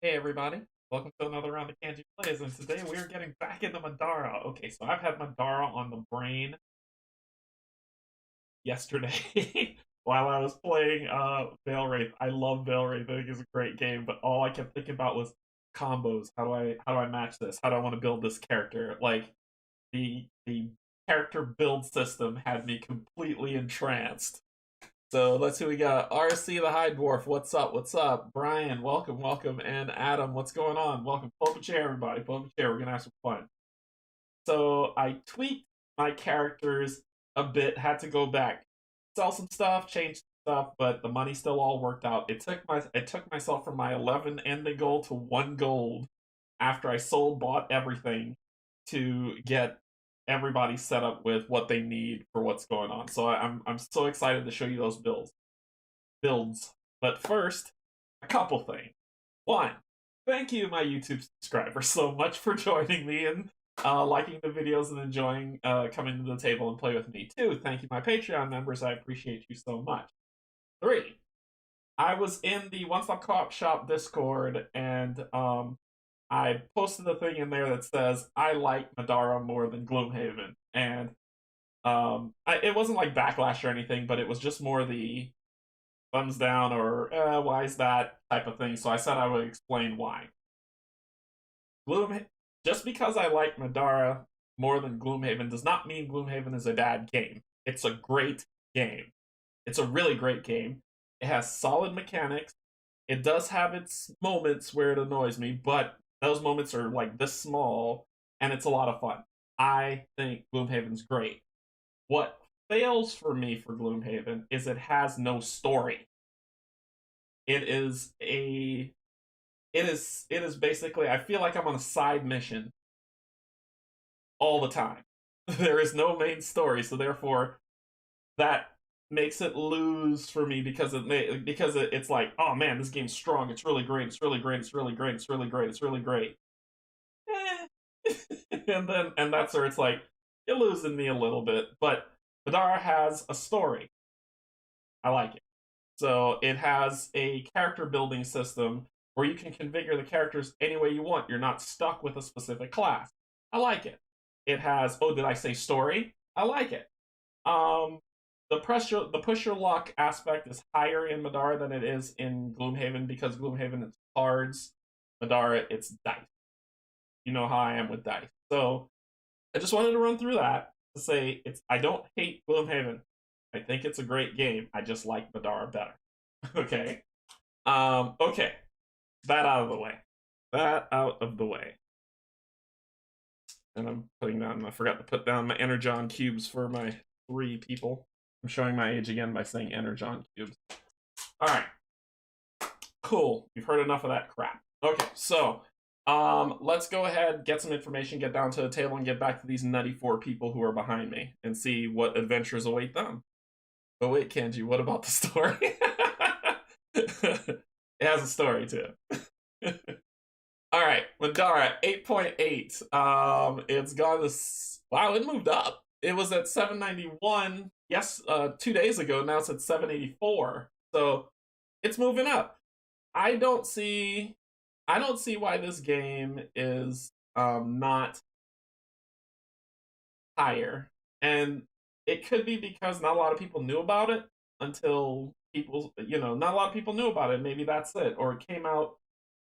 Hey everybody, welcome to another round of Canje Plays, and today we are getting back into Middara. Okay, so I've had Middara on the brain yesterday while I was playing Veil Wraith. I love Veil Wraith, I think it's a great game, but all I kept thinking about was combos. How do I match this? How do I want to build this character? Like the character build system had me completely entranced. So let's see, we got RC the High Dwarf. What's up? What's up? Brian, welcome, welcome. And Adam, what's going on? Welcome. Pull up a chair, everybody. Pull up a chair. We're going to have some fun. So I tweaked my characters a bit, had to go back, sell some stuff, change stuff, but the money still all worked out. It took myself from my 11 ending goal to 1 gold after I bought everything to get everybody set up with what they need for what's going on. So I'm so excited to show you those builds. But first, a couple things. One, thank you, my YouTube subscribers, so much for joining me and liking the videos and enjoying coming to the table and play with me. Two, thank you, my Patreon members. I appreciate you so much. Three, I was in the One Stop Co-op Shop Discord and I posted a thing in there that says I like Middara more than Gloomhaven, and it wasn't like backlash or anything, but it was just more the thumbs down or why is that type of thing. So I said I would explain why. Gloom, just because I like Middara more than Gloomhaven does not mean Gloomhaven is a bad game. It's a great game. It's a really great game. It has solid mechanics. It does have its moments where it annoys me, but those moments are like this small, and it's a lot of fun. I think Gloomhaven's great. What fails for me for Gloomhaven is it has no story. It is a it is basically, I feel like I'm on a side mission all the time. There is no main story, so therefore that makes it lose for me because it's like, oh man, this game's strong. It's really great. It's really great. It's really great. It's really great. It's really great. Eh. and that's where it's like you're losing me a little bit. But Middara has a story. I like it. So it has a character building system where you can configure the characters any way you want. You're not stuck with a specific class. I like it. It has, oh, did I say story? I like it. Um, the push your luck aspect is higher in Middara than it is in Gloomhaven because Gloomhaven it's cards, Middara it's dice. You know how I am with dice. So I just wanted to run through that to say I don't hate Gloomhaven. I think it's a great game. I just like Middara better. Okay. Okay. That out of the way. That out of the way. And I'm putting down, I forgot to put down my Energon cubes for my 3 people. I'm showing my age again by saying Energon cubes. Alright. Cool. You've heard enough of that crap. Okay, so let's go ahead, get some information, get down to the table, and get back to these nutty 4 people who are behind me and see what adventures await them. But wait, Canje, what about the story? It has a story too. All right, Middara 8.8. It's gone to wow, it moved up. It was at 791. Yes, 2 days ago. Now it's at 784. So it's moving up. I don't see, I don't see why this game is not higher, and it could be because not a lot of people knew about it until not a lot of people knew about it. Maybe that's it, or it came out.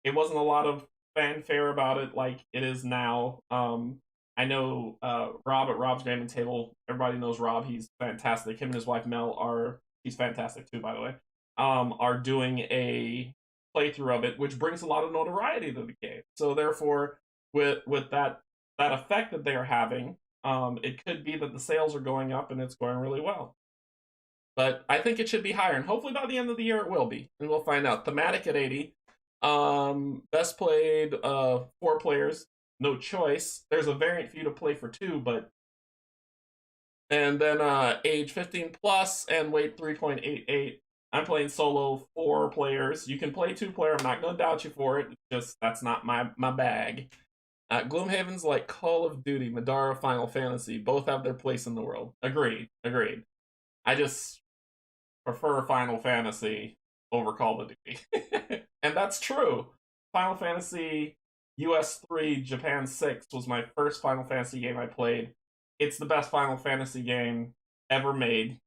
It wasn't a lot of fanfare about it like it is now. I know Rob at Rob's Gaming Table. Everybody knows Rob. He's fantastic. Him and his wife Mel are. He's fantastic too, by the way. Are doing a playthrough of it, which brings a lot of notoriety to the game. So therefore, with that effect that they are having, it could be that the sales are going up and it's going really well. But I think it should be higher, and hopefully by the end of the year it will be, and we'll find out. Thematic at 80. Best played 4 players, no choice. There's a variant for you to play for 2, but and then age 15 plus and weight 3.88. I'm playing solo 4 players. You can play 2-player. I'm not gonna doubt you for it. It's just that's not my bag. Gloomhaven's like Call of Duty, Middara, Final Fantasy. Both have their place in the world. Agreed. Agreed. I just prefer Final Fantasy over Call of Duty. And that's true. Final Fantasy US 3 Japan 6 was my first Final Fantasy game I played. It's the best Final Fantasy game ever made.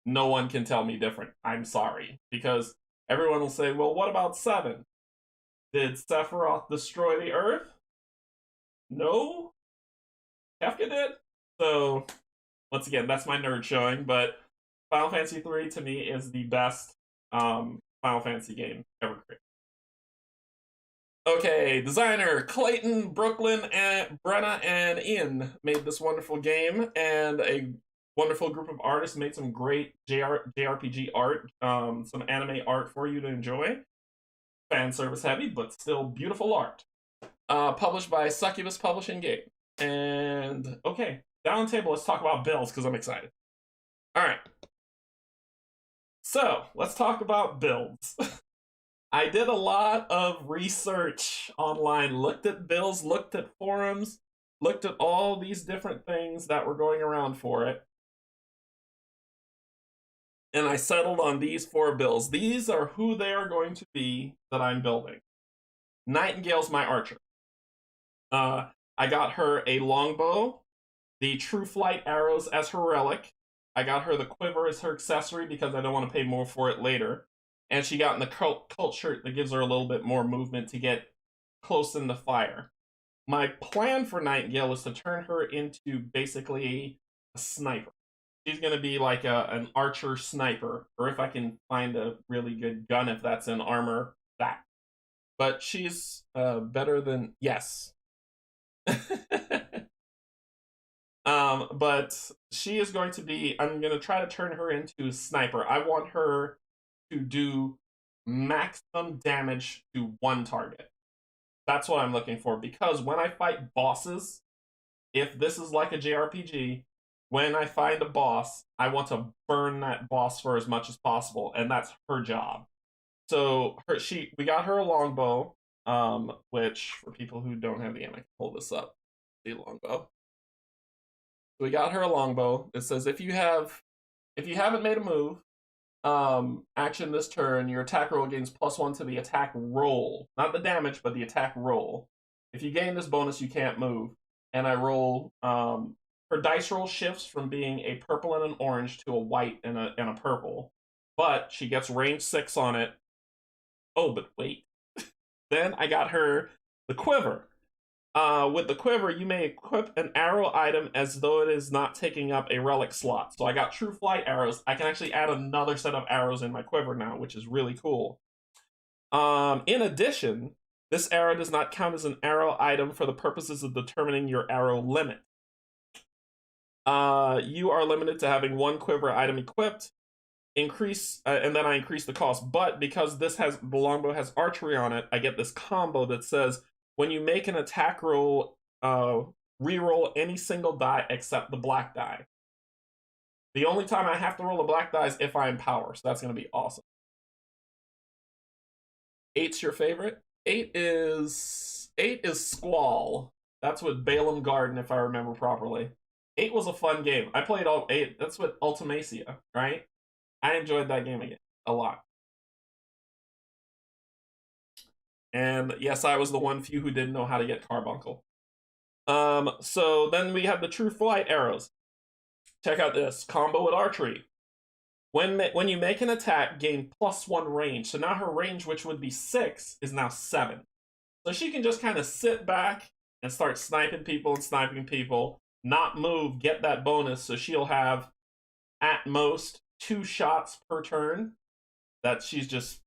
No one can tell me different. I'm sorry. Because everyone will say, well, what about 7? Did Sephiroth destroy the Earth? No. Kefka did. So, once again, that's my nerd showing, but Final Fantasy 3 to me is the best Final Fantasy game ever created. Okay, designer Clayton, Brooklyn, and Brenna and Ian made this wonderful game, and a wonderful group of artists made some great JRPG art, some anime art for you to enjoy. Fan service heavy, but still beautiful art. Published by Succubus Publishing Game. And okay, down the table, let's talk about builds because I'm excited. All right. So let's talk about builds. I did a lot of research online, looked at builds, looked at forums, looked at all these different things that were going around for it. And I settled on these 4 builds. These are who they are going to be that I'm building. Nightingale's my archer. I got her a longbow, the True Flight arrows as her relic. I got her the quiver as her accessory because I don't want to pay more for it later. And she got in the cult shirt that gives her a little bit more movement to get close in the fire. My plan for Nightingale is to turn her into basically a sniper. She's going to be like an archer sniper, or if I can find a really good gun, if that's in armor, that. But she's better than, yes. But she is going to be, I'm going to try to turn her into a sniper. I want her to do maximum damage to 1 target. That's what I'm looking for, because when I fight bosses, if this is like a JRPG, when I find a boss, I want to burn that boss for as much as possible, and that's her job. So we got her a longbow, which for people who don't have the game, I can pull this up. The longbow. We got her a longbow. It says if you haven't made a move, action this turn, your attack roll gains +1 to the attack roll. Not the damage, but the attack roll. If you gain this bonus, you can't move. And I roll, her dice roll shifts from being a purple and an orange to a white and a purple. But she gets range 6 on it. Oh, but wait. Then I got her the quiver. With the quiver, you may equip an arrow item as though it is not taking up a relic slot. So I got True Flight arrows. I can actually add another set of arrows in my quiver now, which is really cool. In addition, this arrow does not count as an arrow item for the purposes of determining your arrow limit. You are limited to having 1 quiver item equipped. And then I increase the cost. But because the longbow has archery on it, I get this combo that says, when you make an attack roll, re-roll any single die except the black die. The only time I have to roll a black die is if I am power, so that's going to be awesome. 8's your favorite? 8 is Squall. That's with Balaam Garden, if I remember properly. 8 was a fun game. I played all 8. That's with Ultimacia, right? I enjoyed that game again a lot. And yes, I was the one few who didn't know how to get Carbuncle. So then we have the True Flight arrows. Check out this combo with archery. When you make an attack, gain +1 range. So now her range, which would be 6, is now 7. So she can just kind of sit back and start sniping people, not move, get that bonus. So she'll have at most 2 shots per turn that she's just.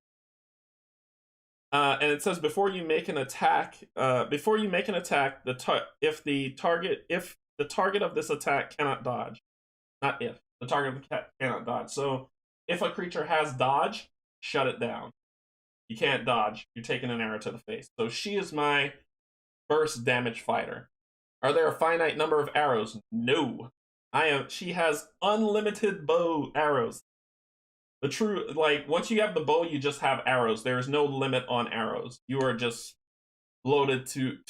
And it says before you make an attack, if the target of this attack cannot dodge, not if the target of the cat cannot dodge. So if a creature has dodge, shut it down. You can't dodge. You're taking an arrow to the face. So she is my burst damage fighter. Are there a finite number of arrows? No. She has unlimited bow arrows. The true, like, once you have the bow, you just have arrows. There is no limit on arrows. You are just loaded to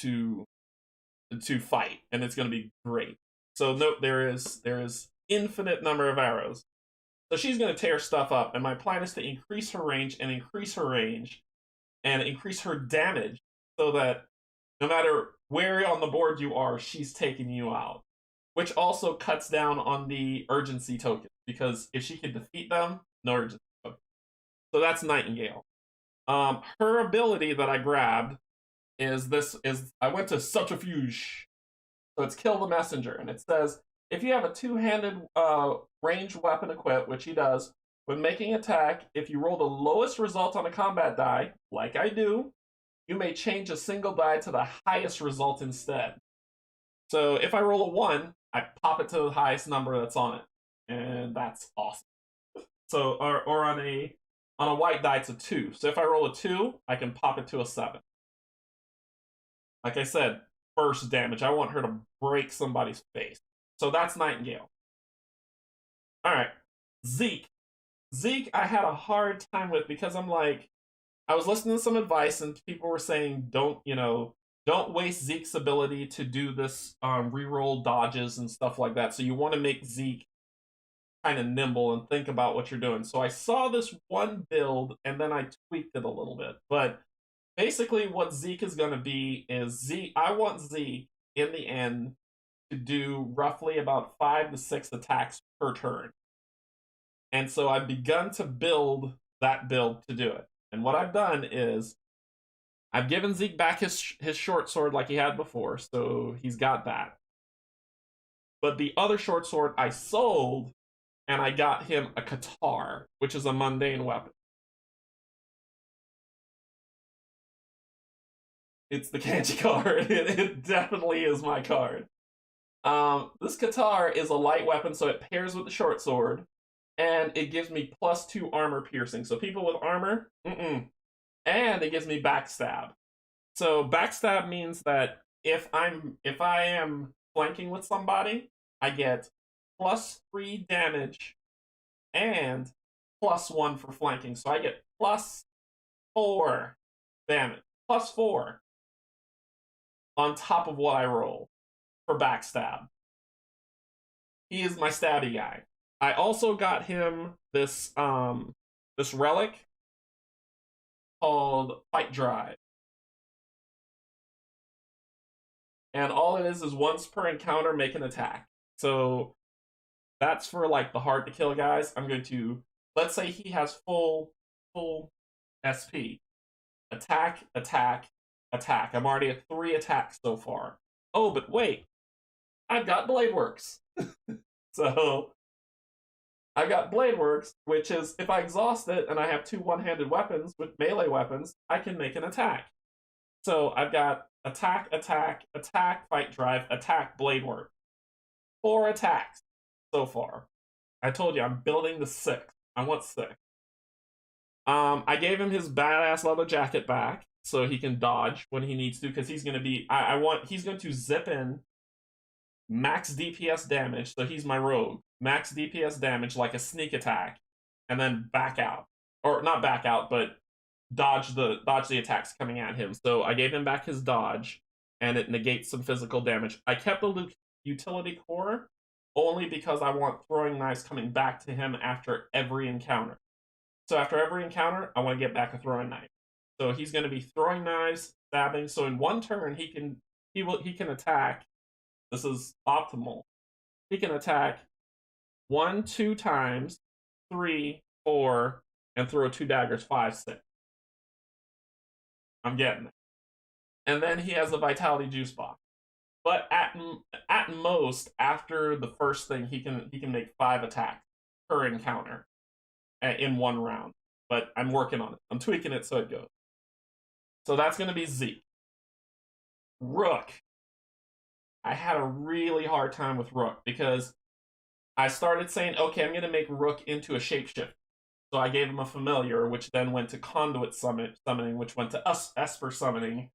fight, and it's going to be great. So note, there is infinite number of arrows. So she's going to tear stuff up, and my plan is to increase her range and increase her range. and increase her damage so that no matter where on the board you are, she's taking you out. Which also cuts down on the urgency token because if she can defeat them, no urgency token. So that's Nightingale. Her ability that I grabbed is I went to subterfuge. So it's kill the messenger, and it says if you have a two-handed ranged weapon equipped, which he does, when making attack, if you roll the lowest result on a combat die, like I do, you may change a single die to the highest result instead. So if I roll a 1, I pop it to the highest number that's on it, and that's awesome. So or on a white die, it's a 2. So if I roll a 2, I can pop it to a 7. Like I said, burst damage. I want her to break somebody's face. So that's Nightingale. All right, Zeke. Zeke, I had a hard time with because I'm like, I was listening to some advice and people were saying, don't waste Zeke's ability to do this reroll dodges and stuff like that. So you want to make Zeke kind of nimble and think about what you're doing. So I saw this one build and then I tweaked it a little bit. But basically what Zeke is going to be is I want Zeke in the end to do roughly about 5 to 6 attacks per turn. And so I've begun to build that build to do it. And what I've done is I've given Zeke back his short sword like he had before, so he's got that. But the other short sword I sold, and I got him a Katar, which is a mundane weapon. It's the Canje card. It definitely is my card. This Katar is a light weapon, so it pairs with the short sword, and it gives me +2 armor piercing. So people with armor, and it gives me backstab. So backstab means that if I am flanking with somebody, I get +3 damage and +1 for flanking. So I get +4 damage, +4 on top of what I roll for backstab. He is my stabby guy. I also got him this relic called Fight Drive. And all it is once per encounter make an attack. So that's for like the hard to kill guys. I'm going to, let's say he has full SP. Attack, attack, attack. I'm already at 3 attacks so far. Oh, but wait. I've got Blade Works. So I've got Blade Works, which is if I exhaust it and I have 2 one-handed weapons with melee weapons, I can make an attack. So I've got attack, attack, attack, fight drive, attack, blade work. 4 attacks so far. I told you I'm building the 6th. I want 6. I gave him his badass leather jacket back so he can dodge when he needs to because he's going to be. He's going to zip in max DPS damage. So he's my rogue. Max DPS damage like a sneak attack, and then back out, or not back out, but dodge the attacks coming at him. So I gave him back his dodge, and it negates some physical damage. I kept the utility core only because I want throwing knives coming back to him after every encounter. So after every encounter, I want to get back a throwing knife. So he's going to be throwing knives, stabbing. So in one turn, he can attack. This is optimal. He can attack 1, 2 times, 3, 4, and throw 2 daggers, 5, 6. I'm getting it. And then he has a vitality juice box. But at most, after the first thing, he can make 5 attacks per encounter in one round. But I'm working on it. I'm tweaking it so it goes. So that's going to be Zeke. Rook. I had a really hard time with Rook because I started saying, okay, I'm going to make Rook into a shapeshift. So I gave him a familiar, which then went to conduit summoning, which went to Esper summoning,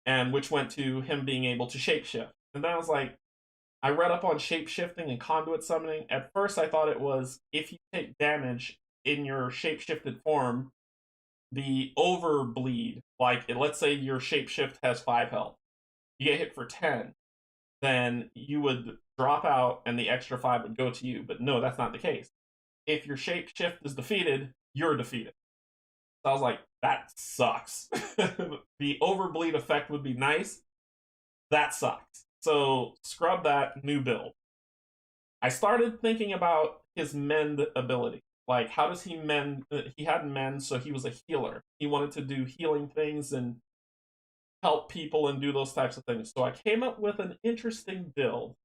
and which went to him being able to shapeshift. And then I was like, I read up on shapeshifting and conduit summoning. At first I thought it was if you take damage in your shapeshifted form, the overbleed, like let's say your shapeshift has 5 health, you get hit for 10, then you would drop out and the extra 5 would go to you. But no, that's not the case. If your shapeshift is defeated, you're defeated. So I was like, that sucks. The overbleed effect would be nice. That sucks. So scrub that, new build. I started thinking about his mend ability. Like, how does he mend? He had mend, so he was a healer. He wanted to do healing things and help people and do those types of things. So I came up with an interesting build.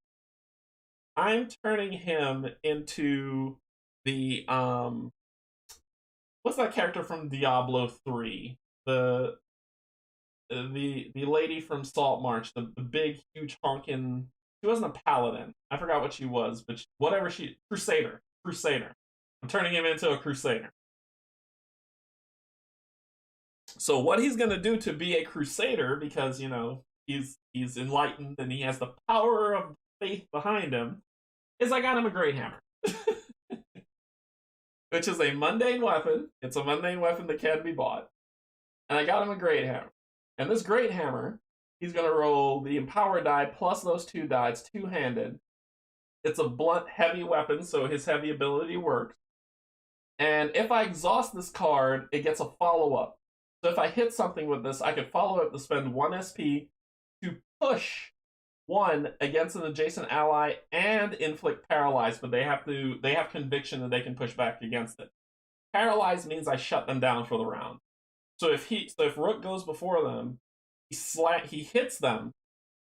I'm turning him into the what's that character from Diablo 3? The lady from Salt March, the big huge honkin', she wasn't a paladin. I forgot what she was, but whatever she Crusader. I'm turning him into a crusader. So what he's gonna do to be a crusader, because he's enlightened and he has the power of faith behind him, is I got him a great hammer. Which is a mundane weapon. It's a mundane weapon that can be bought. And I got him a great hammer. And this great hammer, he's gonna roll the empower die plus those 2 dies, two-handed. It's a blunt, heavy weapon, so his heavy ability works. And if I exhaust this card, it gets a follow-up. So if I hit something with this, I could follow up to spend 1 SP to push 1 against an adjacent ally and inflict paralyze, but they have conviction that they can push back against it. Paralyze means I shut them down for the round. So if Rook goes before them, he hits them,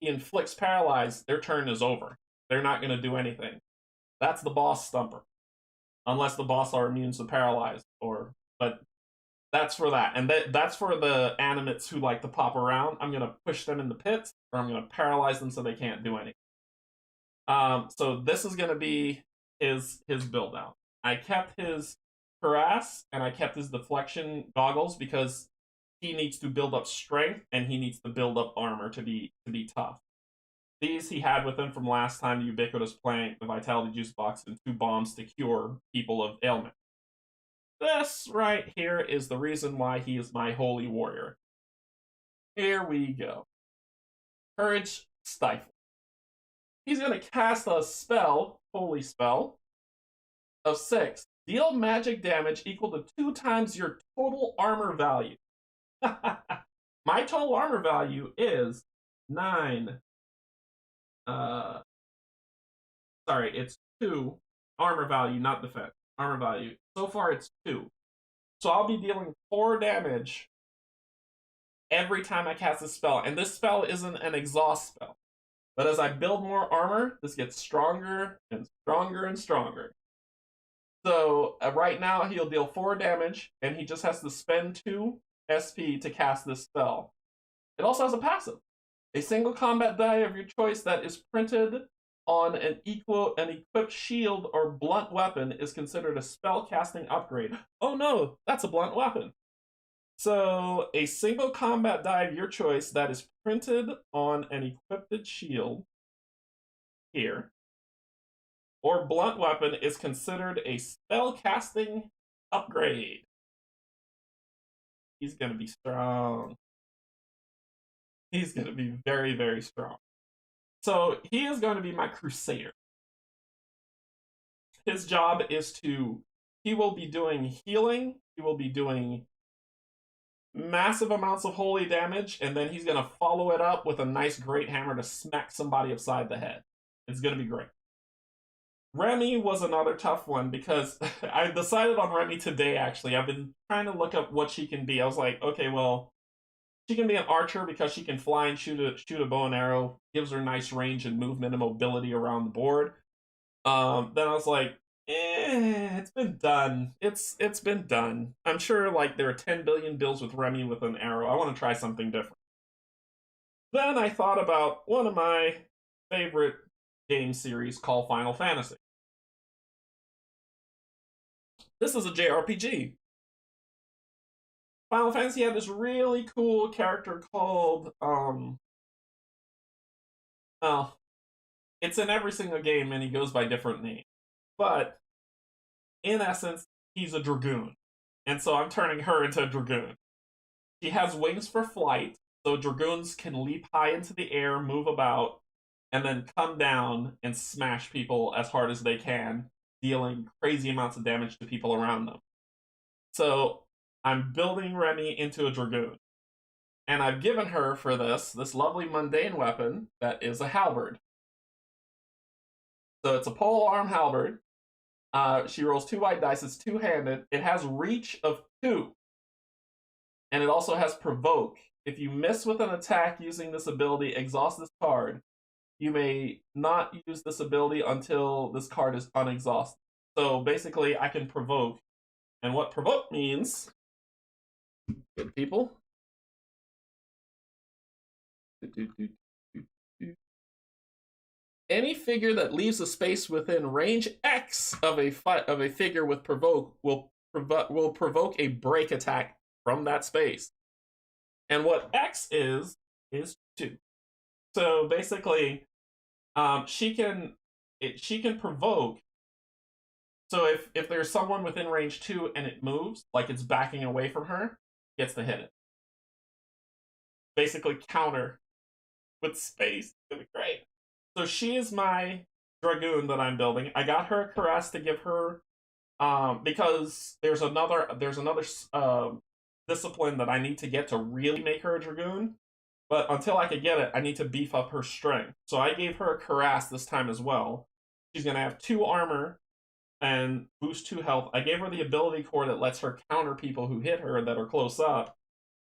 he inflicts paralyze, their turn is over. They're not going to do anything. That's the boss stumper. Unless the boss are immune to paralyze, but that's for that. And that's for the animates who like to pop around. I'm gonna push them in the pits, or I'm gonna paralyze them so they can't do anything. So this is gonna be his build out. I kept his harass and I kept his deflection goggles because he needs to build up strength and he needs to build up armor to be tough. These he had with him from last time, the ubiquitous plank, the vitality juice box, and 2 bombs to cure people of ailment. This right here is the reason why he is my holy warrior. Here we go. Courage Stifle. He's going to cast a spell, holy spell, of 6. Deal magic damage equal to 2 times your total armor value. My total armor value is 9. Sorry, it's 2 armor value, not defense. Armor value. So far, it's 2. So I'll be dealing 4 damage every time I cast a spell. And this spell isn't an exhaust spell. But as I build more armor, this gets stronger and stronger and stronger. So right now, he'll deal 4 damage, and he just has to spend 2 SP to cast this spell. It also has a passive. A single combat die of your choice that is printed on an equipped shield or blunt weapon is considered a spell casting upgrade. Oh no, that's a blunt weapon. So a single combat die of your choice that is printed on an equipped shield here or blunt weapon is considered a spell casting upgrade. He's gonna be strong. He's gonna be very, very strong. So he is going to be my crusader. His job is he will be doing healing, he will be doing massive amounts of holy damage, and then he's going to follow it up with a nice great hammer to smack somebody upside the head. It's going to be great. Remy was another tough one because I decided on Remy today, actually. I've been trying to look up what she can be. I was like, okay, well, she can be an archer because she can fly and shoot a bow and arrow. Gives her nice range and movement and mobility around the board. Then I was like, it's been done. It's been done. I'm sure like there are 10 billion builds with Remy with an arrow. I want to try something different. Then I thought about one of my favorite game series called Final Fantasy. This is a JRPG. Final Fantasy had this really cool character called it's in every single game and he goes by different names. But in essence, he's a dragoon. And so I'm turning her into a dragoon. She has wings for flight, so dragoons can leap high into the air, move about, and then come down and smash people as hard as they can, dealing crazy amounts of damage to people around them. So I'm building Remy into a Dragoon. And I've given her for this lovely mundane weapon that is a halberd. So it's a pole arm halberd. She rolls 2 white dice. It's two-handed. It has reach of 2. And it also has provoke. If you miss with an attack using this ability, exhaust this card. You may not use this ability until this card is unexhausted. So basically, I can provoke. And what provoke means, good people, any figure that leaves a space within range X of a figure with provoke will provoke a break attack from that space. And what X is 2. So basically, she can provoke. So if there's someone within range 2 and it moves, like it's backing away from her, gets to hit it. Basically counter with space. It's gonna be great. So she is my Dragoon that I'm building. I got her a caress to give her because there's another discipline that I need to get to really make her a Dragoon. But until I could get it, I need to beef up her strength. So I gave her a Caress this time as well. She's going to have 2 armor and boost 2 health. I gave her the ability core that lets her counter people who hit her that are close up.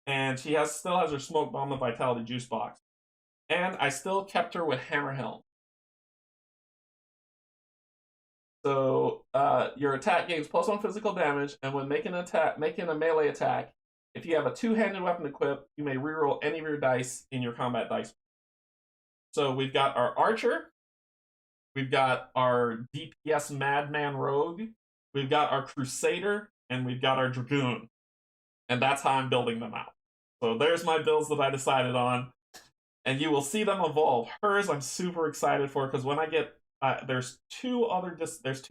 And she still has her Smoke Bomb and Vitality Juice Box. And I still kept her with Hammer Helm. So your attack gains +1 physical damage, and when making a melee attack, if you have a 2-handed weapon equipped, you may reroll any of your dice in your combat dice. So we've got our Archer, we've got our DPS Madman Rogue, we've got our Crusader, and we've got our Dragoon. And that's how I'm building them out. So there's my builds that I decided on. And you will see them evolve. Hers I'm super excited for, because when I get there's 2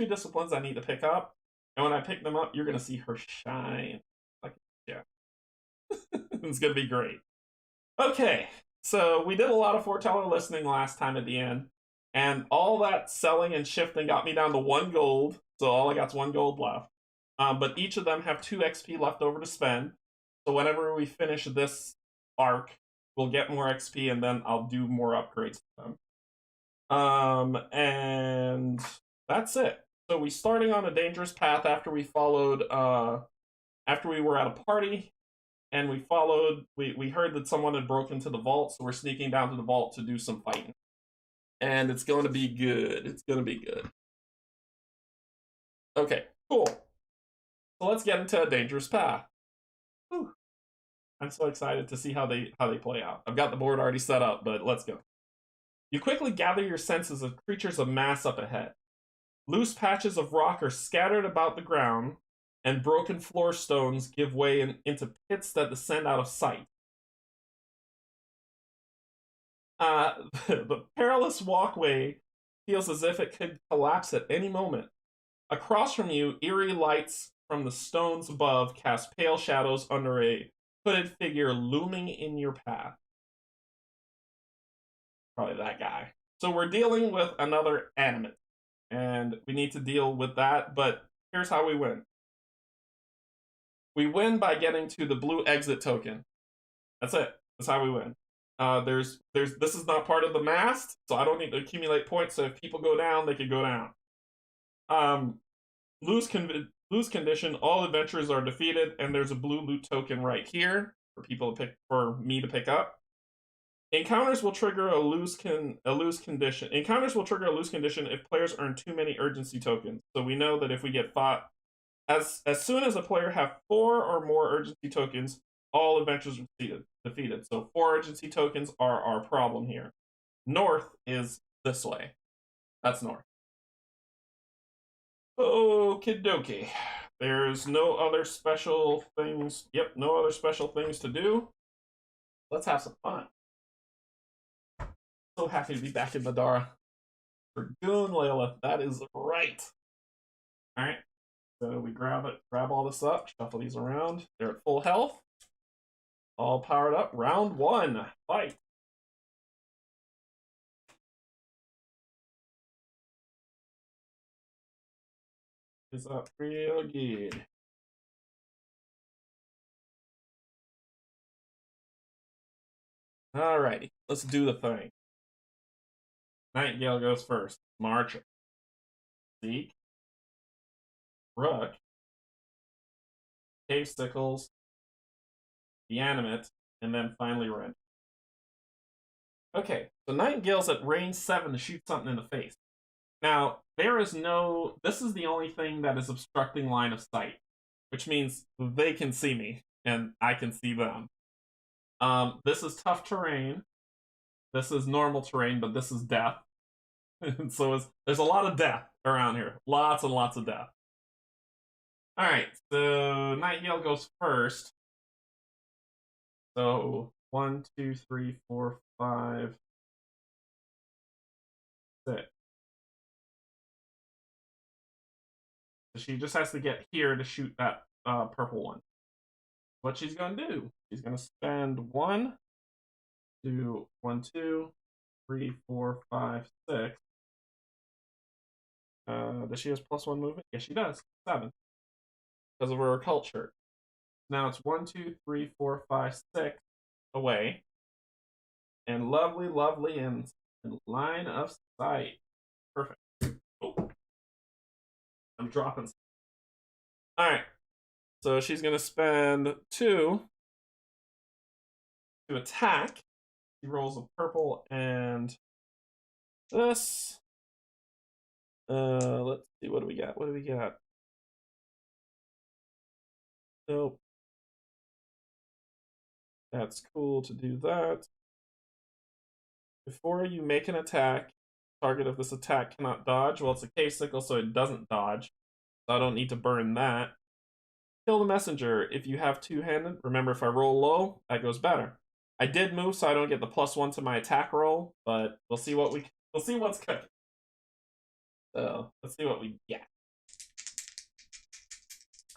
disciplines I need to pick up, and when I pick them up, you're gonna see her shine. Like, yeah, it's gonna be great. Okay, so we did a lot of foreteller listening last time at the end, and all that selling and shifting got me down to 1 gold. So all I got is 1 gold left. But each of them have 2 XP left over to spend. So whenever we finish this arc, we'll get more XP, and then I'll do more upgrades to them. And that's it. So we starting on a dangerous path after we followed after we were at a party, and we heard that someone had broken into the vault, so we're sneaking down to the vault to do some fighting. And it's going to be good. It's going to be good. Okay, cool. So let's get into a dangerous path. Whew. I'm so excited to see how they play out. I've got the board already set up, but let's go. You quickly gather your senses of creatures amass up ahead. Loose patches of rock are scattered about the ground, and broken floor stones give way into pits that descend out of sight. The perilous walkway feels as if it could collapse at any moment. Across from you, eerie lights from the stones above cast pale shadows under a hooded figure looming in your path. Probably that guy. So we're dealing with another animate, and we need to deal with that, but here's how we win. We win by getting to the blue exit token. That's it. That's how we win. This is not part of the mast, so I don't need to accumulate points, so if people go down, they can go down. Lose condition, all adventurers are defeated, and there's a blue loot token right here for me to pick up. Encounters will trigger a lose condition. Encounters will trigger a lose condition if players earn too many urgency tokens. So we know that if we get fought, as soon as a player have 4 or more urgency tokens, all adventurers are defeated. So 4 urgency tokens are our problem here. North is this way. That's north. Okie dokie. There's no other special things. Yep, no other special things to do. Let's have some fun. So happy to be back in Middara. Dragoon Layla, that is right. Alright. So we grab all this up, shuffle these around. They're at full health. All powered up. Round 1. Fight. Is up real good. Alrighty, let's do the thing. Nightingale goes first. March, Zeke, Rook, Cave Sickles, the Animate, and then finally Ren. Okay, so Nightingale's at range 7 to shoot something in the face. Now, there is no. This is the only thing that is obstructing line of sight, which means they can see me and I can see them. This is tough terrain. This is normal terrain, but this is death. So there's a lot of death around here. Lots and lots of death. Alright, so Nightingale goes first. So 1, 2, 3, 4, 5, 6. So she just has to get here to shoot that purple one. What she's gonna do? She's gonna spend 1, 2, 1, 2, 3, 4, 5, 6. Does she has +1 movement? Yes, she does. 7. Because of her occult shirt. Now it's 1, 2, 3, 4, 5, 6 away. And lovely, lovely, and in line of sight. Perfect. Oh, I'm dropping. Alright. So she's going to spend 2 to attack. She rolls a purple and this. Let's see. What do we got? What do we got? Nope. That's cool to do that. Before you make an attack, target of this attack cannot dodge. Well, it's a cave sickle, so it doesn't dodge. So I don't need to burn that. Kill the messenger. If you have two-handed, remember if I roll low, that goes better. I did move, so I don't get the +1 to my attack roll, but we'll see we'll see what's cooking. So let's see what we get.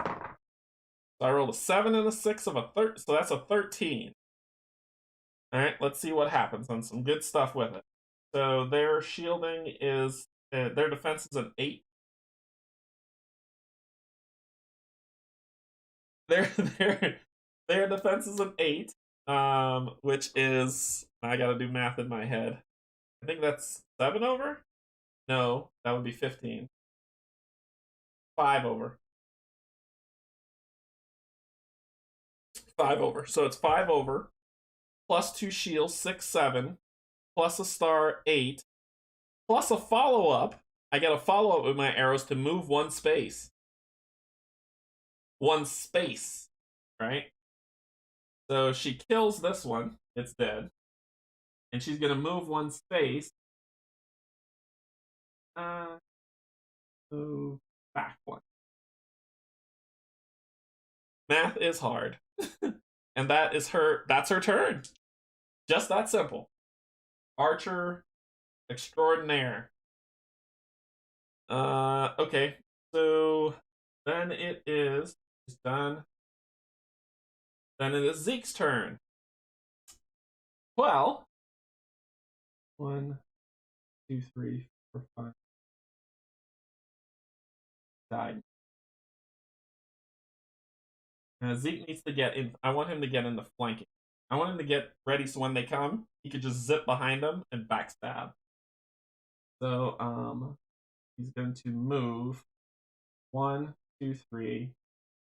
So I rolled a 7 and a 6 of a 13, so that's a 13. All right, let's see what happens and some good stuff with it. So their shielding is their defense is an 8. Their their defense is an 8, which is I gotta do math in my head. I think that's 7 over. No, that would be 15. 5 over. 5 over. So it's 5 over, plus 2 shields, 6, 7, plus a star, 8, plus a follow up. I get a follow up with my arrows to move 1 space. 1 space, right? So she kills this one. It's dead. And she's going to move 1 space. Move back 1. Math is hard. And that's her turn. Just that simple. Archer extraordinaire. Okay. So then it is done. Then it is Zeke's turn. Well, 1, 2, 3, 4, 5. Died. Now Zeke needs to get in. I want him to get in the flanking. I want him to get ready so when they come, he could just zip behind them and backstab. So he's going to move 1, 2, 3,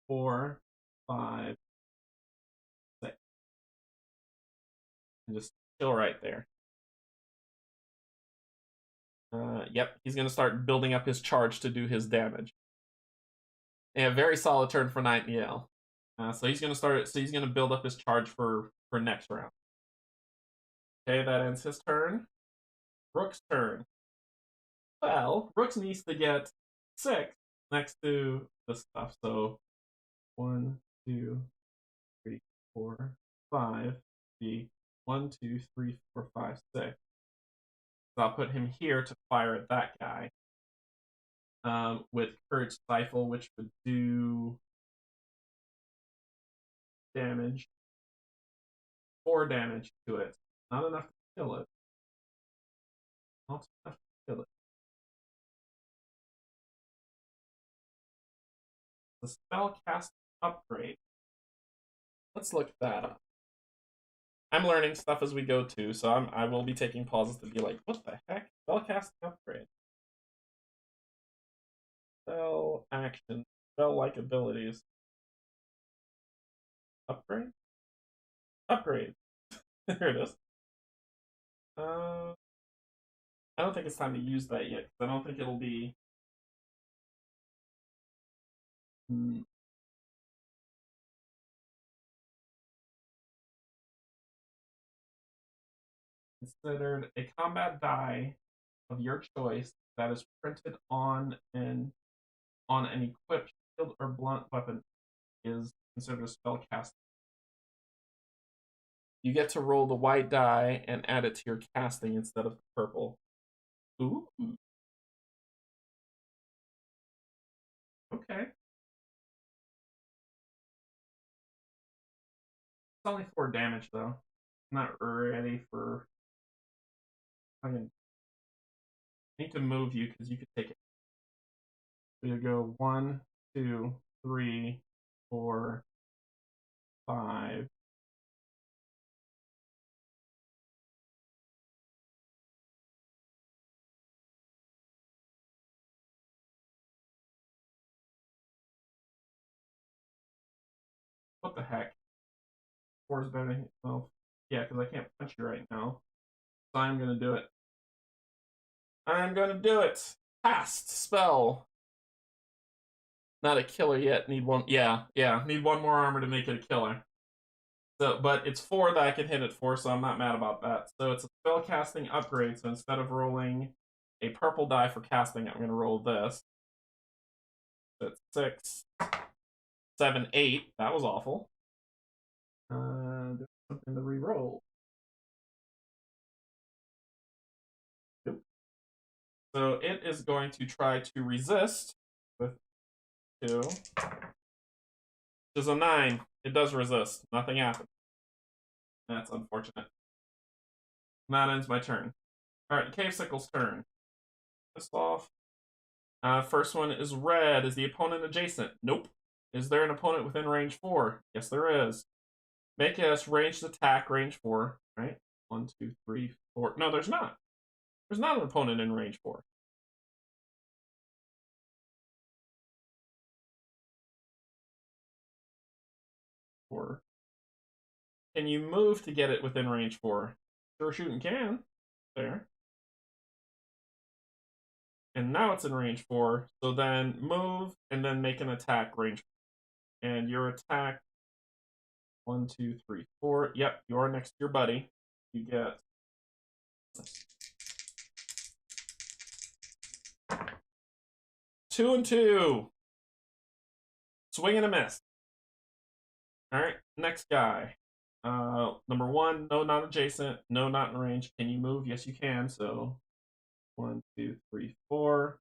4, 5, 6. And just chill right there. Yep, he's going to start building up his charge to do his damage. Yeah, very solid turn for Nightingale. So he's going to start. So he's going to build up his charge for next round. Okay, that ends his turn. Rook's turn. Well, Rook needs to get 6 next to the stuff. So 1, 2, 3, 4, 5. The 1, 2, 3, 4, 5, 6. So I'll put him here to fire at that guy. With Courage Stifle, which would do damage. 4 damage to it. Not enough to kill it. Not enough to kill it. The spellcast upgrade. Let's look that up. I'm learning stuff as we go too, so I will be taking pauses to be like, what the heck? Spellcasting upgrade. Spell action. Spell like abilities. Upgrade? Upgrade. There it is. I don't think it's time to use that yet, because I don't think it'll be considered a combat die of your choice that is printed on an equipped shield or blunt weapon is considered a spell cast. You get to roll the white die and add it to your casting instead of the purple. Ooh. Okay. It's only 4 damage though. I'm not ready for. I need to move you because you could take it. So you go 1, 2, 3, 4, 5. What the heck? 4 is better. Well, yeah, because I can't punch you right now. So I'm gonna do it. I'm gonna do it. Cast spell. Not a killer yet. Need one. Yeah, yeah. Need one more armor to make it a killer. So, but it's 4 that I can hit it for, so I'm not mad about that. So it's a spell casting upgrade. So instead of rolling a purple die for casting, I'm gonna roll this. So it's 6, 7, 8. That was awful. There's something to re-roll. Nope. So it is going to try to resist with 2. Which is a 9. It does resist. Nothing happens. That's unfortunate. And that ends my turn. Alright, Cave Sickle's turn. This off. First one is red. Is the opponent adjacent? Nope. Is there an opponent within range 4? Yes, there is. Make a ranged attack, range 4. Right? 1, 2, 3, 4. No, there's not. There's not an opponent in range 4. 4. Can you move to get it within range 4? Sure shooting can. There. And now it's in range 4. So then move and then make an attack range. And your attack 1, 2, 3, 4. Yep, you are next to your buddy. You get 2 and 2. Swing and a miss. All right, next guy. Number 1, no, not adjacent. No, not in range. Can you move? Yes, you can. So 1, 2, 3, 4.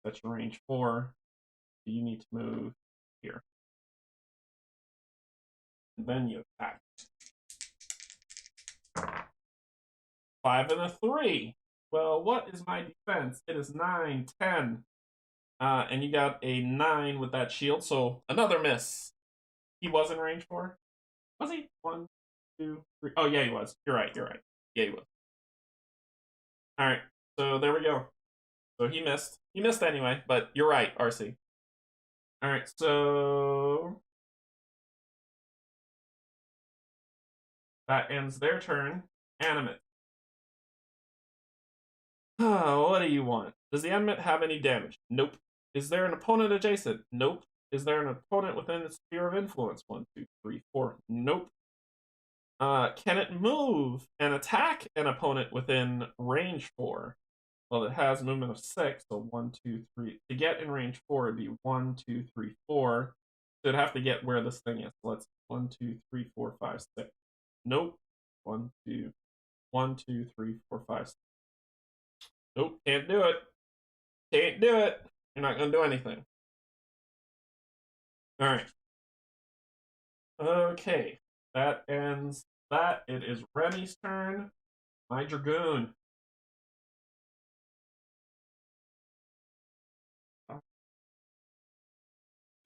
That's your range 4. You need to move here. And then you attack. 5 and a 3. Well, what is my defense? It is 9, 10. And you got a 9 with that shield, so another miss. He was in range 4? Was he? 1, 2, 3. Oh, yeah, he was. You're right. Yeah, he was. Alright, so there we go. So he missed. He missed anyway, but you're right, RC. Alright, so that ends their turn. Animate. Oh, what do you want? Does the animate have any damage? Nope. Is there an opponent adjacent? Nope. Is there an opponent within its sphere of influence? 1, 2, 3, 4. Nope. Can it move and attack an opponent within range 4? Well, it has movement of 6, so 1, 2, 3. To get in range 4, it'd be 1, 2, 3, 4. So it'd have to get where this thing is. So let's 1, 2, 3, 4, 5, 6. Nope. 1, 2, 1, 2, 3, 4, 5, 6. Nope, can't do it. Can't do it. You're not gonna do anything. All right. Okay, that ends that. It is Remy's turn. My Dragoon.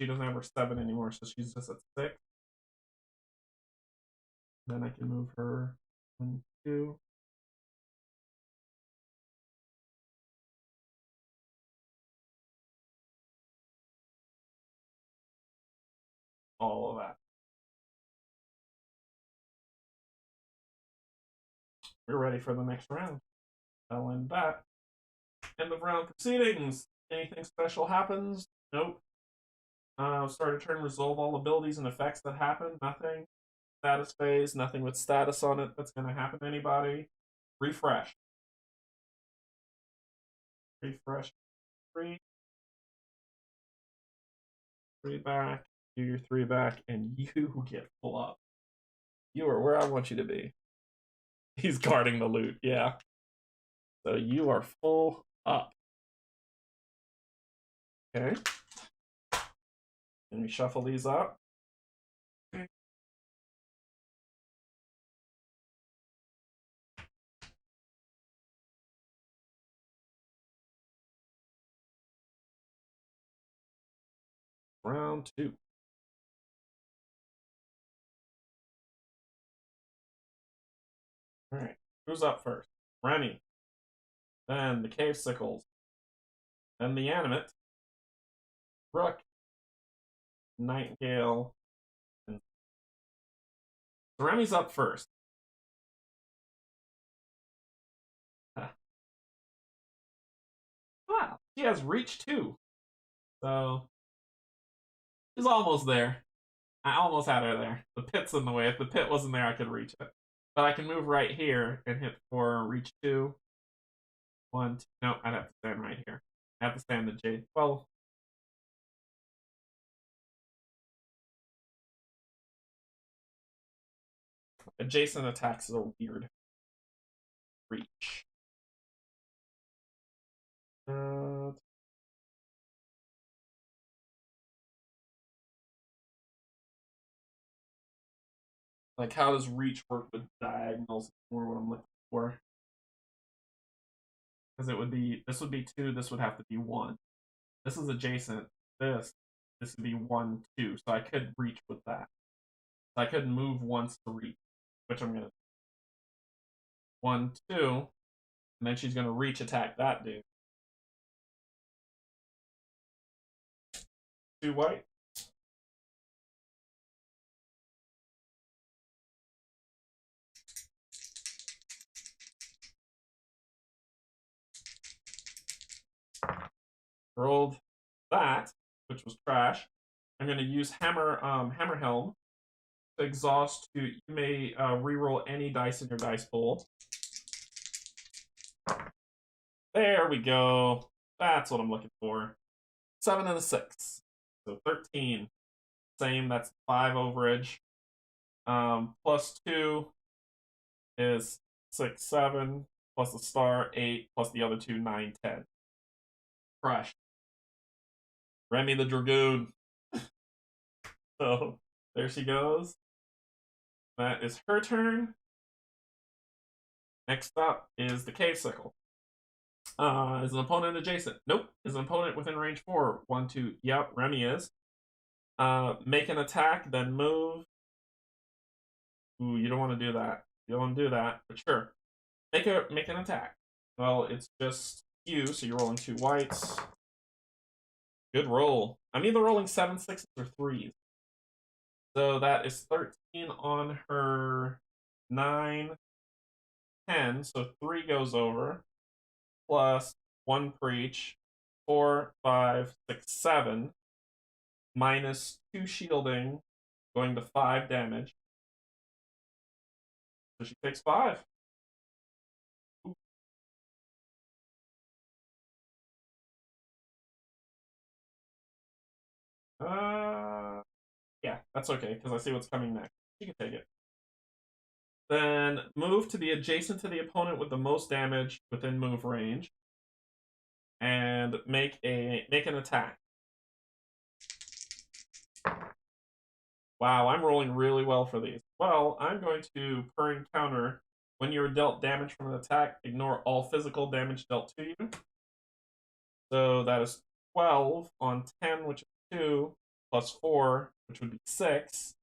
She doesn't have her 7 anymore, so she's just at 6. Then I can move her 1, 2. All of that. We're ready for the next round. I'll end that. End of round proceedings. Anything special happens? Nope. Start a turn, resolve all abilities and effects that happen. Nothing. Status phase, nothing with status on it that's going to happen to anybody. Refresh. Refresh. 3. 3 back. Do your 3 back, and you get full up. You are where I want you to be. He's guarding the loot, yeah. So you are full up. Okay. Can we shuffle these up? Round 2. Alright. Who's up first? Remy. Then the Cave Sickles. Then the Animate. Rook. Nightingale. And so Remy's up first. Wow. She has reach 2. So she's almost there. I almost had her there. The pit's in the way. If the pit wasn't there, I could reach it. But I can move right here and hit for reach 2. 1, 2. No, I'd have to stand right here. I have to stand the J. Well, adjacent attacks is a weird reach. Like, how does reach work with diagonals? More what I'm looking for. Because it would be, this would be 2, this would have to be 1. This is adjacent. This would be 1, 2. So I could reach with that. So I could move once to reach, which I'm gonna. 1, 2, and then she's gonna reach attack that dude. 2 white. Rolled that, which was trash. I'm going to use Hammer Helm to exhaust. You may reroll any dice in your dice pool. There we go. That's what I'm looking for. 7 and a 6, so 13. Same. That's 5 overage. Plus 2 is 6, 7. Plus the star 8. Plus the other 2, 9, 10. Crush. Remy the Dragoon. So there she goes. That is her turn. Next up is the Cave Sickle. Is an opponent adjacent? Nope. Is an opponent within range 4? 1, 2. Yep, Remy is. Make an attack, then move. Ooh, you don't want to do that. You don't want to do that, but sure. Make an attack. Well, it's just you, so you're rolling 2 whites. Good roll. I'm either rolling 7, 6s, or 3s. So that is 13 on her 9, 10. So 3 goes over. Plus 1 per each. 4, 5, 6, 7. Minus 2 shielding. Going to 5 damage. So she takes 5. Yeah, that's okay, because I see what's coming next. She can take it. Then move to be adjacent to the opponent with the most damage within move range. And make an attack. Wow, I'm rolling really well for these. Well, I'm going to, per encounter, when you're dealt damage from an attack, ignore all physical damage dealt to you. So that is 12 on 10, which is 2, plus 4, which would be 6.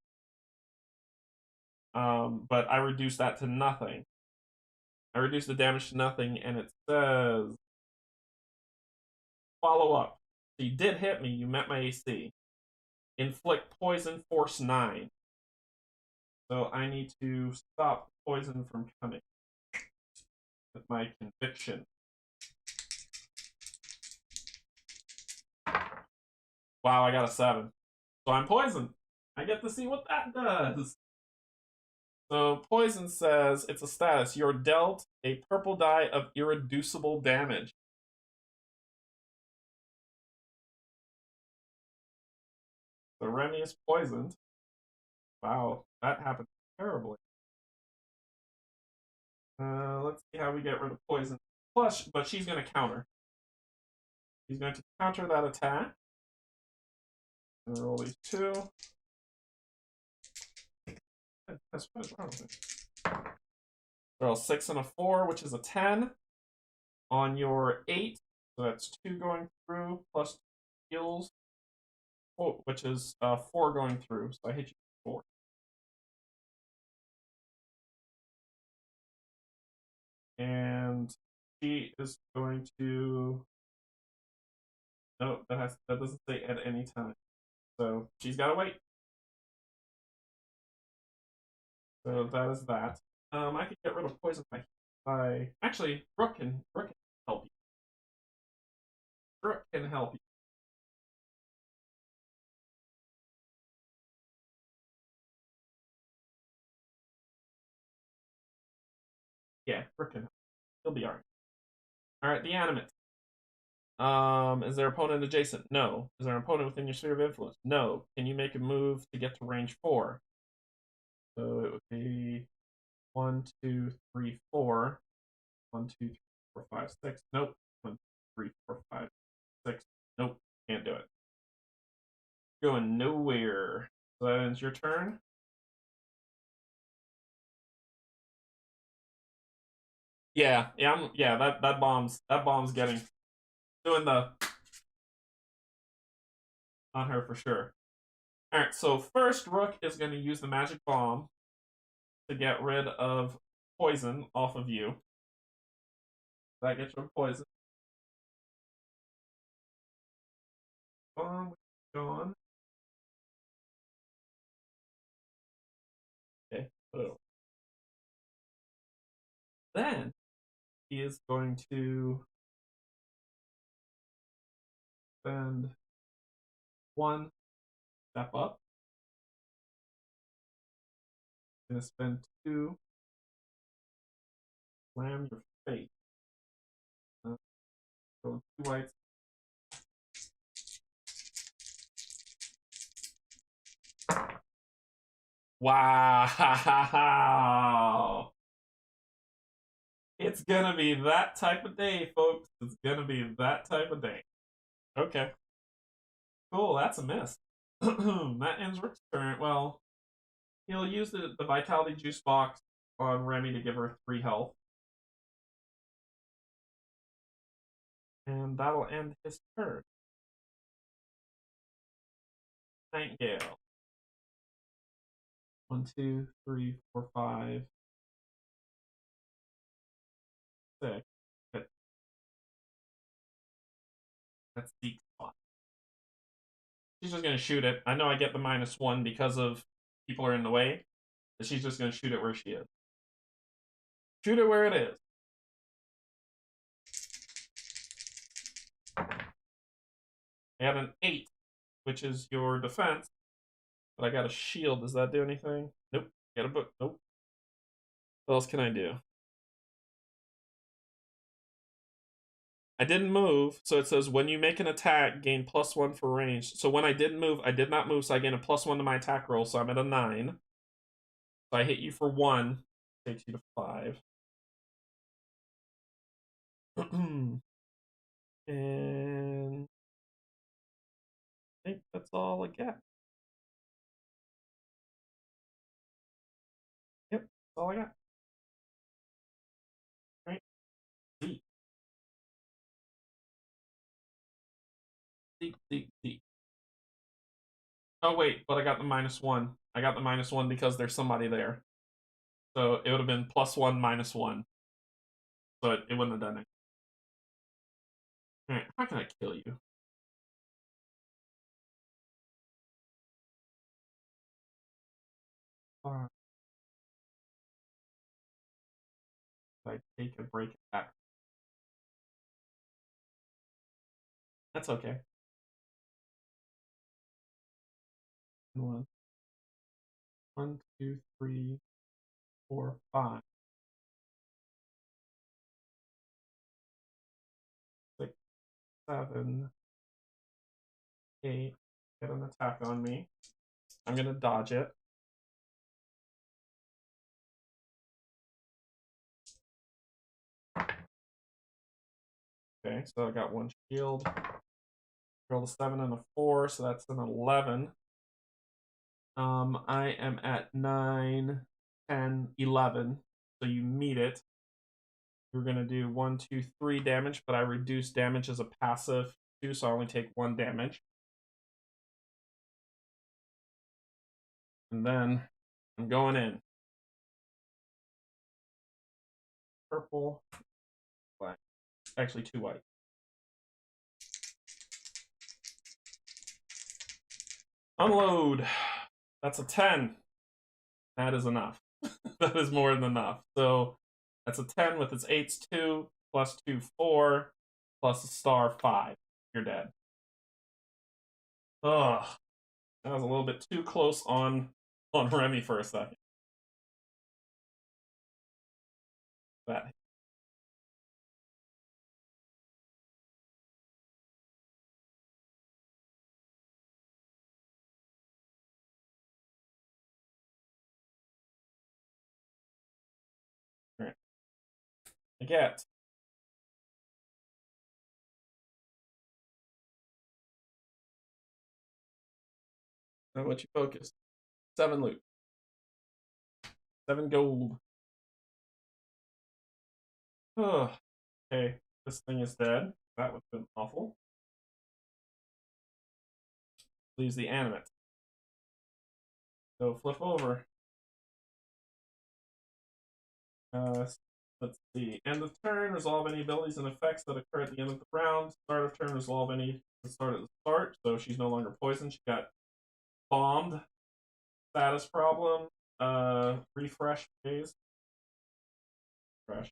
But I reduced that to nothing. I reduced the damage to nothing, and it says follow up. So you did hit me. You met my AC. Inflict poison, force 9. So I need to stop poison from coming with my conviction. Wow, I got a 7. So I'm poisoned. I get to see what that does. So poison says it's a status. You're dealt a purple die of irreducible damage. So Remy is poisoned. Wow, that happened terribly. Let's see how we get rid of poison. Plus, but she's going to counter. She's going to counter that attack. And roll these 2. That's what's wrong with it. Roll 6 and a 4, which is a 10. On your 8, so that's 2 going through, plus heals, which is 4 going through, so I hit you 4. And she is going to. No, that doesn't say at any time. So she's gotta wait. So that is that. I could get rid of poison by actually Brooke can help you. Brooke can help you. Yeah, Brooke can help. He'll be alright. Alright, the animate. Is their opponent adjacent? No. Is there an opponent within your sphere of influence? No. Can you make a move to get to range 4? So it would be 1, 2, 3, 4. 1, 2, 3, 4, 5, 6. Nope. 1, 2, 3, 4, 5, 6. Nope. Can't do it. Going nowhere. So that ends your turn. Yeah. That bomb's getting doing the on her for sure. All right. So first, Rook is going to use the magic bomb to get rid of poison off of you. That gets rid of poison. Bomb gone. Okay. Oh. Then he is going to spend 1 step up. Gonna spend 2. Slam your face. So 2 whites. Wow. It's gonna be that type of day, folks. It's gonna be that type of day. Okay. Cool, that's a miss. That ends Rick's turn. Well, he'll use the Vitality Juice box on Remy to give her 3 health. And that'll end his turn. Nightingale. 1, 2, 3, 4, 5, 6. That's Zeke's spot. She's just gonna shoot it. I know I get the -1 because of people are in the way, but she's just gonna shoot it where she is. Shoot it where it is. I got an 8, which is your defense, but I got a shield. Does that do anything? Nope. Get a book. Nope. What else can I do? I didn't move, so it says when you make an attack, gain +1 for range. So when I didn't move, I did not move, so I gain a +1 to my attack roll, so I'm at a 9. So I hit you for 1, takes you to 5. And I think that's all I got. Yep, that's all I got. Right? Deep. Deep. Oh wait, but I got the -1. I got the -1 because there's somebody there. So it would have been +1 -1. So it wouldn't have done it. Alright, how can I kill you? I take a break attack. That's okay. One, one, two, three, four, five, six, seven, eight. Get an attack on me. I'm gonna dodge it. Okay, so I got one shield. Roll a 7 and a 4, so that's an 11. I am at 9, 10, 11. So you meet it. We're gonna do 1, 2, 3 damage, but I reduce damage as a passive too, so I only take 1 damage. And then I'm going in. Purple, black. Actually, 2 white. Unload. That's a 10. That is enough. That is more than enough. So that's a 10 with its 8's 2, plus 2, 4, plus a star 5. You're dead. Ugh. That was a little bit too close on Remy for a second. That. All right. I get. On what you focused. 7 loot. 7 gold. Ugh. Okay. This thing is dead. That would have been awful. Leaves the animate. So flip over. Let's see. End of turn, resolve any abilities and effects that occur at the end of the round. Start of turn, resolve any that start at the start. So she's no longer poisoned. She got bombed. Status problem. Refresh phase. Refresh.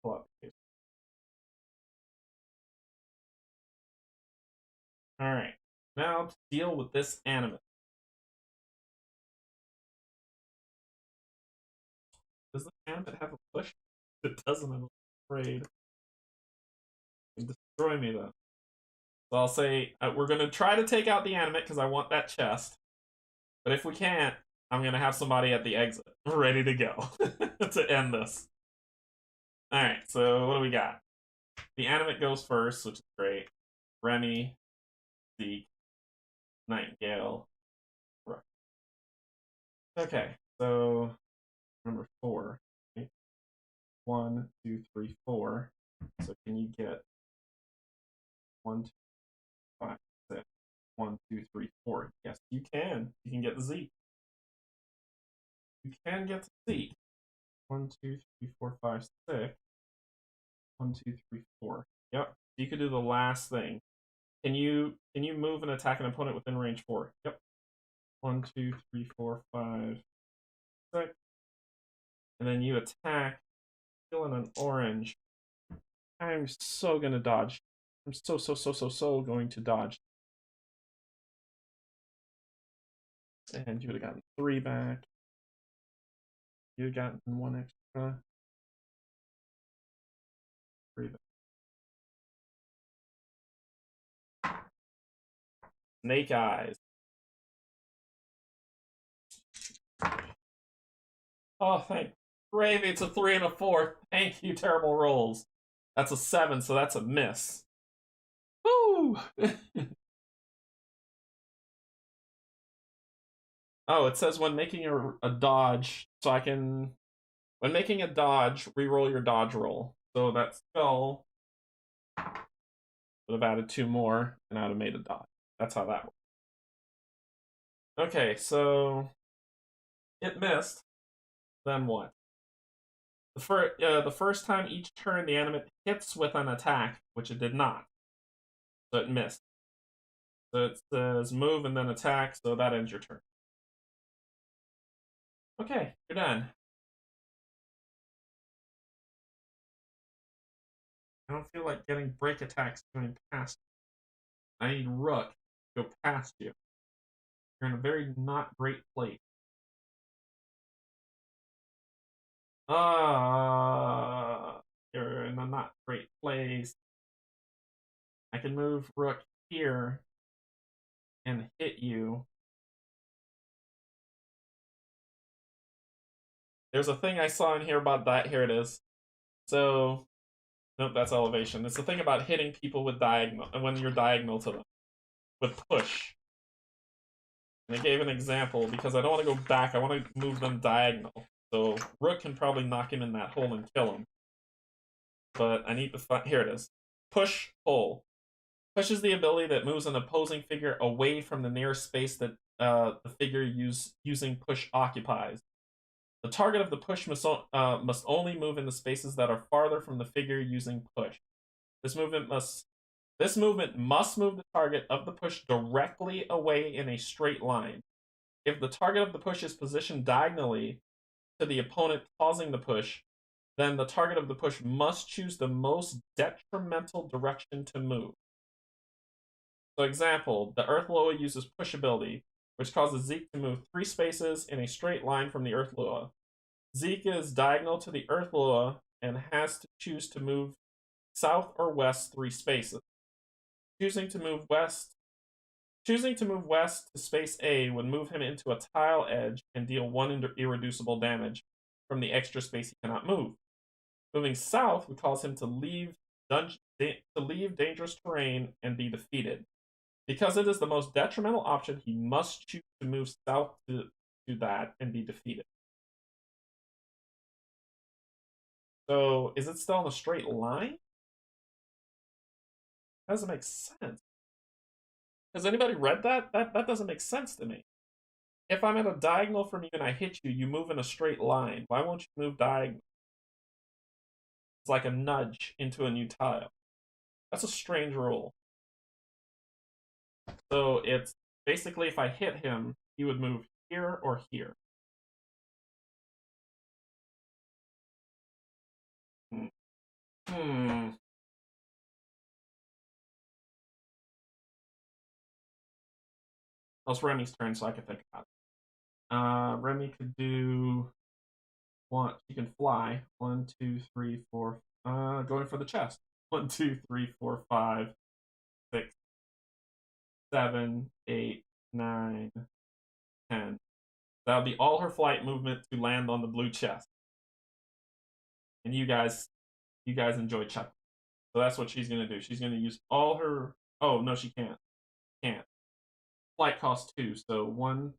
Pull up. Alright. Now to deal with this animate. Does the animate have a push? If it doesn't, I'm afraid. Destroy me though. So I'll say we're gonna try to take out the animate because I want that chest. But if we can't, I'm gonna have somebody at the exit ready to go to end this. Alright, so what do we got? The animate goes first, which is great. Remy, Zeke, Nightingale, Rook. Okay, so number 4. Okay. 1, 2, 3, 4. So can you get 1, 2, 5, 6? 1, 2, 3, 4. Yes, you can. You can get the Zeke. You can get the Zeke. 1, 2, 3, 4, 5, 6. 1, 2, 3, 4. Yep. You could do the last thing. Can you move and attack an opponent within range 4? Yep. 1, 2, 3, 4, 5, 6. And then you attack, killing an orange. I'm so gonna dodge. I'm so going to dodge. And you would have gotten 3 back. You would have gotten 1 extra. 3 back. Snake eyes. Oh, thank gravy. It's a 3 and a 4. Thank you, terrible rolls. That's a 7, so that's a miss. Woo! Oh, it says when making a dodge, so I can. When making a dodge, re-roll your dodge roll. So that spell Would have added 2 more, and I would have made a dot. That's how that works. Okay, so it missed. Then what? The first time each turn the animate hits with an attack, which it did not. So it missed. So it says move and then attack, so that ends your turn. Okay, you're done. I don't feel like getting break attacks going past you. I need Rook to go past you. You're in a very not great place. You're in a not great place. I can move Rook here and hit you. There's a thing I saw in here about that. Here it is. So, nope, that's elevation. It's the thing about hitting people with diagonal when you're diagonal to them with push. And I gave an example because I don't want to go back. I want to move them diagonal. So Rook can probably knock him in that hole and kill him. But I need to find. Here it is. Push pull. Push is the ability that moves an opposing figure away from the nearest space that the figure using push occupies. The target of the push must only move in the spaces that are farther from the figure using push. This movement must move the target of the push directly away in a straight line. If the target of the push is positioned diagonally to the opponent causing the push, then the target of the push must choose the most detrimental direction to move. So example, the Earth Loa uses push ability, which causes Zeke to move 3 spaces in a straight line from the Earth Loa. Zeke is diagonal to the Earth Loa and has to choose to move south or west 3 spaces. Choosing to move west to space A would move him into a tile edge and deal 1 irreducible damage from the extra space he cannot move. Moving south would cause him to leave dangerous terrain and be defeated. Because it is the most detrimental option, he must choose to move south to that and be defeated. So, is it still in a straight line? That doesn't make sense. Has anybody read that? That doesn't make sense to me. If I'm at a diagonal from you and I hit you, you move in a straight line. Why won't you move diagonal? It's like a nudge into a new tile. That's a strange rule. So it's basically if I hit him, he would move here or here. Hmm. Well, it's Remy's turn, so I can think about it. Remy could do one. She can fly. 1, 2, 3, 4. Going for the chest. 1, 2, 3, 4, 5, 6, 7, 8, 9, 10. That would be all her flight movement to land on the blue chest. And you guys enjoy chuckling. So that's what she's gonna do. She's gonna use all her. Oh no, she can't. Can't. Flight costs 2, so 1,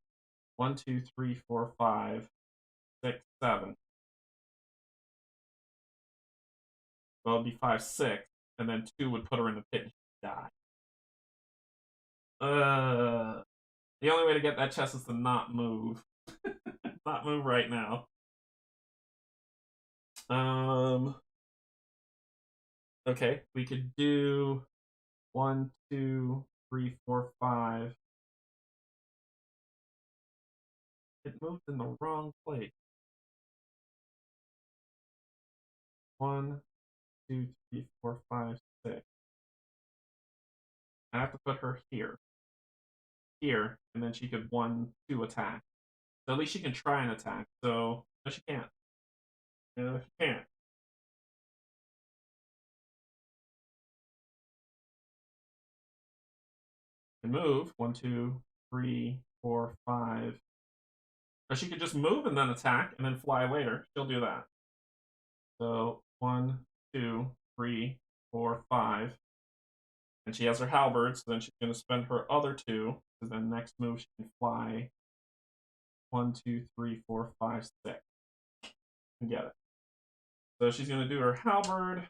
1, 2, 3, 4, 5, 6, 7. Well, it'd be 5, 6, and then 2 would put her in the pit and she'd die. The only way to get that chest is to not move. Not move right now. Okay, we could do 1, 2, 3, 4, 5. It moved in the wrong place. 1, 2, 3, 4, 5, 6. I have to put her here. Here, and then she could 1, 2 attack. So at least she can try and attack. So, no, she can't. No, she can't. And move. 1, 2, 3, 4, 5. Or she could just move and then attack and then fly later. She'll do that. So 1, 2, 3, 4, 5. And she has her halberd, so then she's going to spend her other 2. So then next move she can fly 1, 2, 3, 4, 5, 6. And get it. So she's going to do her halberd.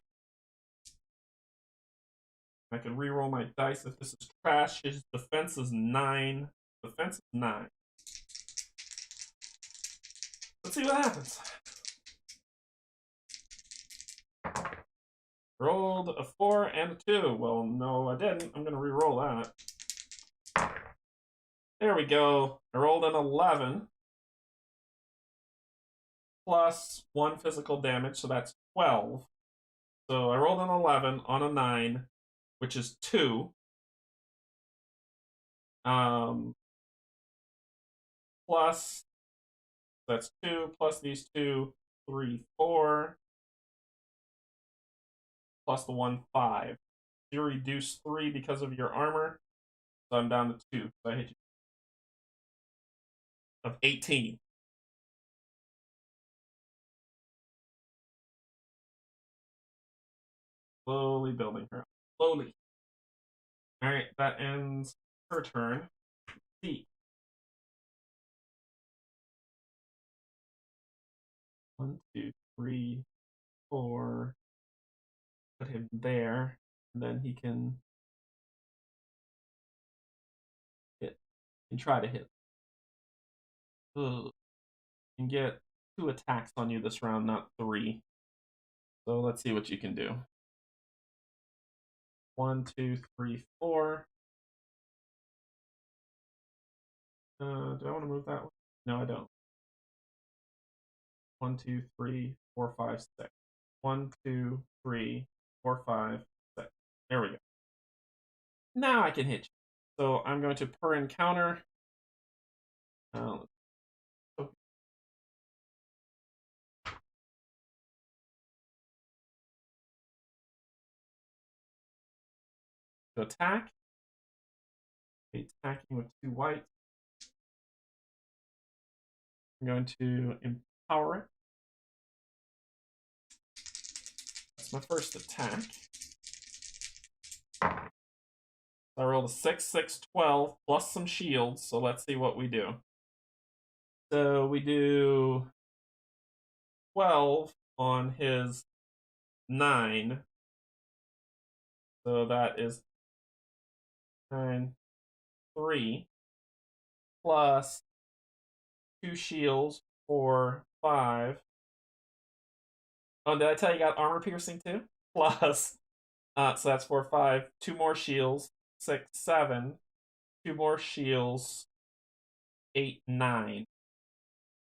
I can re-roll my dice if this is trash. His defense is 9. Defense is 9. Let's see what happens. Rolled a 4 and a 2. Well, no, I didn't. I'm going to re-roll that. There we go. I rolled an 11 plus 1 physical damage, so that's 12. So I rolled an 11 on a 9, which is 2. Plus, that's 2, plus these 2, 3, 4, plus the 1, 5. You reduce 3 because of your armor, so I'm down to 2. So I hit you of 18. Slowly building her up. Slowly. Alright, that ends her turn. See. 1, 2, 3, 4. Put him there. And then he can hit. And try to hit. Ugh. You can get 2 attacks on you this round, not 3. So let's see what you can do. 1, 2, 3, 4. Do I want to move that one? No, I don't. 1, 2, 3, 4, 5, 6. 1, 2, 3, 4, 5, 6. There we go. Now I can hit you. So I'm going to per encounter. To attack. Attacking with 2 whites. I'm going to empower it. That's my first attack. I rolled a 6, 6, 12, plus some shields, so let's see what we do. So we do 12 on his 9. So that is 9, 3, plus 2 shields for 5. Oh, did I tell you got armor piercing too? Plus, so that's 4, 5, 2 more shields, 6, 7, 2 more shields, 8, 9.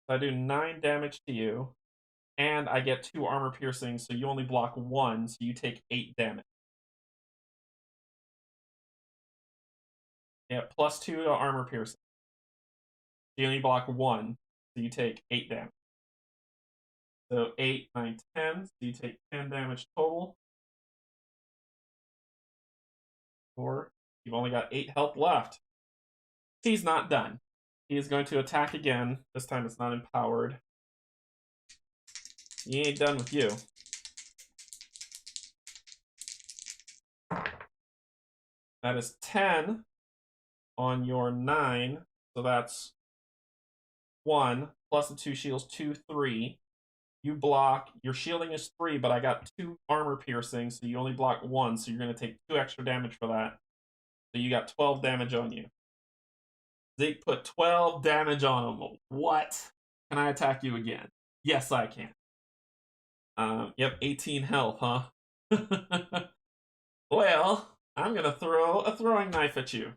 So I do 9 damage to you, and I get 2 armor piercing, so you only block 1, so you take 8 damage. Yeah, plus 2 to armor piercing. You only block 1, so you take 8 damage. So 8, 9, 10, so you take 10 damage total. 4. You've only got 8 health left. He's not done. He is going to attack again. This time it's not empowered. He ain't done with you. That is 10 on your 9. So that's 1 plus the 2 shields, 2, 3. You block. Your shielding is 3, but I got 2 armor piercing, so you only block 1, so you're going to take 2 extra damage for that. So you got 12 damage on you. Zeke put 12 damage on him. What? Can I attack you again? Yes, I can. Yep, 18 health, huh? Well, I'm going to throw a throwing knife at you.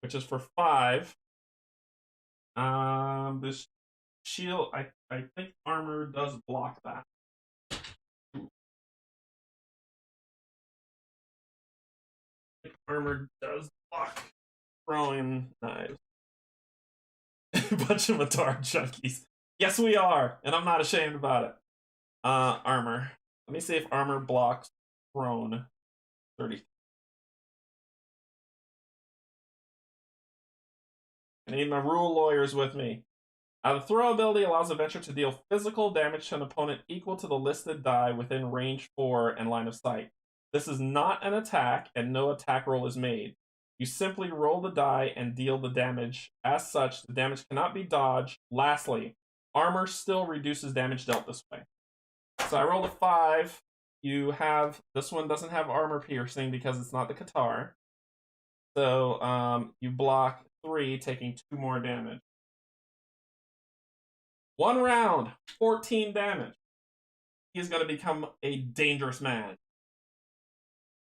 Which is for 5. This shield, I think armor does block that. Armor does block throwing knives. Bunch of Middara junkies. Yes, we are, and I'm not ashamed about it. Armor. Let me see if armor blocks thrown. 30. I need my rule lawyers with me. The throw ability allows a venture to deal physical damage to an opponent equal to the listed die within range 4 and line of sight. This is not an attack, and no attack roll is made. You simply roll the die and deal the damage. As such, the damage cannot be dodged. Lastly, armor still reduces damage dealt this way. So I rolled a 5. you have this one doesn't have armor piercing because it's not the Qatar. So you block 3, taking 2 more damage. 1 round, 14 damage. He's going to become a dangerous man.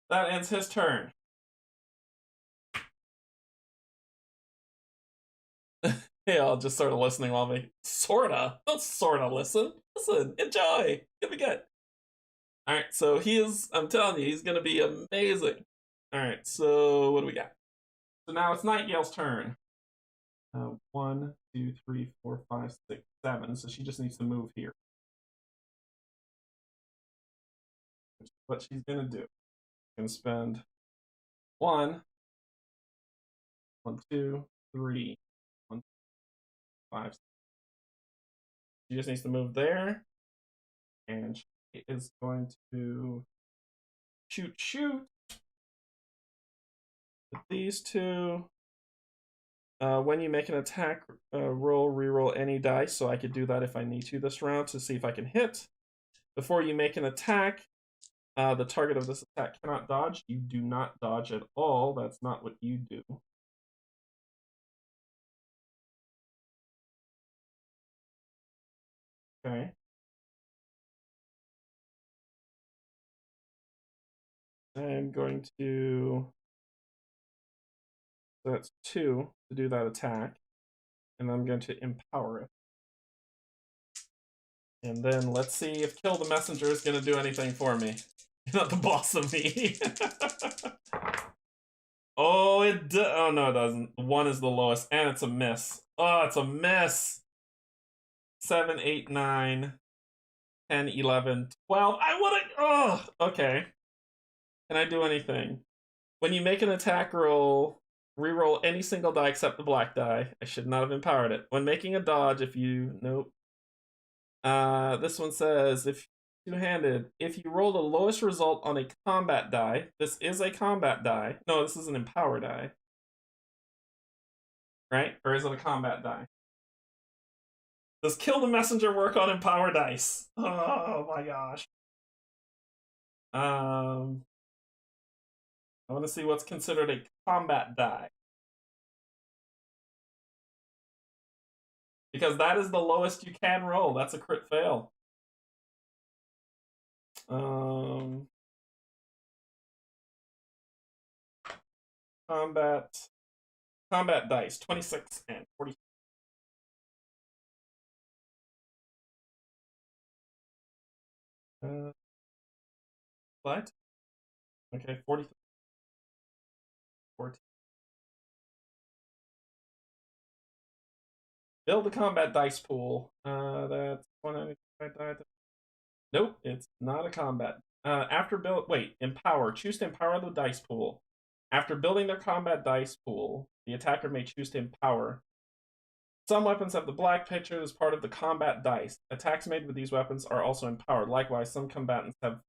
That ends his turn. Yeah, I'll just sort of listening while we sorta. Don't sorta listen. Listen, enjoy. Gonna be good. Alright, so he is, I'm telling you, he's gonna be amazing. Alright, so what do we got? So now it's Nightingale's turn. 1, 2, 3, 4, 5, 6, 7. So she just needs to move here. Which is what she's gonna do. She's gonna spend 1, 1, 2, 3, 1, 5, 6. She just needs to move there. And she is going to shoot with these two. When you make an attack roll, reroll any dice. So I could do that if I need to this round to see if I can hit. Before you make an attack, the target of this attack cannot dodge. You do not dodge at all. That's not what you do. Okay. I'm going to. So that's 2 to do that attack. And I'm going to empower it. And then let's see if Kill the Messenger is going to do anything for me. You're not the boss of me. Oh, oh, no, it doesn't. 1 is the lowest, and it's a miss. Oh, it's a miss. 7, 8, 9, 10, 11, 12. I want to. Oh, okay. Can I do anything? When you make an attack roll, reroll any single die except the black die. I should not have empowered it. When making a dodge, if you. Nope. This one says if two-handed, if you roll the lowest result on a combat die, this is a combat die. No, this is an empower die. Right? Or is it a combat die? Does Kill the Messenger work on empower dice? Oh my gosh. I want to see what's considered a combat die. Because that is the lowest you can roll. That's a crit fail. Combat dice, 26 and 40. What? Okay, 40. 14. Build a combat dice pool. That's 195 die. Nope, it's not a combat. After build, wait, empower. Choose to empower the dice pool. After building their combat dice pool, the attacker may choose to empower. Some weapons have the black picture as part of the combat dice. Attacks made with these weapons are also empowered. Likewise, some combatants have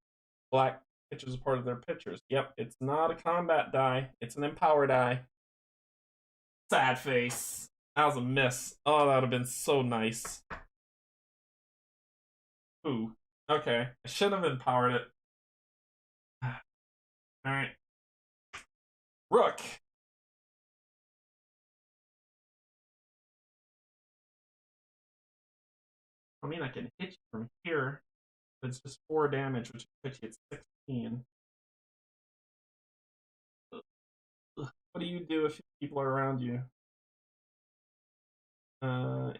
black pictures as part of their pictures. Yep, it's not a combat die. It's an empower die. Sad face. That was a miss. Oh, that would have been so nice. Ooh. Okay. I should have empowered it. Alright. Rook. I mean, I can hit you from here, but it's just 4 damage, which puts you at 16. What do you do if people are around you?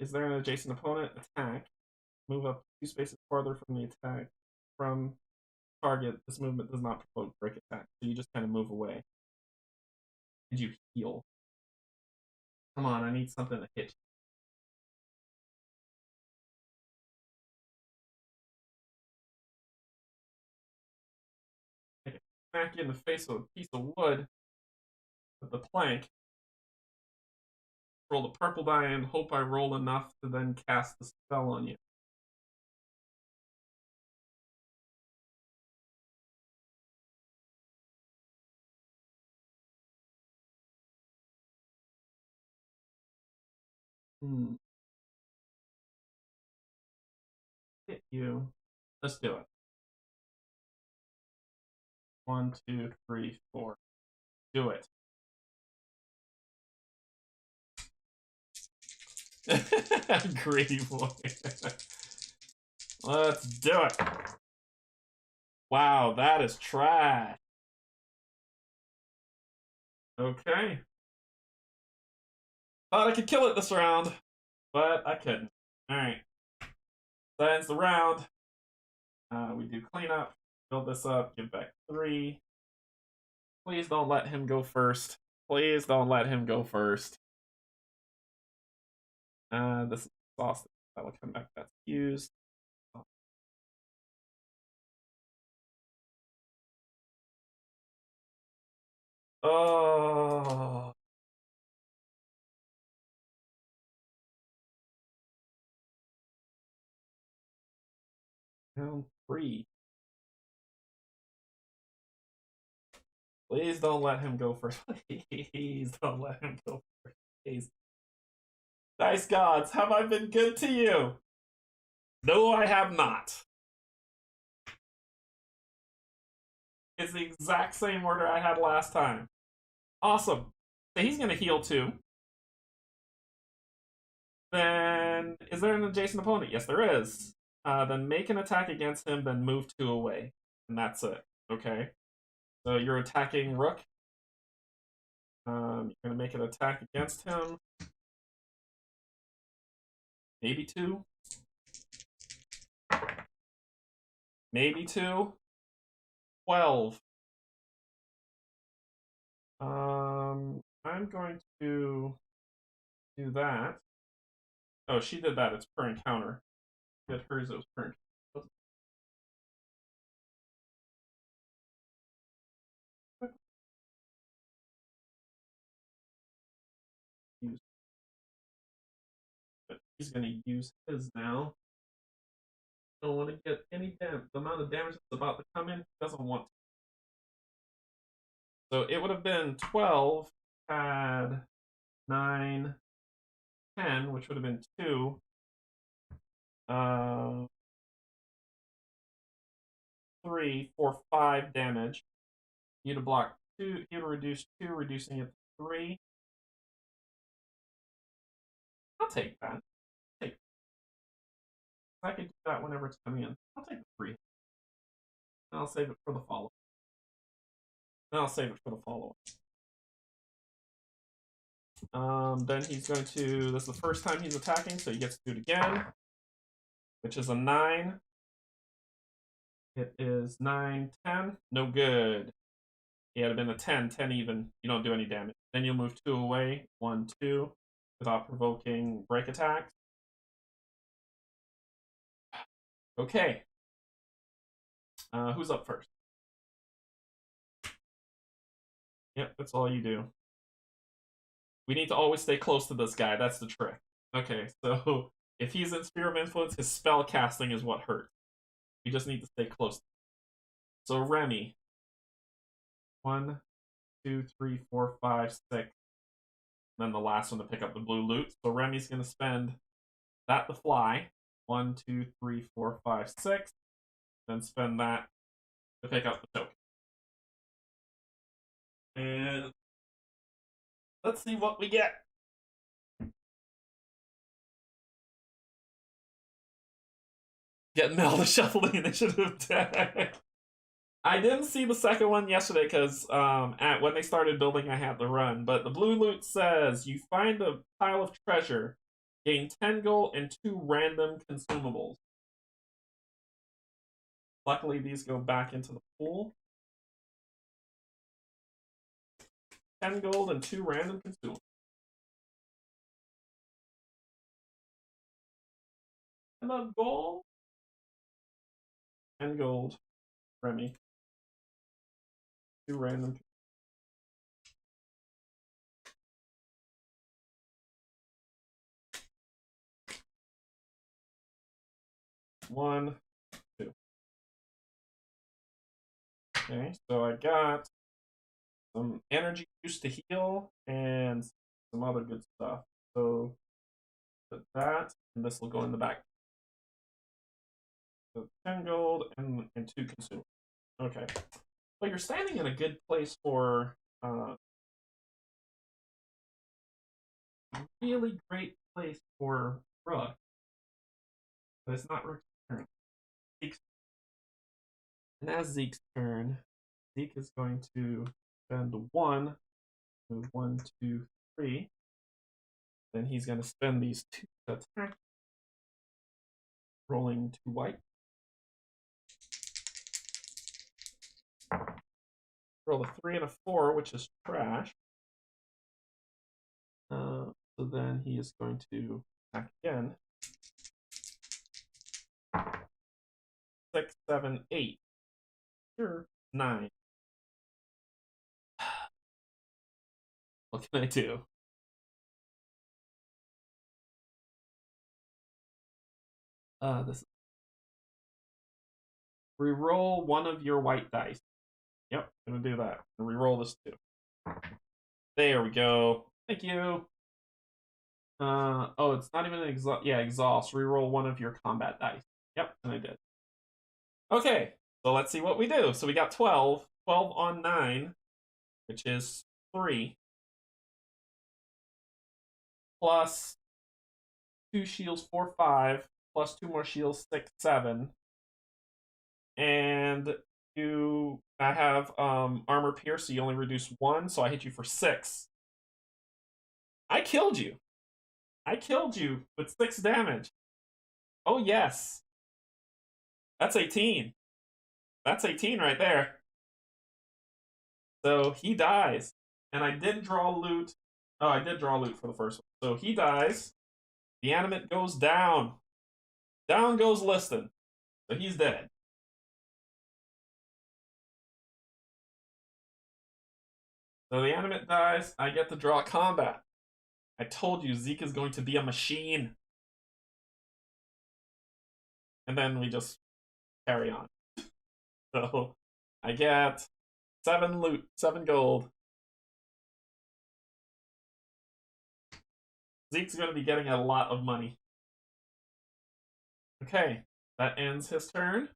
Is there an adjacent opponent? Attack. Move up 2 spaces farther from the attack. From target, this movement does not provoke break attack, so you just kind of move away. Did you heal? Come on, I need something to hit you. I can smack you in the face with a piece of wood with the plank. Roll the purple die and hope I roll enough to then cast the spell on you. Hit you. Let's do it. 1, 2, 3, 4. Do it. Greedy boy. Let's do it. Wow, that is trash. Okay. Thought I could kill it this round, but I couldn't. Alright. That ends the round. We do cleanup, build this up, give back 3. Please don't let him go first. Please don't let him go first. This is exhausting. That will come back. That's used. Oh. Round 3. Please don't let him go first. Please don't let him go first. Please. Dice gods, have I been good to you? No, I have not. It's the exact same order I had last time. Awesome. So he's going to heal 2. Then, is there an adjacent opponent? Yes, there is. Then make an attack against him, then move 2 away. And that's it. Okay. So you're attacking Rook. You're going to make an attack against him. Maybe 2. Maybe 2. 12. I'm going to do that. Oh, she did that. It's per encounter. Did hers, it was per encounter. But he's going to use his now. Don't want to get any damage. The amount of damage that's about to come in, he doesn't want to. So it would have been 12, had 9, 10, which would have been 2. 3, 4, 5 damage. You'd have blocked 2. You'd reduce 2, reducing it to 3. I'll take that. I can do that whenever it's coming in. I'll take the 3. And I'll save it for the follow. Then he's going to. This is the first time he's attacking, so he gets to do it again, which is a 9. It is 9, 10. No good. He had been a 10, 10 even. You don't do any damage. Then you'll move 2 away. 1, 2. Without provoking break attacks. Okay. Who's up first? Yep, that's all you do. We need to always stay close to this guy. That's the trick. Okay, so if he's in Sphere of Influence, his spell casting is what hurts. We just need to stay close. So Remy. 1, 2, 3, 4, 5, 6. And then the last one to pick up the blue loot. So Remy's going to spend that to fly. 1, 2, 3, 4, 5, 6. Then spend that to pick up the token. And let's see what we get. Get Mel to shuffle the initiative deck. I didn't see the second one yesterday because when they started building, I had to run. But the blue loot says you find a pile of treasure, gain 10 gold and 2 random consumables. Luckily, these go back into the pool. 10 gold and 2 random consumables. And a gold. 10 gold. Remy. 2 random. One, 2. Okay, so I got some energy juice to heal and some other good stuff. So put that, and this will go in the back. So 10 gold and 2 consumables. Okay. But you're standing in a good place for really great place for Rook. But it's not Rook's turn. Zeke's, and as Zeke's turn, Zeke is going to spend one, move 1, 2, 3. Then he's going to spend these 2 to attack, rolling 2 white. Roll a 3 and a 4, which is trash. So then he is going to attack again. 6, 7, 8. Sure. 9. What can I do? This reroll one of your white dice. Yep, gonna do that. Reroll this too. There we go. Thank you. Oh, it's not even an exhaust. Yeah, exhaust. Reroll one of your combat dice. Yep, and I did. Okay, so let's see what we do. So we got 12. 12 on 9, which is 3. Plus 2 shields, 4, 5. Plus 2 more shields, 6, 7. And I have armor pierce, so you only reduce 1, so I hit you for 6. I killed you. I killed you with 6 damage. Oh, yes. That's 18. That's 18 right there. So he dies. And I did draw loot. Oh, I did draw loot for the first one. So he dies. The animate goes down. Down goes Liston. So he's dead. So the animate dies. I get to draw combat. I told you Zeke is going to be a machine. And then we just carry on. So I get 7 loot, 7 gold. Zeke's going to be getting a lot of money. Okay, that ends his turn.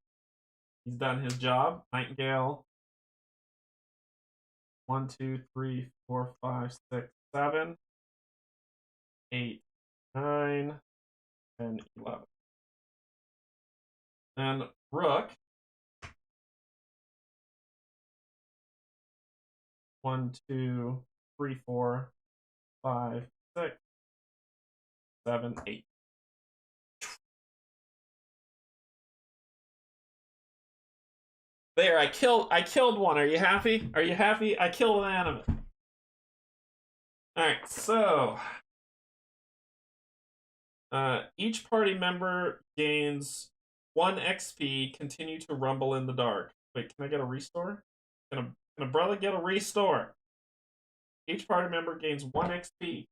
He's done his job. Nightingale. 1, 2, 3, 4, 5, 6, 7, 8, 9, 10, 11. And Rook. 1, 2, 3, 4, 5, 6, 7, 8. There, I killed one. Are you happy? Are you happy? I killed an animate. Alright, so each party member gains 1 XP, continue to rumble in the dark. Wait, can I get a restore? Can a brother get a restore? Each party member gains 1 XP.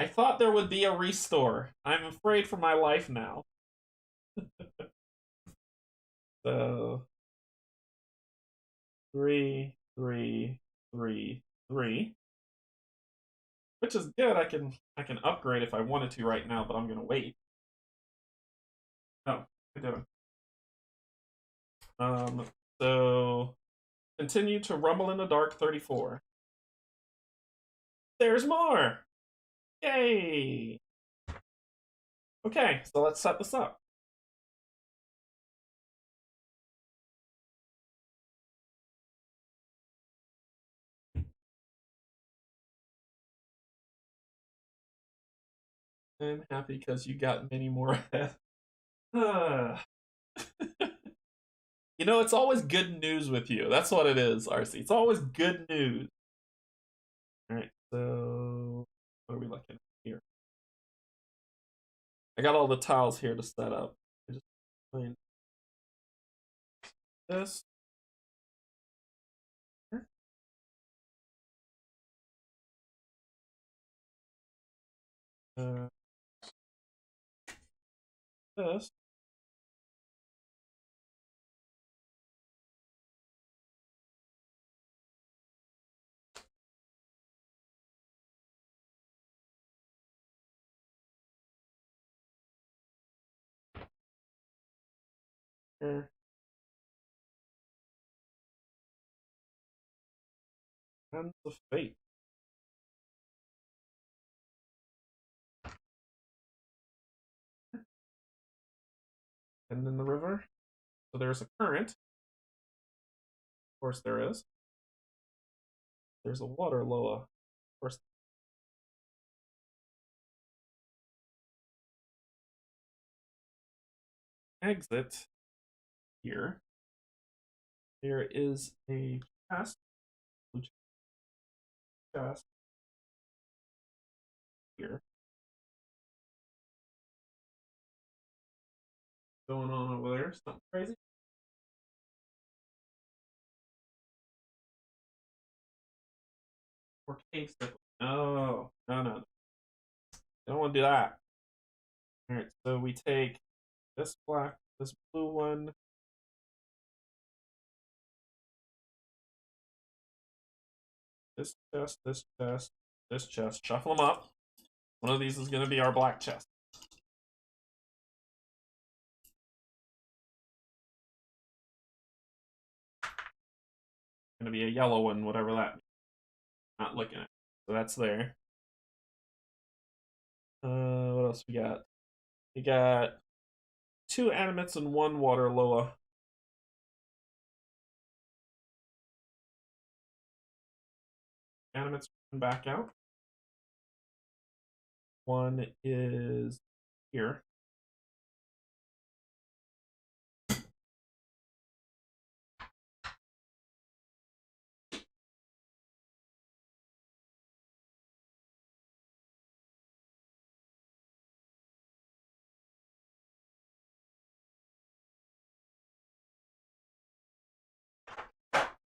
I thought there would be a restore. I'm afraid for my life now. So 3, 3, 3, 3. Which is good. I can upgrade if I wanted to right now, but I'm gonna wait. Oh, I didn't. So continue to rumble in the dark, 34. There's more! Yay! Okay, so let's set this up. I'm happy because you got many more ahead. You know, it's always good news with you. That's what it is, RC. It's always good news. Alright, so what are we looking at here? I got all the tiles here to set up. I just find this. Uh, this. Here. And the fate. And then the river. So there's a current. Of course there is. There's a water loa. Of course. Exit here. There is a chest. Chest here. Going on over there? Something crazy? Or cave stick. No, no, no. Don't want to do that. Alright, so we take this black, this blue one. This chest, this chest, this chest. Shuffle them up. One of these is going to be our black chest. Going to be a yellow one, whatever that means. Not looking at it. So that's there. What else we got? We got 2 animates and 1 water loa. Animates back out. One is here.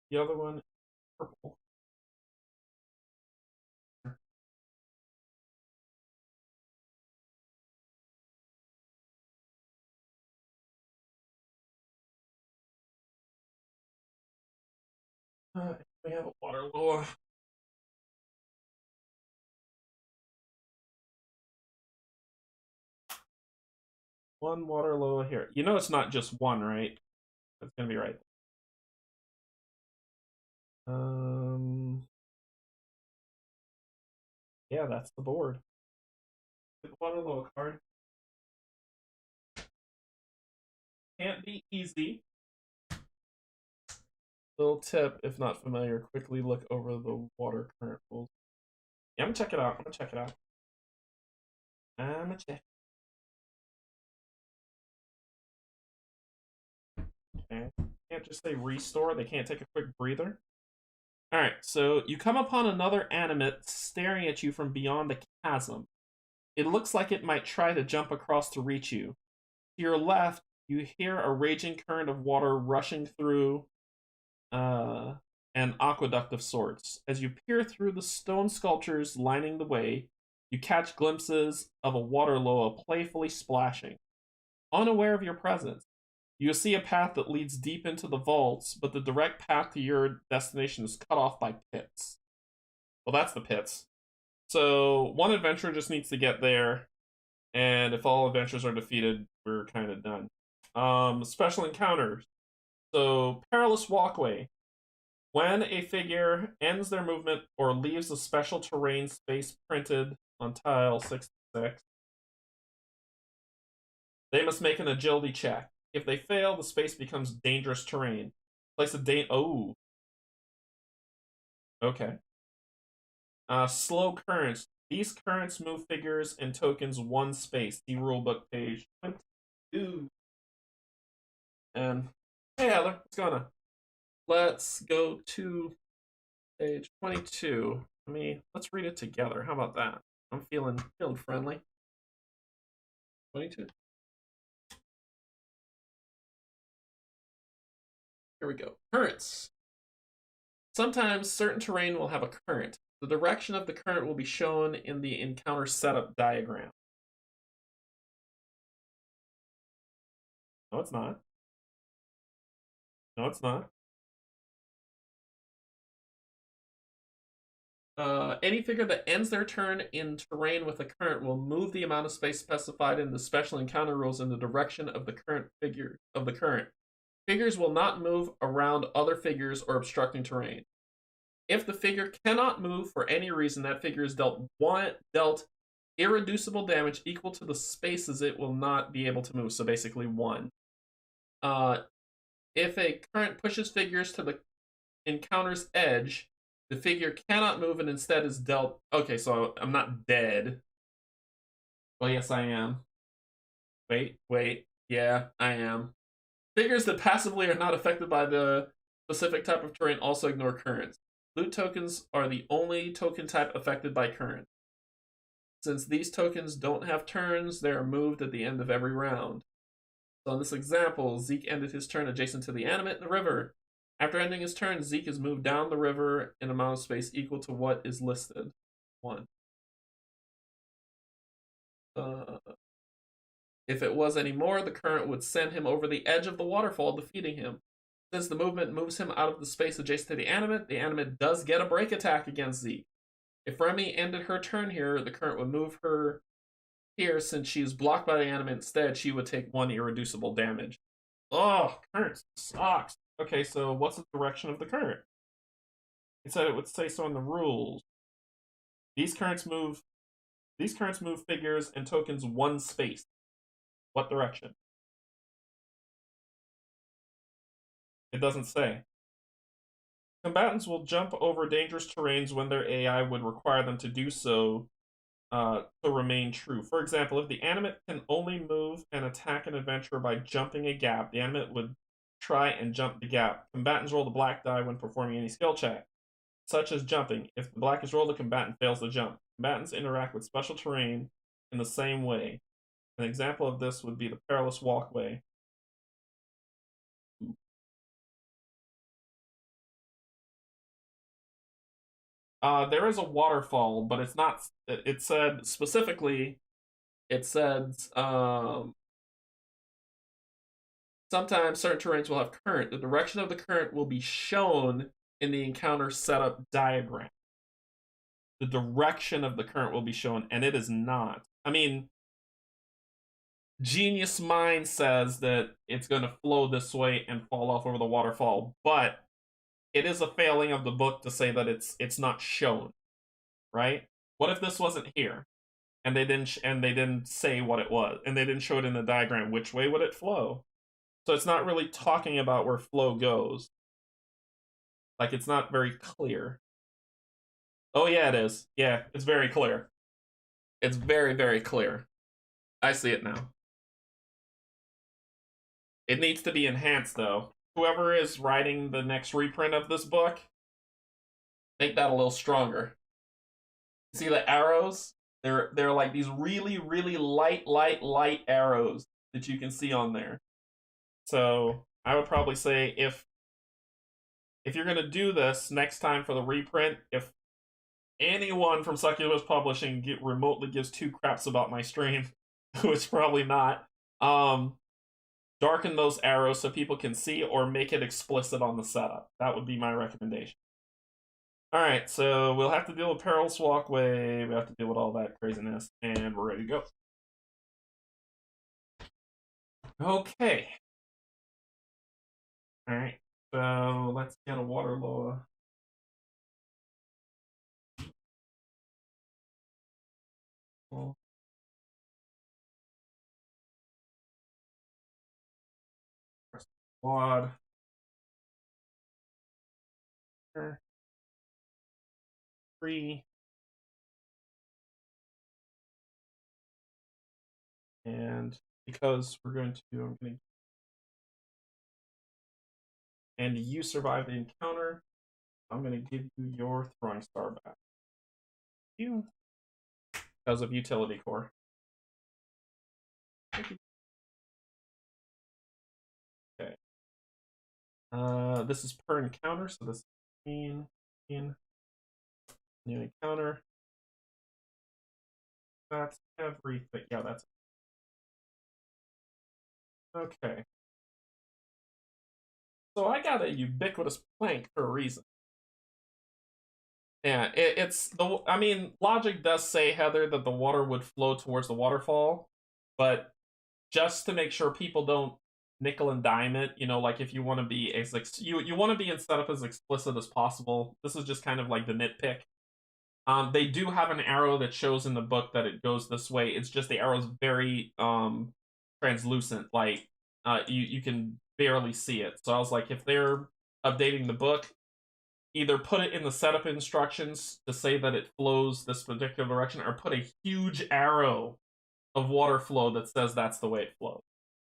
The other one is purple. We have a water loa. One water loa here. You know it's not just one, right? That's gonna be right. Yeah, that's the board. The water loa card. Can't be easy. Little tip, if not familiar, quickly look over the water current rules. Yeah, I'm gonna check it out. I'm gonna check it out. I'm gonna check. Okay. Can't just say restore. They can't take a quick breather. All right. So you come upon another animate staring at you from beyond the chasm. It looks like it might try to jump across to reach you. To your left, you hear a raging current of water rushing through an aqueduct of sorts. As you peer through the stone sculptures lining the way, you catch glimpses of a water loa playfully splashing. Unaware of your presence, you see a path that leads deep into the vaults, but the direct path to your destination is cut off by pits. Well, that's the pits. So one adventurer just needs to get there, and if all adventurers are defeated, we're kind of done. Special encounters. So perilous walkway. When a figure ends their movement or leaves a special terrain space printed on tile 66, they must make an agility check. If they fail, the space becomes dangerous terrain. Place a oh. Okay. Slow currents. These currents move figures and tokens 1 space. See rulebook page 22. And hey Heather, what's going on? Let's go to page 22. Let's read it together. How about that? I'm feeling friendly. 22. Here we go. Currents. Sometimes certain terrain will have a current. The direction of the current will be shown in the encounter setup diagram. No, it's not. No, it's not. Any figure that ends their turn in terrain with a current will move the amount of space specified in the special encounter rules in the direction of the current figure of the current. Figures will not move around other figures or obstructing terrain. If the figure cannot move for any reason, that figure is dealt irreducible damage equal to the spaces it will not be able to move. So basically 1. Uh, if a current pushes figures to the encounter's edge, the figure cannot move and instead is dealt. Okay, so I'm not dead. Well, yes, I am. Wait. Yeah, I am. Figures that passively are not affected by the specific type of terrain also ignore currents. Loot tokens are the only token type affected by current. Since these tokens don't have turns, they are moved at the end of every round. So in this example, Zeke ended his turn adjacent to the animate in the river. After ending his turn, Zeke is moved down the river in amount of space equal to what is listed. 1. If it was any more, the current would send him over the edge of the waterfall, defeating him. Since the movement moves him out of the space adjacent to the animate does get a break attack against Zeke. If Remy ended her turn here, the current would move her here. Since she's blocked by the animate instead, she would take 1 irreducible damage. Oh, current sucks. Okay, so what's the direction of the current? It said it would say so in the rules. These currents move figures and tokens 1 space. What direction? It doesn't say. Combatants will jump over dangerous terrains when their AI would require them to do so to remain true. For example, if the animate can only move and attack an adventurer by jumping a gap, the animate would try and jump the gap. Combatants roll the black die when performing any skill check, such as jumping. If the black is rolled, the combatant fails to jump. Combatants interact with special terrain in the same way. An example of this would be the perilous walkway. There is a waterfall, but it's not. It said specifically. It says sometimes certain terrains will have current. The direction of the current will be shown in the encounter setup diagram. The direction of the current will be shown, and it is not. I mean, Genius Mind says that it's going to flow this way and fall off over the waterfall, but it is a failing of the book to say that it's not shown, right? What if this wasn't here, and they didn't say what it was, and they didn't show it in the diagram? Which way would it flow? So it's not really talking about where flow goes. Like, it's not very clear. Oh yeah, it is. Yeah, it's very clear. It's very, very clear. I see it now. It needs to be enhanced though. Whoever is writing the next reprint of this book, make that a little stronger. See the arrows? They're like these really, really light arrows that you can see on there. So I would probably say if you're gonna do this next time for the reprint, if anyone from Succubus Publishing remotely gives 2 craps about my stream, which probably not, darken those arrows so people can see, or make it explicit on the setup. That would be my recommendation. Alright, so we'll have to deal with Perilous Walkway, we have to deal with all that craziness, and we're ready to go. Okay. Alright, so let's get a water law. Quad. Free. And because we're going to, I'm going to, and you survived the encounter, I'm going to give you your throwing star back. You. Because of utility core. Okay. This is per encounter, so this is in new encounter. That's everything. Yeah, that's okay. So I got a ubiquitous plank for a reason. Yeah, it's the. I mean, logic does say, Heather, that the water would flow towards the waterfall, but just to make sure people don't nickel and dime it, like if you want to be as you want to be in setup as explicit as possible. This is just kind of like the nitpick. They do have an arrow that shows in the book that it goes this way. It's just the arrow's very translucent, like you can barely see it. So I was like, if they're updating the book, either put it in the setup instructions to say that it flows this particular direction, or put a huge arrow of water flow that says that's the way it flows,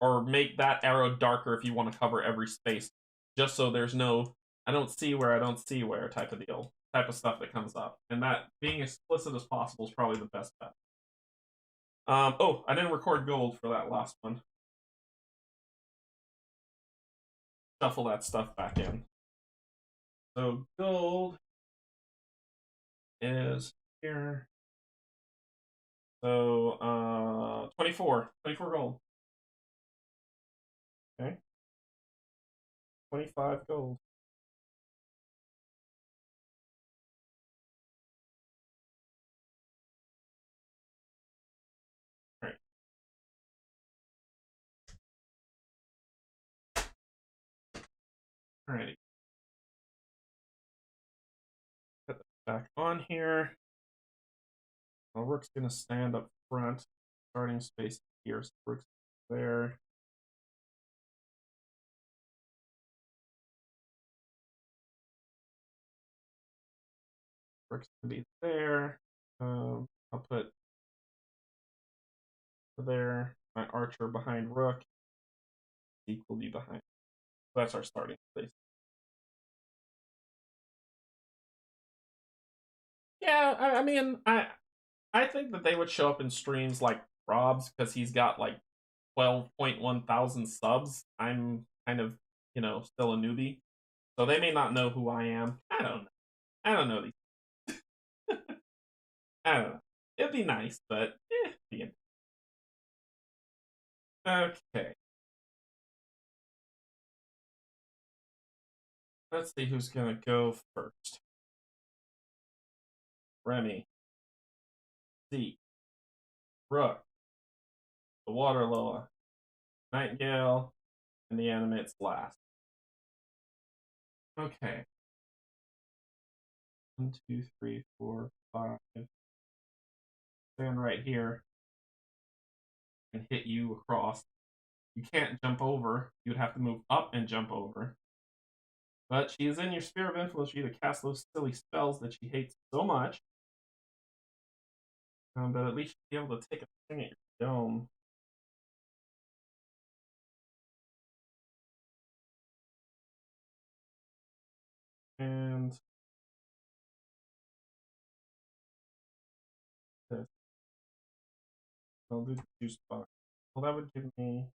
or make that arrow darker if you want to cover every space, just so there's no I don't see where type of deal, type of stuff that comes up. And that being explicit as possible is probably the best bet. Oh, I didn't record gold for that last one. Shuffle that stuff back in. So gold is here. So 24 gold. Okay. 25 gold. All right. Alrighty. Put that back on here. Well, Rook's gonna stand up front. Starting space here. So Rook's there. Rook's gonna be there. I'll put there. My archer behind Rook. Equally behind. So that's our starting space. Yeah, I mean, I think that they would show up in streams like Rob's because he's got like 12.1 thousand subs. I'm kind of, still a newbie. So they may not know who I am. I don't know. I don't know these. I don't know. It'd be nice, but okay. Let's see who's gonna go first. Remy, Zeke, Rook, the Water Loa, Nightingale, and the Animate's last. Okay. 1, 2, 3, 4, 5. Stand right here and hit you across. You can't jump over. You'd have to move up and jump over. But she is in your sphere of influence for you to cast those silly spells that she hates so much. But at least you'll be able to take a swing at your dome. And this. I'll do the juice box. Well, that would give me.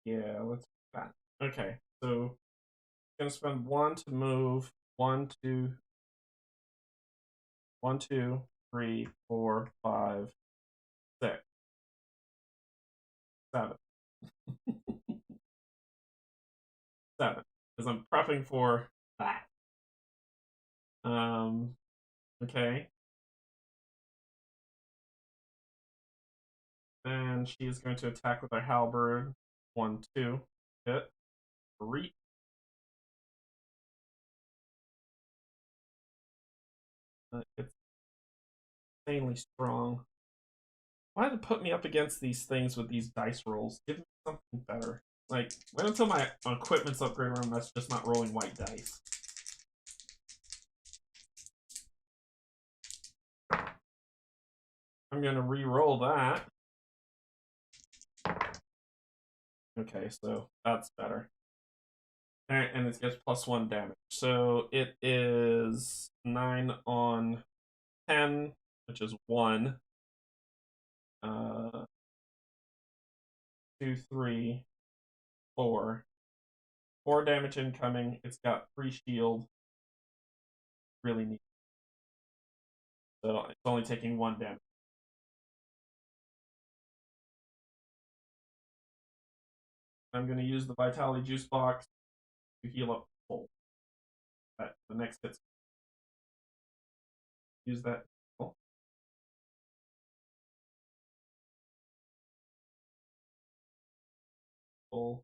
Yeah, let's do that. Okay, so I'm gonna spend one to move. One, two, 1, 2, 3, 4, 5, 6, 7. 7. Because I'm prepping for that. Okay. And she's going to attack with her halberd. 1, 2. Hit. 3. It's insanely strong. Why did it put me up against these things with these dice rolls? Give me something better. Like, wait until my equipment's upgraded room that's just not rolling white dice. I'm going to re-roll that. Okay, so that's better. Alright, and it gets +1 damage. So it is 9 on 10, which is 1. 2, 3, 4. 4 damage incoming. It's got 3 shield. Really neat. So it's only taking 1 damage. I'm going to use the Vitality Juice Box to heal up full. The next hit's use that. Full.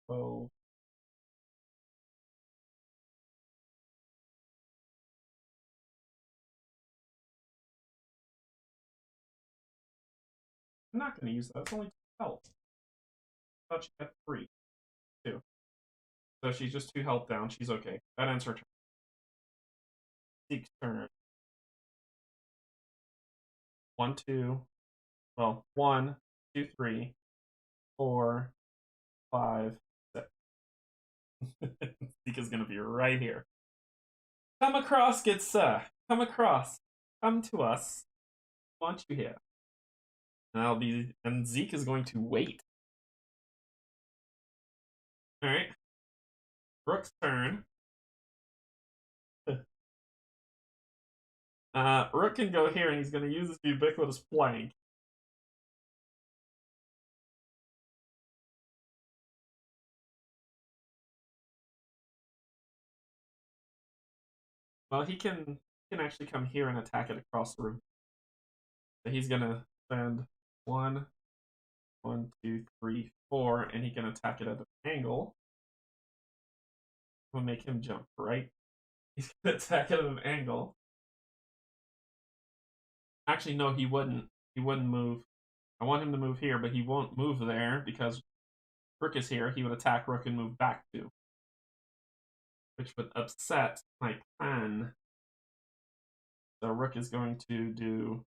Oh. I'm not going to use that. It's only 2 health. I thought she had 3. 2. So she's just 2 health down. She's okay. That ends her turn. Zeke's turn. 1, 2. Well, 1, 2, 3, 4, 5, 6. Zeke is going to be right here. Come across, good sir. Come across. Come to us. I want you here. And Zeke is going to wait. Alright. Rook's turn. Rook can go here and he's gonna use his ubiquitous flank. Well, he can actually come here and attack it across the room. So he's gonna spend 1, 1, 2, 3, 4, and he can attack it at an angle. We'll make him jump, right? He's gonna attack it at an angle. Actually, no, he wouldn't. He wouldn't move. I want him to move here, but he won't move there because Rook is here. He would attack Rook and move back to, which would upset my plan. So Rook is going to do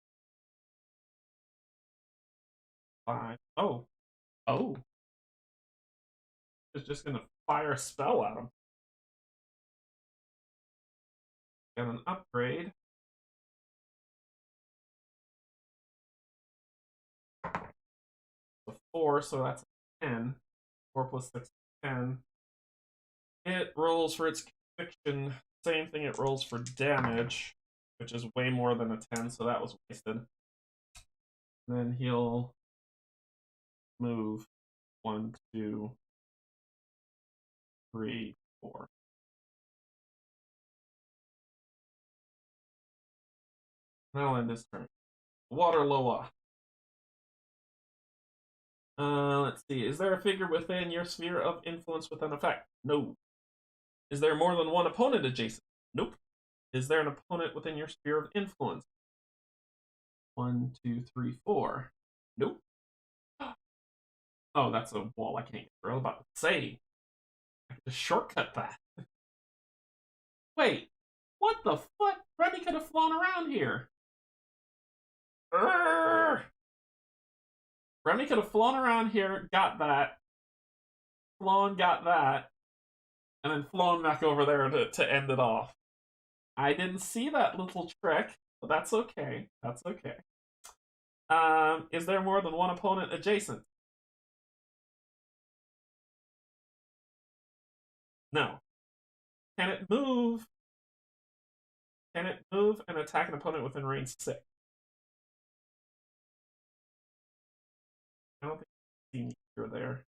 5. Oh. Oh. It's just going to fire a spell at him. Got an upgrade. So 4, so that's 10. 4 plus 6 is 10. It rolls for its conviction. Same thing it rolls for damage, which is way more than a 10, so that was wasted. And then he'll move 1, 2, 3, 4. Now end this turn. Waterloa. Let's see. Is there a figure within your sphere of influence with an effect? No. Is there more than one opponent adjacent? Nope. Is there an opponent within your sphere of influence? 1, 2, 3, 4. Nope. Oh, that's a wall I can't get through. I was about to say. I can just shortcut that. Wait. What the fuck? Remy could have flown around here. Remy could have flown around here, got that. Flown, got that. And then flown back over there to end it off. I didn't see that little trick, but that's okay. That's okay. Is there more than one opponent adjacent? No. Can it move? Can it move and attack an opponent within range 6? I don't think you can see me through there.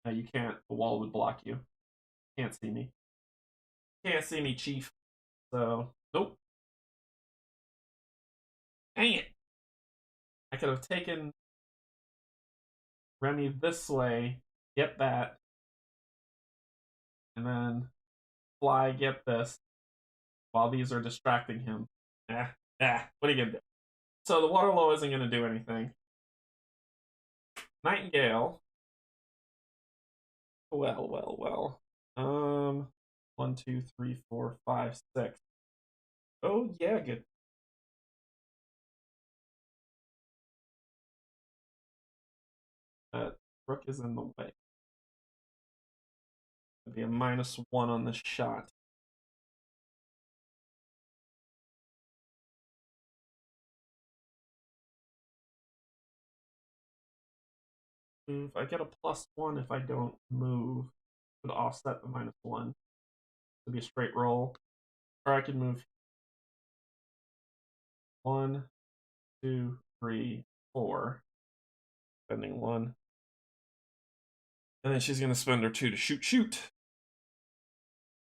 No, you can't. The wall would block you. Can't see me. Can't see me, Chief. So, nope. Dang it. I could have taken Remy this way, get that, and then fly, get this, while these are distracting him. What are you gonna do? So the Waterlow isn't gonna do anything. Nightingale. Well. 1, 2, 3, 4, 5, 6. Oh yeah, good. Rook is in the way. It'd be a -1 on the shot. Move. I get a +1 if I don't move. It would offset the -1. It'd be a straight roll. Or I could move 1, 2, 3, 4. Spending 1. And then she's going to spend her 2 to shoot.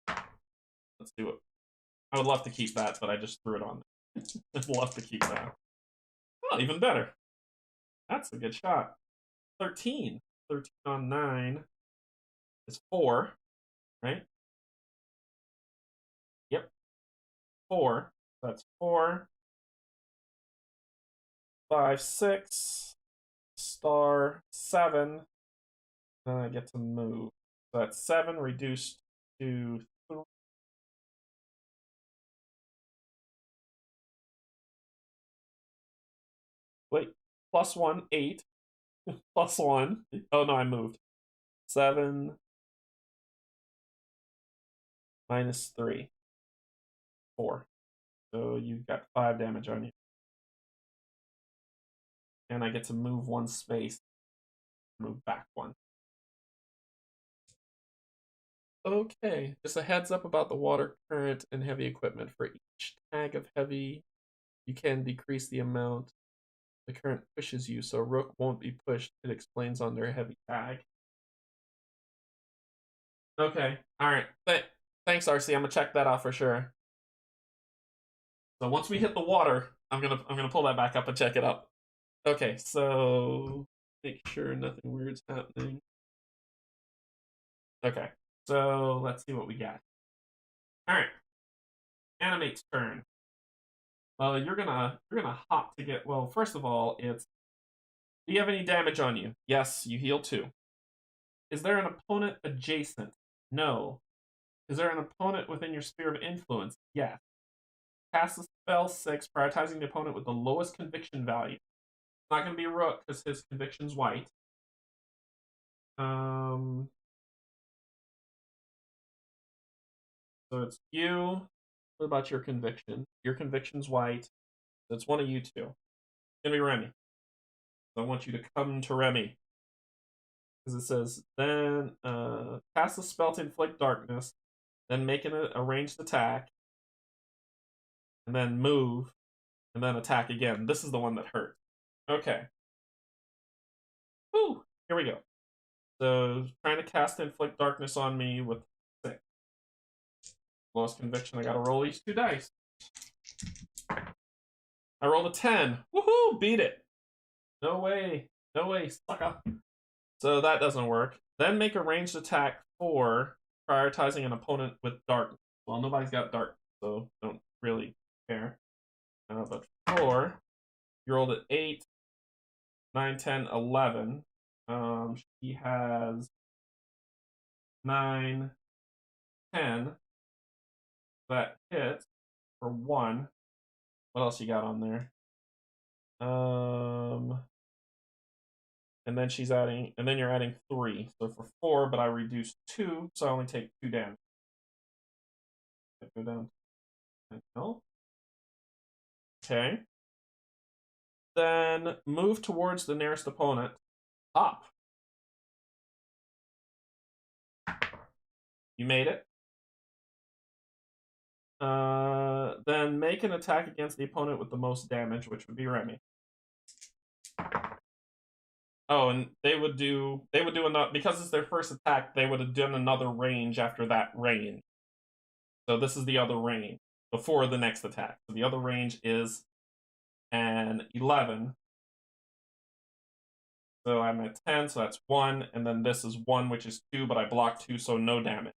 Let's do it. I would love to keep that, but I just threw it on there. I'd love to keep that. Oh, even better. That's a good shot. 13. 13 on 9 is 4, right? Yep. 4. That's 4. 5, 6. Star 7. Then I get to move. So that's 7 reduced to 3. Wait, plus 1, 8. Plus 1. Oh no, I moved. 7 minus 3. 4. So you've got 5 damage on you. And I get to move 1 space. Move back 1. Okay, just a heads up about the water current and heavy equipment. For each tag of heavy, you can decrease the amount the current pushes you, so Rook won't be pushed. It explains on their heavy tag. Okay, all right. Thanks, RC. I'm gonna check that out for sure. So once we hit the water, I'm gonna pull that back up and check it out. Okay, so make sure nothing weird's happening. Okay, so let's see what we got. All right, animate's turn. Well, you're gonna hop to get. Well, first of all, it's. Do you have any damage on you? Yes, you heal 2. Is there an opponent adjacent? No. Is there an opponent within your sphere of influence? Yes. Cast the spell 6, prioritizing the opponent with the lowest conviction value. It's not going to be Rook because his conviction's white. So it's you. What about your conviction? Your conviction's white. So it's one of you two. It's going to be Remy. So I want you to come to Remy. Because it says, then cast a spell to inflict darkness, then make a ranged attack, and then move, and then attack again. This is the one that hurts. Okay. Woo! Here we go. So trying to cast inflict darkness on me with 6. Lowest conviction. I gotta roll these 2 dice. I rolled a 10. Woohoo! Beat it. No way. No way, sucker. So that doesn't work. Then make a ranged attack 4, prioritizing an opponent with darkness. Well, nobody's got dark, so don't really care. But 4, you rolled at 8, 9, 10, 11. She has 9, 10. That hits for 1. What else you got on there? And then she's adding, and then you're adding 3. So for 4, but I reduced 2, so I only take 2 damage. Go down. No. Okay. Then move towards the nearest opponent. Up. You made it. Then make an attack against the opponent with the most damage, which would be Remy. Oh, and they would do another, because it's their first attack, they would have done another range after that range. So this is the other range before the next attack. So the other range is an 11. So I'm at 10, so that's 1, and then this is 1, which is 2, but I blocked 2, so no damage.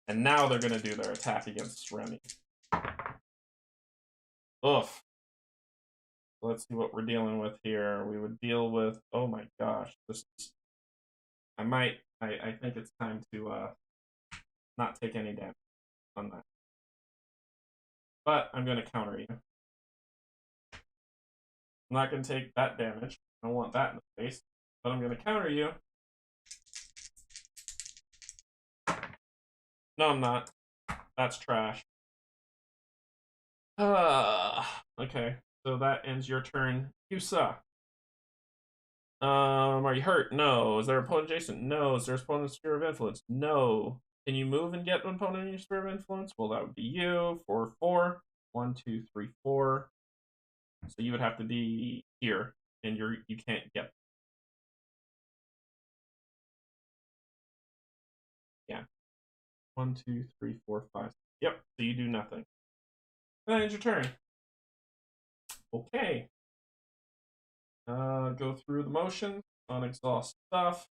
And now they're gonna do their attack against Remy. Ugh. Let's see what we're dealing with here. We would deal with, oh my gosh, this is, I think it's time to not take any damage on that. But I'm gonna counter you. I'm not gonna take that damage. I don't want that in the face. But I'm gonna counter you. No, I'm not. That's trash. Okay. So that ends your turn. You suck. Are you hurt? No. Is there an opponent adjacent? No. Is there an opponent in sphere of influence? No. Can you move and get an opponent in your sphere of influence? Well, that would be you. 4, 4. 1, 2, 3, 4. So you would have to be here, and you can't get. 1, 2, 3, 4, 5. Yep, so you do nothing. And it's your turn. Okay. Go through the motion on exhaust stuff.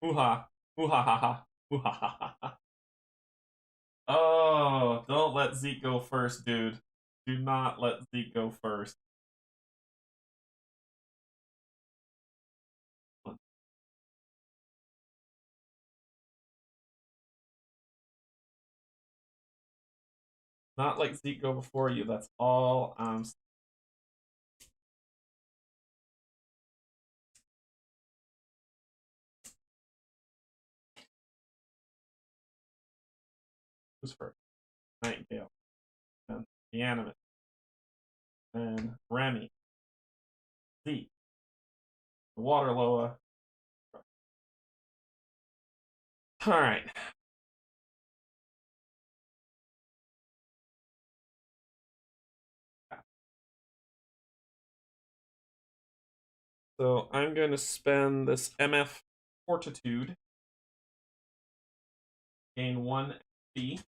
Hoo-ha. Hoo-ha-ha-ha. Hoo-ha-ha-ha. Oh, don't let Zeke go first, dude. Do not let Zeke go first. Not let Zeke go before you. That's all I'm saying. Who's first? Nightingale. And the animate. And Remy. Zeke. The Water Loa. Alright. So I'm going to spend this MF Fortitude. Gain 1 XP.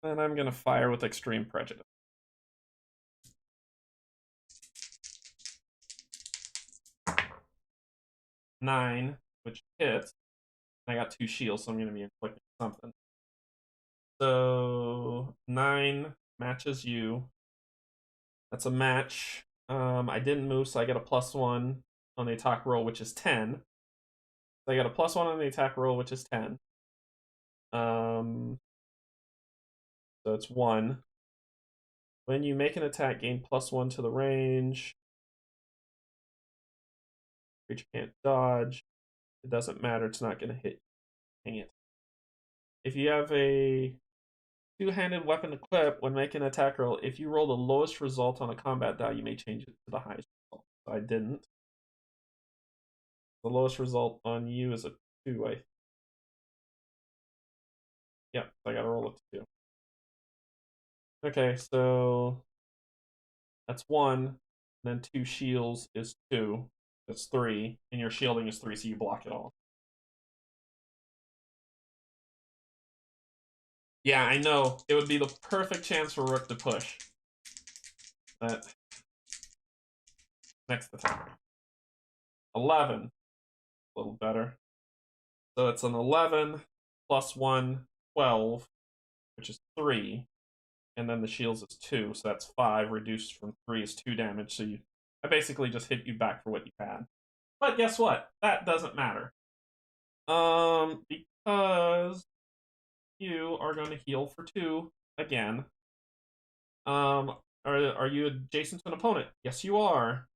And I'm going to fire with Extreme Prejudice. 9, which hits. I got 2 shields, so I'm going to be inflicting something. So 9 matches you. That's a match. I didn't move, so I get a +1 on the attack roll, which is 10. So I got a +1 on the attack roll, which is 10. So it's 1. When you make an attack, gain +1 to the range. Creature can't dodge. It doesn't matter. It's not going to hit. Hang it. If you have a two-handed weapon equipped when making an attack roll, if you roll the lowest result on a combat die, you may change it to the highest result. So I didn't. The lowest result on you is a 2, I think. Yep, so I gotta roll a 2. Okay, so that's 1, and then 2 shields is 2. That's 3, and your shielding is 3, so you block it all. Yeah, I know. It would be the perfect chance for Rook to push. But next attack. 11. A little better. So it's an 11 plus 1, 12, which is 3. And then the shields is 2, so that's 5. Reduced from 3 is 2 damage. So I basically just hit you back for what you had. But guess what? That doesn't matter. Because you are going to heal for 2 again. Are you adjacent to an opponent? Yes, you are.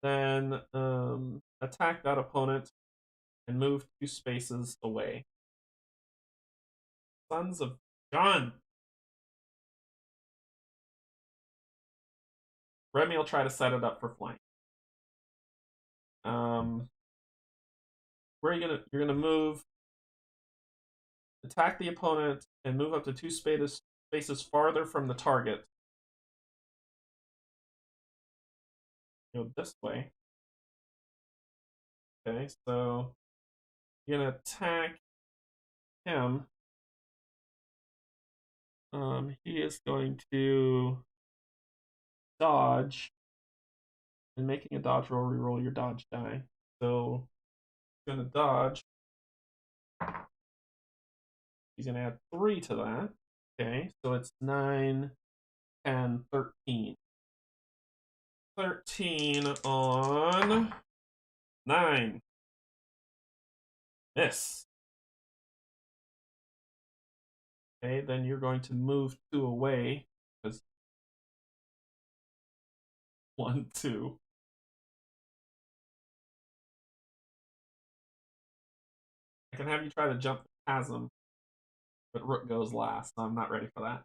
Then attack that opponent and move 2 spaces away. Sons of John. Remy will try to set it up for flank. Where are you gonna? You're gonna move, attack the opponent, and move up to 2 spaces farther from the target. Go this way. Okay, so you're gonna attack him. He is going to dodge, and making a dodge roll, reroll your dodge die. So he's gonna dodge. He's gonna add 3 to that. Okay, so it's 9, 10, 13. 13 on 9. Miss. Okay, then you're going to move 2 away because 1, 2. I can have you try to jump the chasm, but Rook goes last, so I'm not ready for that.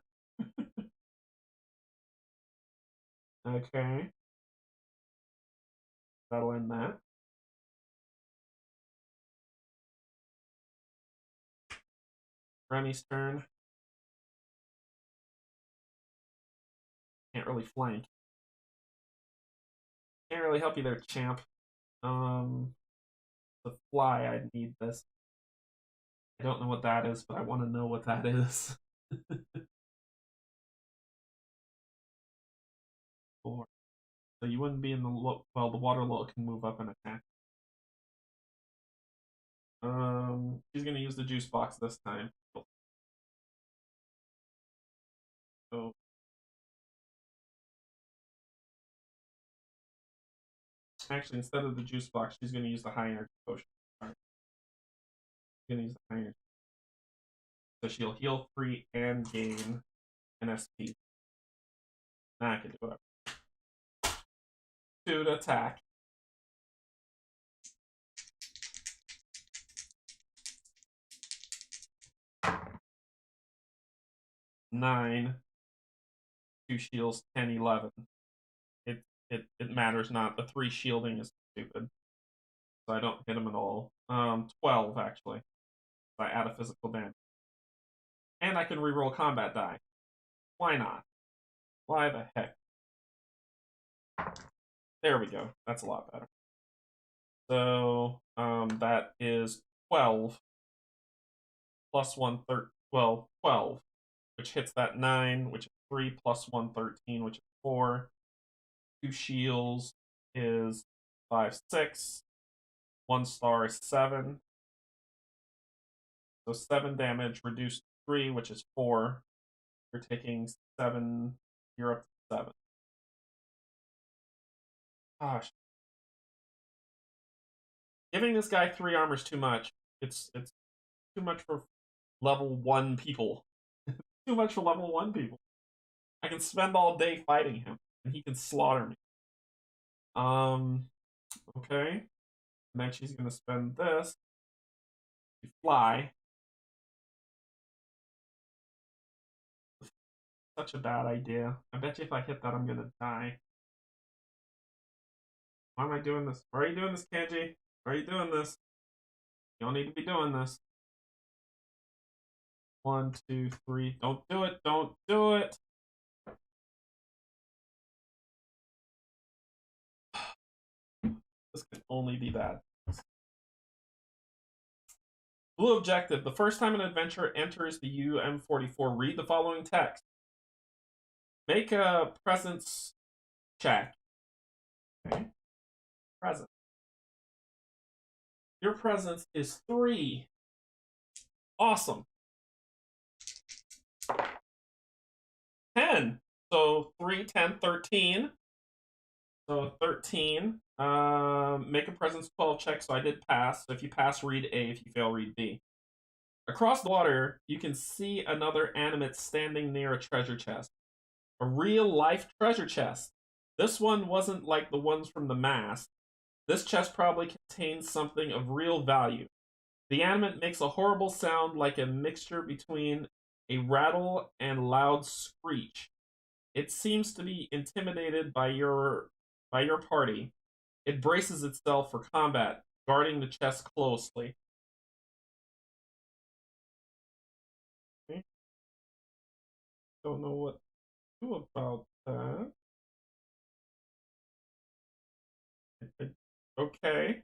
Okay. That'll end that. Remy's turn. Can't really flank. Can't really help you there, champ. To fly, I need this. I don't know what that is, but I want to know what that is. 4. So you wouldn't be in the well. The water low can move up and attack. She's gonna use the juice box this time. So actually, instead of the juice box, she's gonna use the high energy potion. All right. She's gonna use the high energy. So she'll heal 3 and gain an SP. Nah, I can do whatever. 2 to attack. 9. 2 shields, 10, 11. It matters not. The 3 shielding is stupid. So I don't hit him at all. 12 actually. So I add a physical damage. And I can reroll combat die. Why not? Why the heck? There we go. That's a lot better. So that is 12 plus 1, 12, which hits that 9, which is 3 plus 1, 13, which is 4. 2 shields is 5, 6. 1 star is 7. So 7 damage reduced to 3, which is 4. You're taking 7. You're up to 7. Gosh. Giving this guy 3 armor is too much. It's too much for level 1 people. Too much for level 1 people. I can spend all day fighting him, and he can slaughter me. Okay. And then she's gonna spend this to fly. Such a bad idea. I bet you if I hit that, I'm gonna die. Why am I doing this? Why are you doing this, Canje? Why are you doing this? You don't need to be doing this. 1, 2, 3. Don't do it. Don't do it. This can only be bad. Blue objective. The first time an adventurer enters the UM44, read the following text. Make a presence check. Okay. Presence. Your presence is 3. Awesome. 10. So 3, 10, 13. So 13. Make a presence 12 check. So I did pass. So if you pass, read A. If you fail, read B. Across the water, you can see another animate standing near a treasure chest. A real-life treasure chest. This one wasn't like the ones from the mask. This chest probably contains something of real value. The animate makes a horrible sound like a mixture between a rattle and loud screech. It seems to be intimidated by your party. It braces itself for combat, guarding the chest closely. Okay. Don't know what to do about that. Okay. Is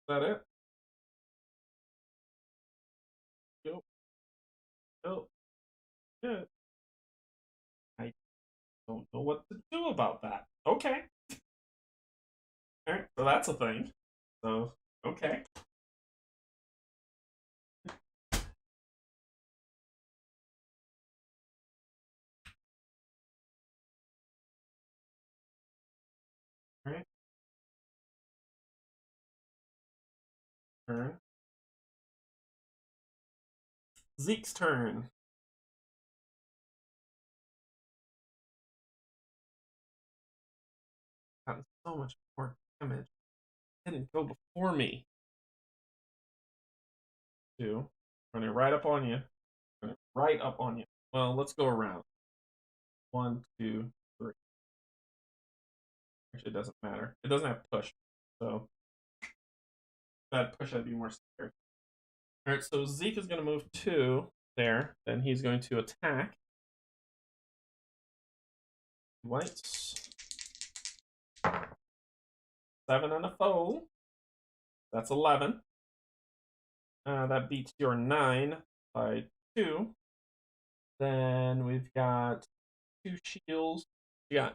that it? Yep. Yep. Yeah. I don't know what to do about that. Okay. All right. So that's a thing. So, okay. All right. Turn. Zeke's turn. Gotten so much more damage. Didn't go before me. 2. Running right up on you. Running right up on you. Well, let's go around. 1, 2, 3. Actually, it doesn't matter. It doesn't have push. So, if that push, I'd be more scared. All right, so Zeke is going to move to there. Then he's going to attack. Whites. 7 and a foe. That's 11. That beats your 9 by 2. Then we've got 2 shields. Yeah.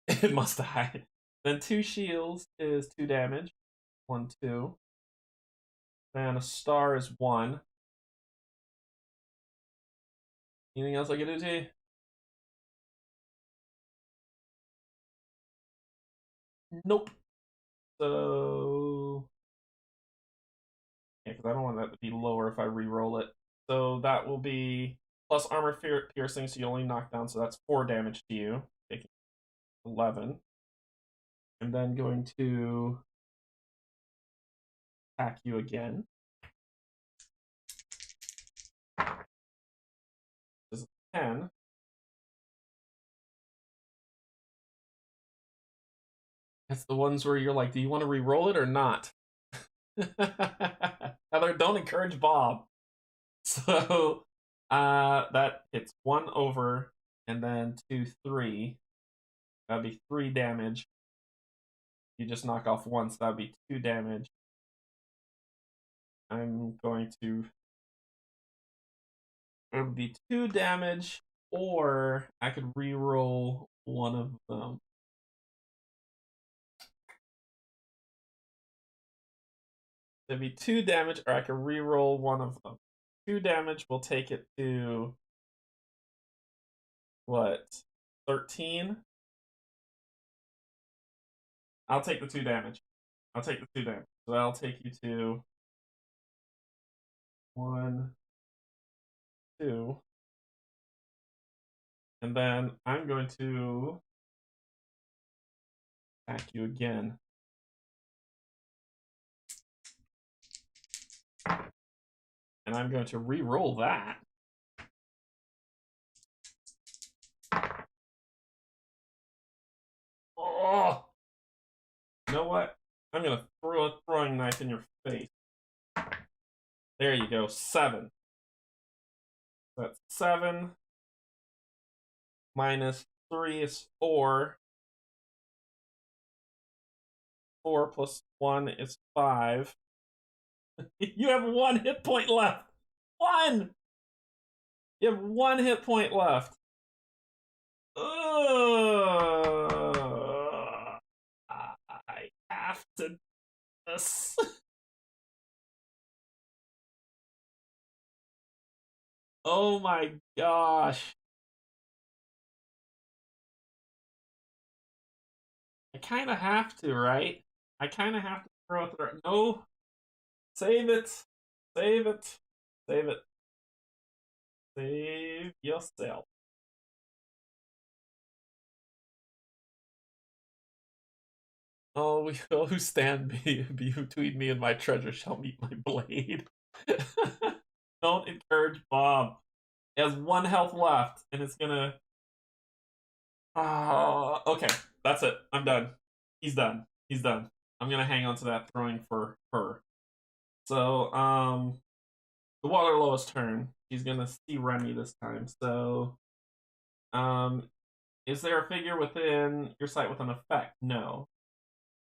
It must die. Then 2 shields is 2 damage. 1, 2. Then a star is 1. Anything else I can do to you? Nope. So yeah, because I don't want that to be lower if I re-roll it. So that will be plus armor piercing, so you only knock down, so that's 4 damage to you, taking 11. And then going to attack you again. This is 10. That's the ones where you're like, do you want to re-roll it or not? Heather, don't encourage Bob. So that hits 1 over, and then 2, 3. That'd be 3 damage. You just knock off 1, so that'd be 2 damage. I'm going to. It would be 2 damage, or I could re-roll one of them. It'd be 2 damage, or I could re-roll one of them. 2 damage will take it to what? 13? I'll take the 2 damage. I'll take the 2 damage. So that'll take you to 1, 2. And then I'm going to attack you again. And I'm going to re-roll that. Oh! You know what? I'm going to throw a throwing knife in your face. There you go, 7. That's 7. Minus 3 is 4. 4 plus 1 is 5. You have 1 hit point left. 1! You have 1 hit point left. I have to. This. Oh my gosh. I kind of have to, right? I kind of have to throw it there. No. Save it. Save it. Save it. Save yourself. Oh, who stand between me and my treasure shall meet my blade. Don't encourage Bob. He has 1 health left, and it's gonna. Okay, that's it. I'm done. He's done. He's done. I'm gonna hang on to that throwing for her. So, the Waterlow's turn. She's gonna see Remy this time. So, is there a figure within your sight with an effect? No.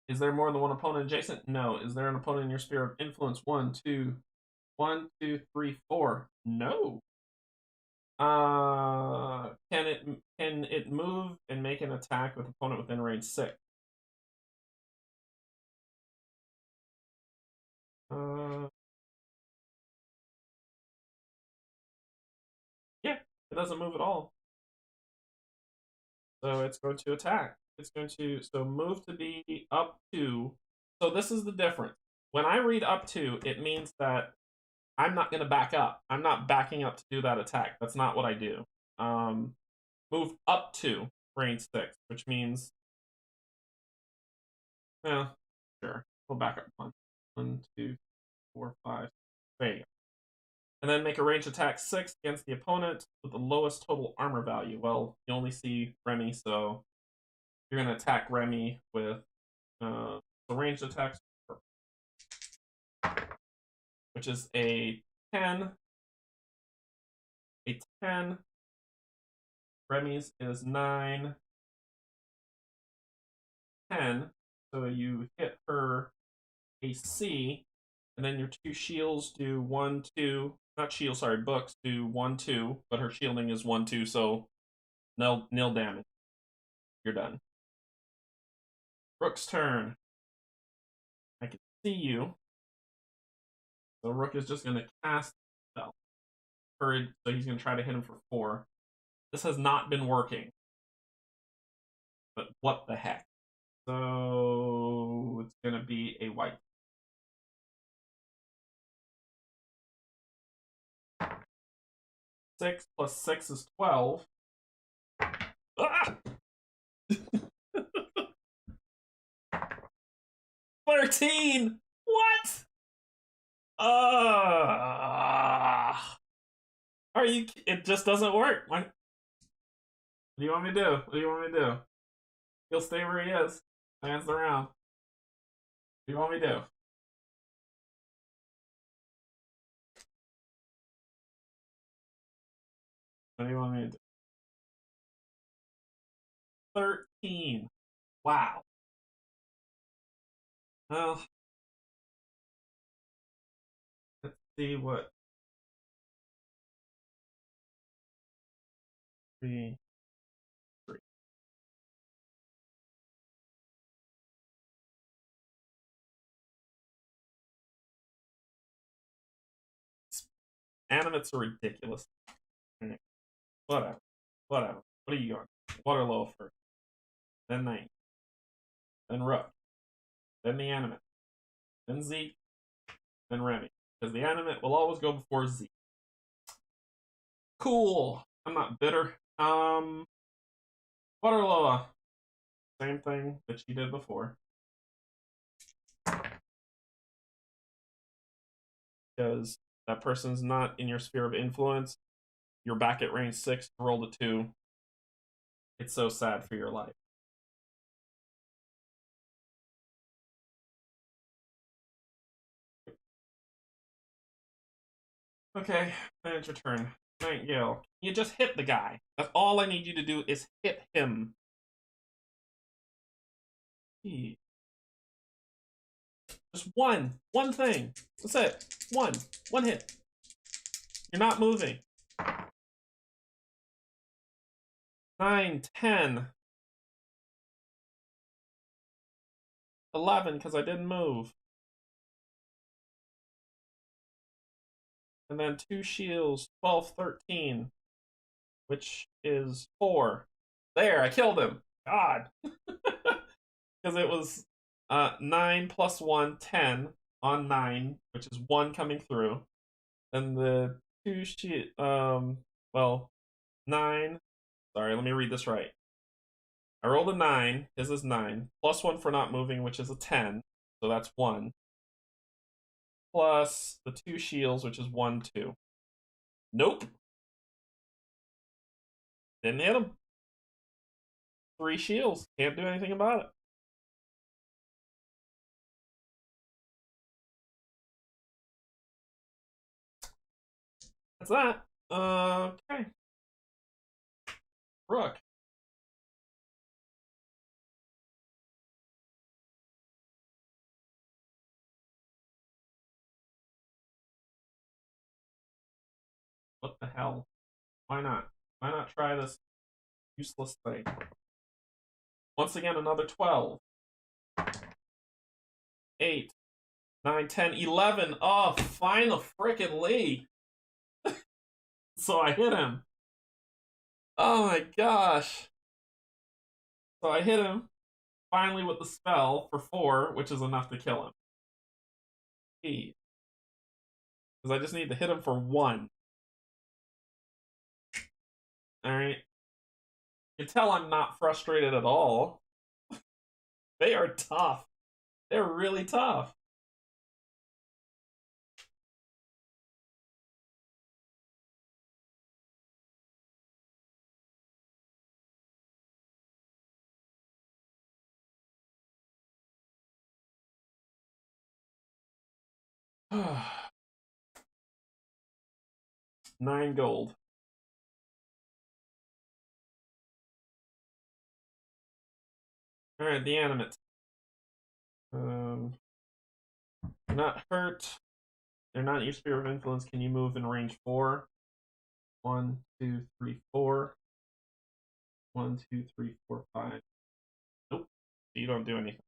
Is there more than one opponent adjacent? No. Is there an opponent in your sphere of influence? 1, 2, 1, 2, 3, 4. No. Can it move and make an attack with opponent within range 6? Yeah, it doesn't move at all. So it's going to attack. It's going to move to be up to. So this is the difference. When I read up to, it means that I'm not going to back up. I'm not backing up to do that attack. That's not what I do. Move up to range 6, which means, yeah, sure. We'll back up 1, 1, 2, 4, 5. There you go. And then make a range attack 6 against the opponent with the lowest total armor value. Well, you only see Remy, so you're going to attack Remy with the ranged attacks, which is a 10. A 10. Remy's is 9. 10, so you hit her AC, and then your 2 shields do 1, 2. Not shield, sorry, books do 1, 2, but her shielding is 1, 2, so nil damage. You're done. Rook's turn. I can see you. So Rook is just going to cast spell. So he's going to try to hit him for 4. This has not been working. But what the heck? So it's going to be a white. Six plus 6 is 12. Ah! 13! What? Are you? It just doesn't work. What do you want me to do? What do you want me to do? He'll stay where he is. Stands around. What do you want me to do? What do you want me to do? 13. Wow. Well, let's see what. 3, 3. Animates are ridiculous. Whatever. Whatever. What are you going? Waterlow first. Then Knight. Then Rook. Then the animate. Then Zeke. Then Remy. Because the animate will always go before Zeke. Cool. I'm not bitter. Waterloa. Same thing that she did before. Because that person's not in your sphere of influence. You're back at range 6 to roll the 2. It's so sad for your life. Okay, then it's your turn. Nightingale, you just hit the guy. That's all I need you to do is hit him. Just one thing. That's it. One hit. You're not moving. 9, 10, 11, because I didn't move. And then 2 shields, 12, 13, which is 4. There, I killed him. God. Because it was 9 plus 1, 10 on 9, which is 1 coming through. And the 2 well, 9. Sorry, let me read this right. I rolled a 9. His is 9. Plus 1 for not moving, which is a 10. So that's 1. Plus the 2 shields, which is 1, 2. Nope. Didn't hit him. 3 shields. Can't do anything about it. That's that. Okay. Rook. What the hell? Why not? Why not try this useless thing? Once again, another 12. 8, 9, 10, 11. Oh, final frickin' Lee. So I hit him. Oh my gosh. So I hit him finally with the spell for 4, which is enough to kill him. Because I just need to hit him for 1. Alright. You can tell I'm not frustrated at all. They are tough. They're really tough. Nine gold. Alright, the animate. You're not hurt. They're not in your sphere of influence. Can you move in range 4? 1, 2, 3, 4. 1, 2, 3, 4, 5. Nope. You don't do anything.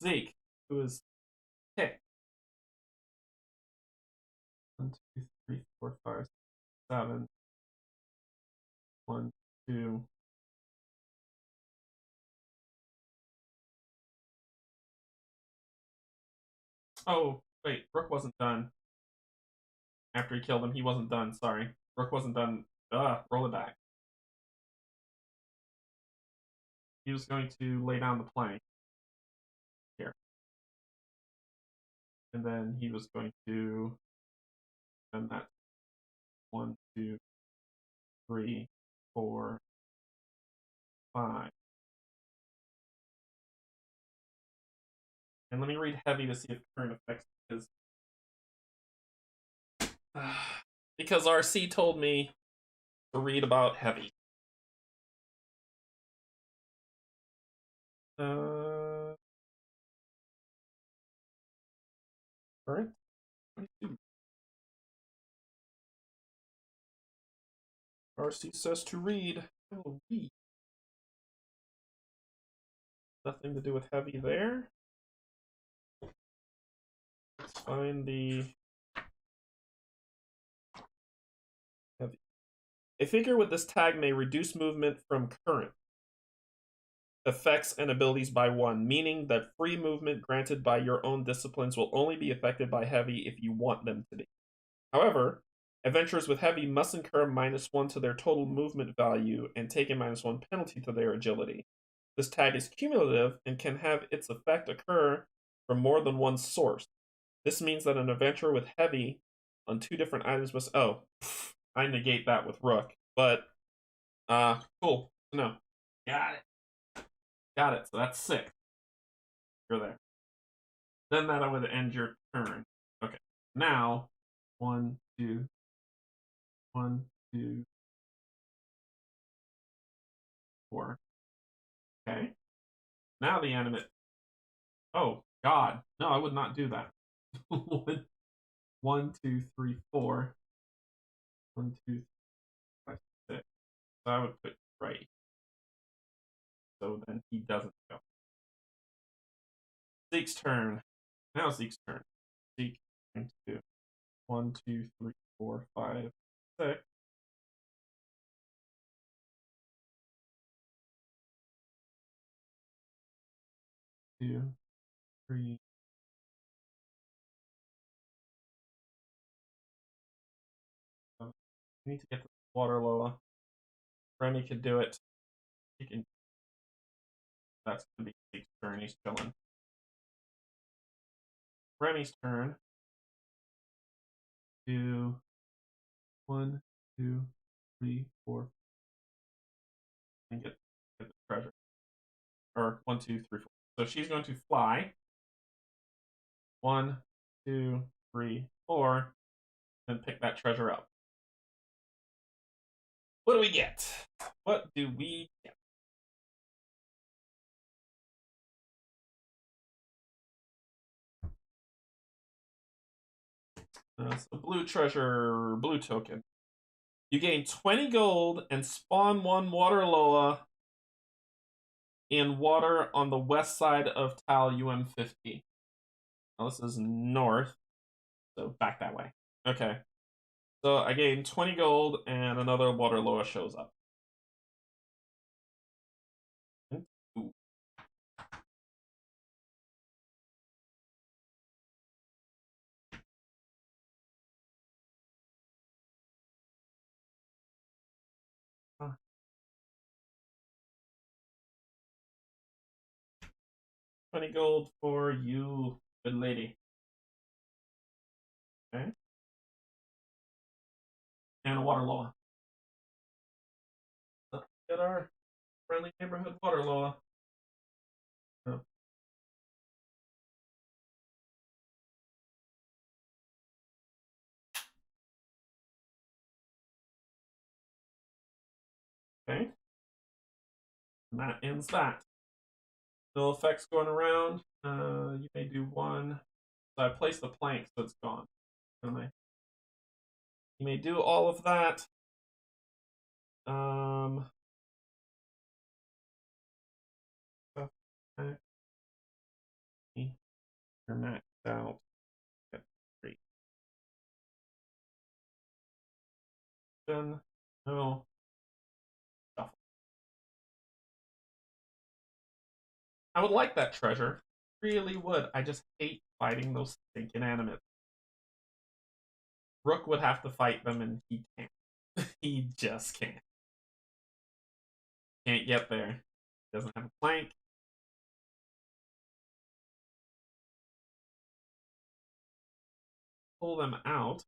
Zeke, who is hit. 1, 2, 3, 4, 5, 7. 1, 2. Oh, wait. Rook wasn't done. After he killed him, he wasn't done. Sorry. Rook wasn't done. Roll it back. He was going to lay down the plank. Here. And then he was going to. And that's 1, 2, 3, 4, 5. And let me read heavy to see if current affects his. Because RC told me to read about heavy. Current? RC says to read. I will read. Nothing to do with heavy there. Let's find the heavy. A figure with this tag may reduce movement from current effects and abilities by 1, meaning that free movement granted by your own disciplines will only be affected by heavy if you want them to be. However, adventurers with heavy must incur -1 to their total movement value and take a -1 penalty to their agility. This tag is cumulative and can have its effect occur from more than one source. This means that an adventurer with heavy on 2 different items must. Oh, I negate that with Rook, but cool. No, got it. Got it. So that's 6. You're there. Then that would end your turn. Okay. Now, 1, 2, 1, 2, 4. Okay. Now the animate. Oh God, no! I would not do that. 1, 2, 3, 4. 1, 2, 5, 6. So I would put right. So then he doesn't go. Zeke's turn. Now Zeke's turn. Zeke going to do 1, 2, 3, 4, 5, 6. Two, 3. I need to get the water Lola. Remy can do it. He can. That's gonna be Zeke's turn. He's chilling. Remy's turn. Do 1, 2, 3, 4. And get the treasure. Or 1, 2, 3, 4. So she's going to fly. 1, 2, 3, 4. And pick that treasure up. What do we get? What do we get? So blue treasure, blue token. You gain 20 gold and spawn 1 water Loa in water on the west side of Tal UM50. Now this is north, so back that way. Okay. So I gain 20 gold and another water Loa shows up. Ooh. Huh. 20 gold for you, good lady. Okay. And a water Loa. Let's get our friendly neighborhood water Loa. Oh. Okay. And that ends that. No effects going around. You may do one. So I placed the plank, so it's gone. You may do all of that. Okay. You're maxed out. Okay, great. Then, no. Shuffle. I would like that treasure. Really would. I just hate fighting those stinking animates. Rook would have to fight them, and he can't. He just can't. Can't get there. Doesn't have a plank. Pull them out.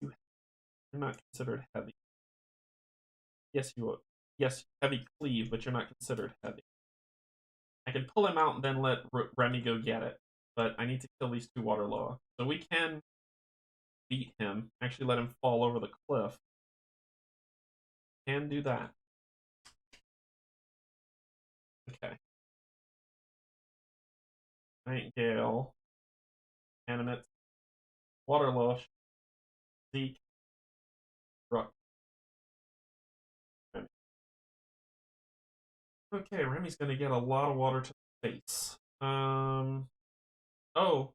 You're not considered heavy. Yes, you would. Yes, heavy cleave, but you're not considered heavy. I can pull him out and then let Remy go get it, but I need to kill these two Waterloa. So we can beat him. Actually, let him fall over the cliff. Can do that. Okay. Nightingale. Animate. Waterloa. Zeke. Rook. Remy. Okay, Remy's gonna get a lot of water to the face. Oh. Whoa.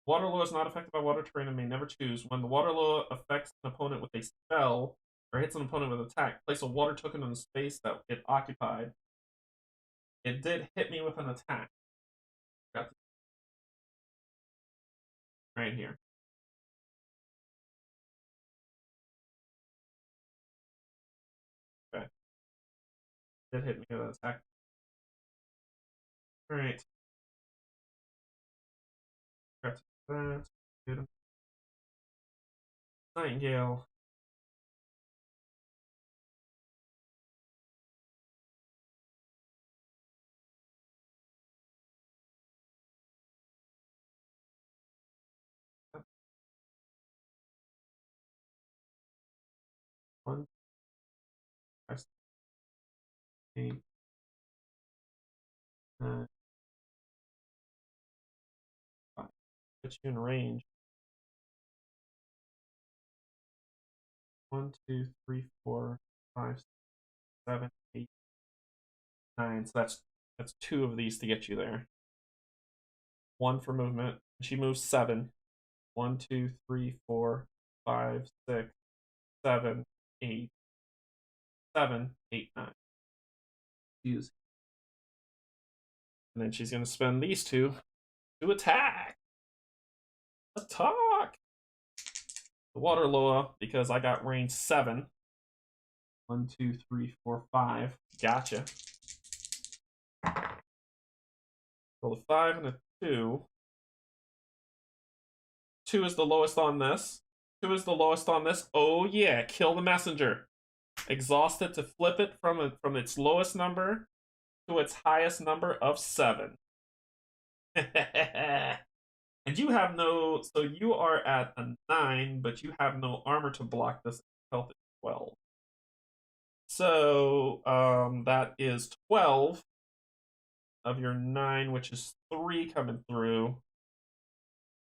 Waterloa is not affected by water terrain and may never choose. When the Waterloa affects an opponent with a spell or hits an opponent with an attack, place a water token in the space that it occupied. It did hit me with an attack. Right here. Okay. Did hit me with an attack. Alright. Got that. Good. Nightingale. One, five, 8, 9, 5. Put you in range. 1, 2, 3, 4, 5, 6, 7, 8, 9. So that's 2 of these to get you there. 1 for movement. She moves 7. 1, 2, 3, 4, 5, 6, 7, 8. 7, 8, 9. Use. And then she's going to spend these 2 to attack. Attack! The Waterloa, because I got range 7. 1, 2, 3, 4, 5. Gotcha. Roll a 5 and a 2. 2 is the lowest on this. 2 is the lowest on this. Oh yeah, kill the messenger. Exhaust it to flip it from its lowest number to its highest number of 7. And you have no, so you are at a 9, but you have no armor to block this health at 12. So that is 12 of your 9, which is 3 coming through,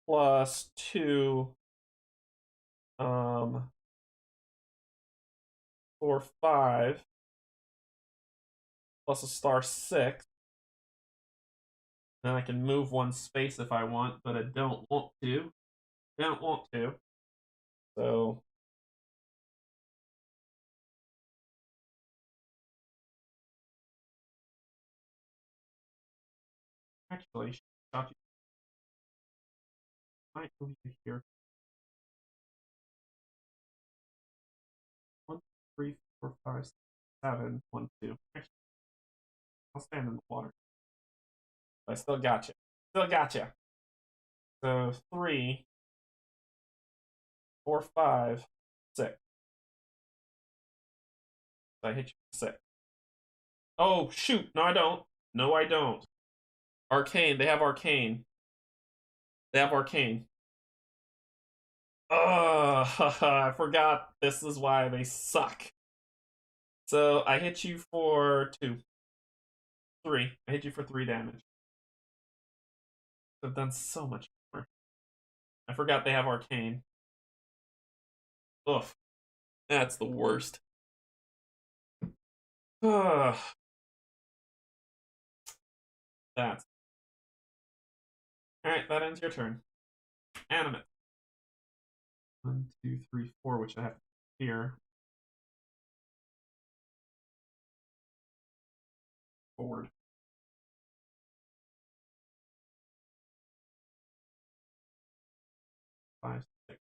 plus 2, 4, 5, plus a star 6. Then I can move 1 space if I want, but I don't want to. Don't want to. So actually, she shot you. Might move you here. 1, 3, 4, 5, 6, 7, 1, 2. Actually, I'll stand in the water. But I still got you. Still got you. So 3, 4, 5, 6. So I hit you with 6. Oh shoot! No, I don't. No, I don't. Arcane. They have arcane. They have arcane. Oh, I forgot. This is why they suck. So I hit you for 3. I hit you for 3 damage. I've done so much more. I forgot they have arcane. Ugh, that's the worst. Ugh, that's all right. That ends your turn. Animate. 1, 2, 3, 4, which I have here. Forward. 5, 6.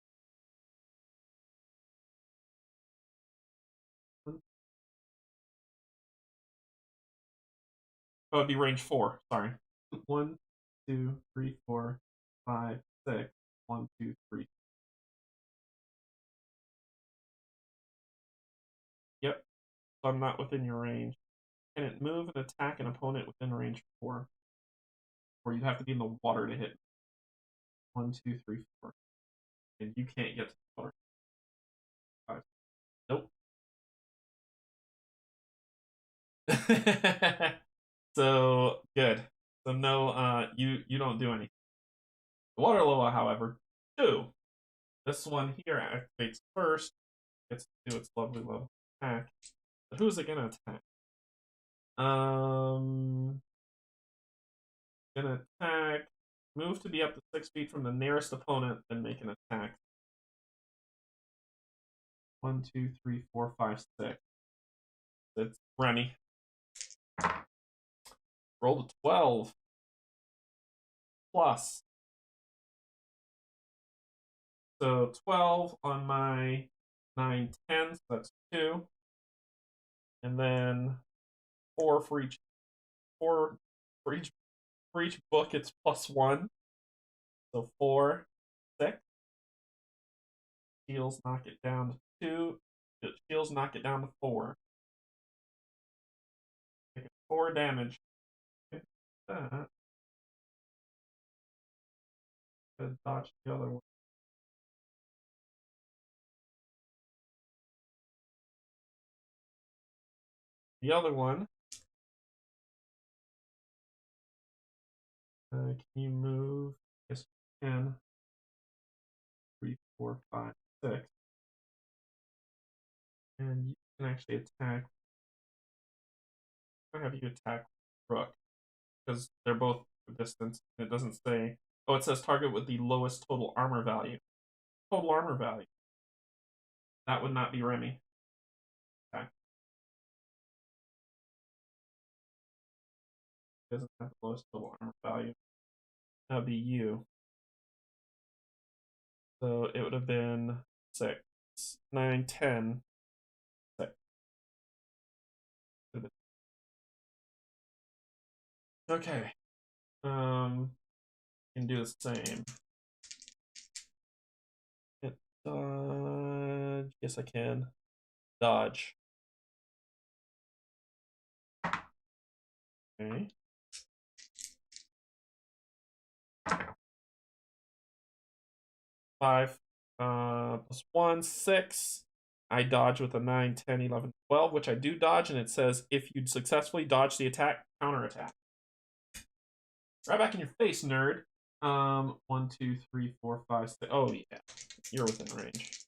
Oh, it'd be range 4. Sorry. 1, 2, 3, 4, 5, 6. 1, 2, 3. Yep. So I'm not within your range. Can it move and attack an opponent within range 4? Or you have to be in the water to hit. 1, 2, 3, 4. And you can't get to the water. 5. Nope. So good. So no, you don't do anything. The water loa, however, do. This one here activates first. Gets to do its lovely little attack. But who is it gonna attack? Um, gonna attack. Move to be up to 6 feet from the nearest opponent, then make an attack. 1, 2, 3, 4, 5, 6. It's Remy. Roll a 12 plus. So 12 on my 9, 10, so that's 2. And then 4 for each 4 for each book it's +1. So 4, 6. Heals knock it down to 2. Heals knock it down to 4. Take 4 damage. That. Dodge the other one. The other one. Can you move? Yes, you can. 3, 4, 5, 6. And you can actually attack. I have you attack Rook because they're both distance. It doesn't say. Oh, it says target with the lowest total armor value. Total armor value. That would not be Remy. Okay. Doesn't have the lowest total armor value. That would be you. So it would have been 6, 9, 10. 6. Okay. Can do the same. Hit dodge. Yes, I can. Dodge. Okay. 5 +1, 6. I dodge with a 9, 10, 11, 12, which I do dodge, and it says if you'd successfully dodge the attack, counterattack. Right back in your face, nerd. 1, 2, 3, 4, 5, 6. Oh yeah, you're within range.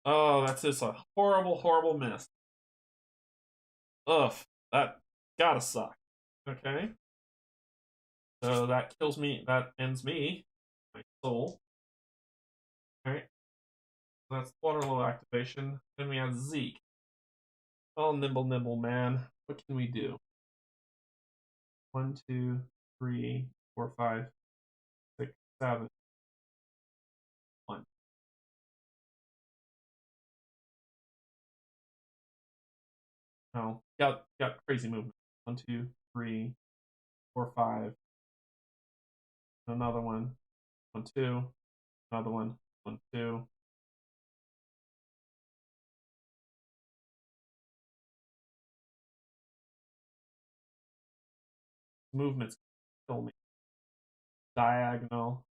Oh, that's just a horrible, horrible miss. Ugh, that gotta suck. Okay. So that kills me. That ends me. My soul. Alright. So that's Waterloo activation. Then we have Zeke. Oh, nimble, nimble, man. What can we do? 1, 2, 3, 4, 5, 6, 7. 1. No. Got crazy movement. 1, 2, 3, 4, 5. Another one. 1, 2. Another one. 1, 2. Movements kill me. Diagonal.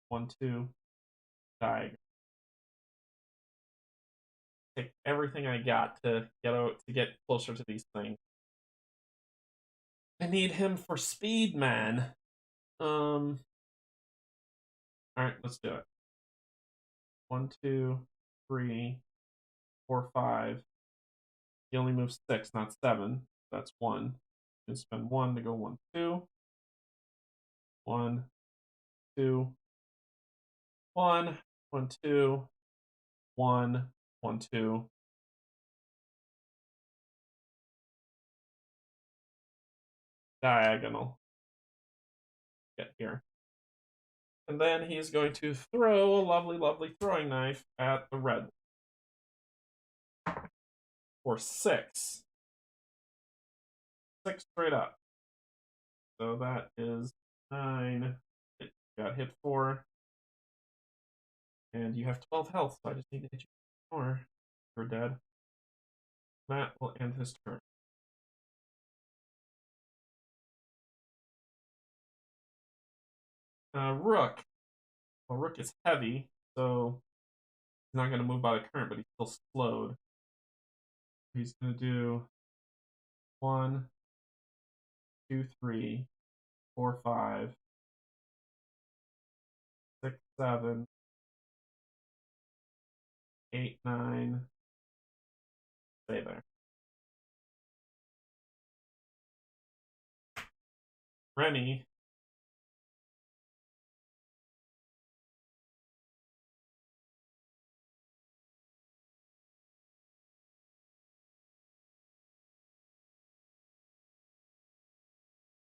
1, 2. Diagonal. take everything I got to get closer to these things. I need him for speed, man. All right, let's do it. 1, 2, 3, 4, 5. He only moves 6, not 7. That's 1. And spend 1 to go 1, 2. 1, 2, 1, 1, 2, 1, 1, 2. Diagonal. Get here. And then he's going to throw a lovely, lovely throwing knife at the red for 6. 6 straight up. So that is 9. It got hit 4. And you have 12 health, so I just need to hit you more. You're dead. That will end his turn. Rook. Well, Rook is heavy, so he's not going to move by the current, but he's still slowed. He's going to do 1, 2, 3, 4, 5, 6, 7, 8, 9. Stay there. Remy.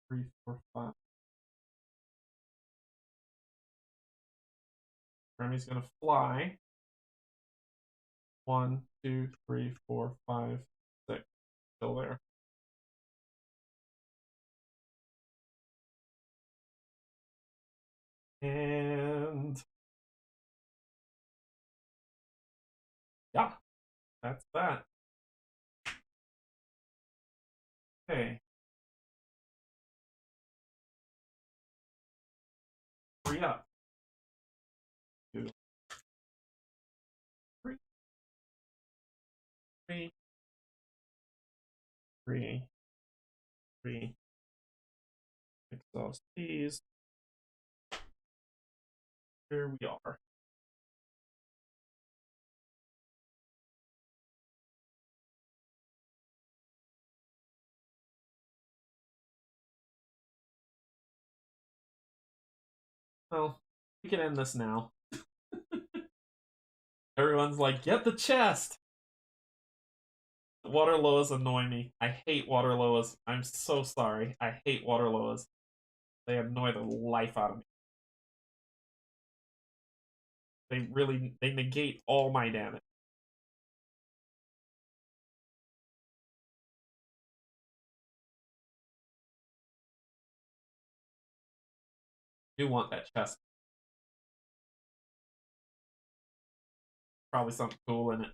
Three, 4, 5. Remy's gonna fly. 1, 2, 3, 4, 5, 6. Still there. And yeah, that's that. Okay. 3 up. 2, 3, 3, 3, 3. Exhaust these. Here we are. Well, we can end this now. Everyone's like, get the chest! Water loas annoy me. I hate water loas. I'm so sorry. I hate water loas. They annoy the life out of me. They negate all my damage. I do want that chest. Probably something cool in it.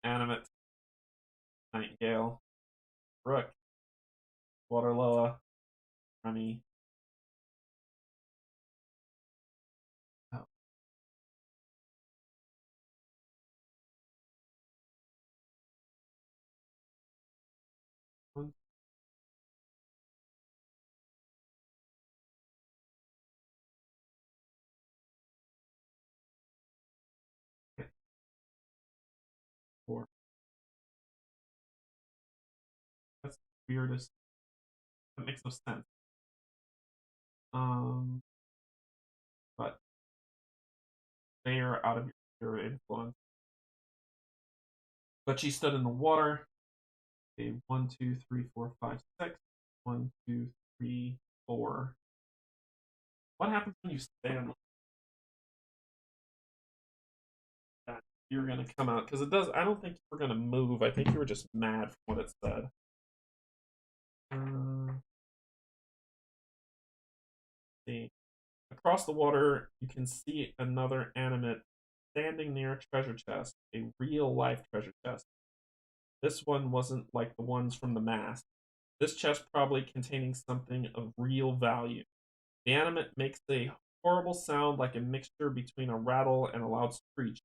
Animate. Nightingale. Rook. Waterloa. Remy. Oh. Four. That's the weirdest. That makes no sense. But they are out of your influence. But she stood in the water. Okay, 1, 2, 3, 4, 5, 6. 1, 2, 3, 4. What happens when you stand? You're gonna come out because it does. I don't think you were gonna move. I think you were just mad from what it said. See, across the water, you can see another animate standing near a treasure chest, a real life treasure chest. This one wasn't like the ones from the mask. This chest probably containing something of real value. The animate makes a horrible sound like a mixture between a rattle and a loud screech.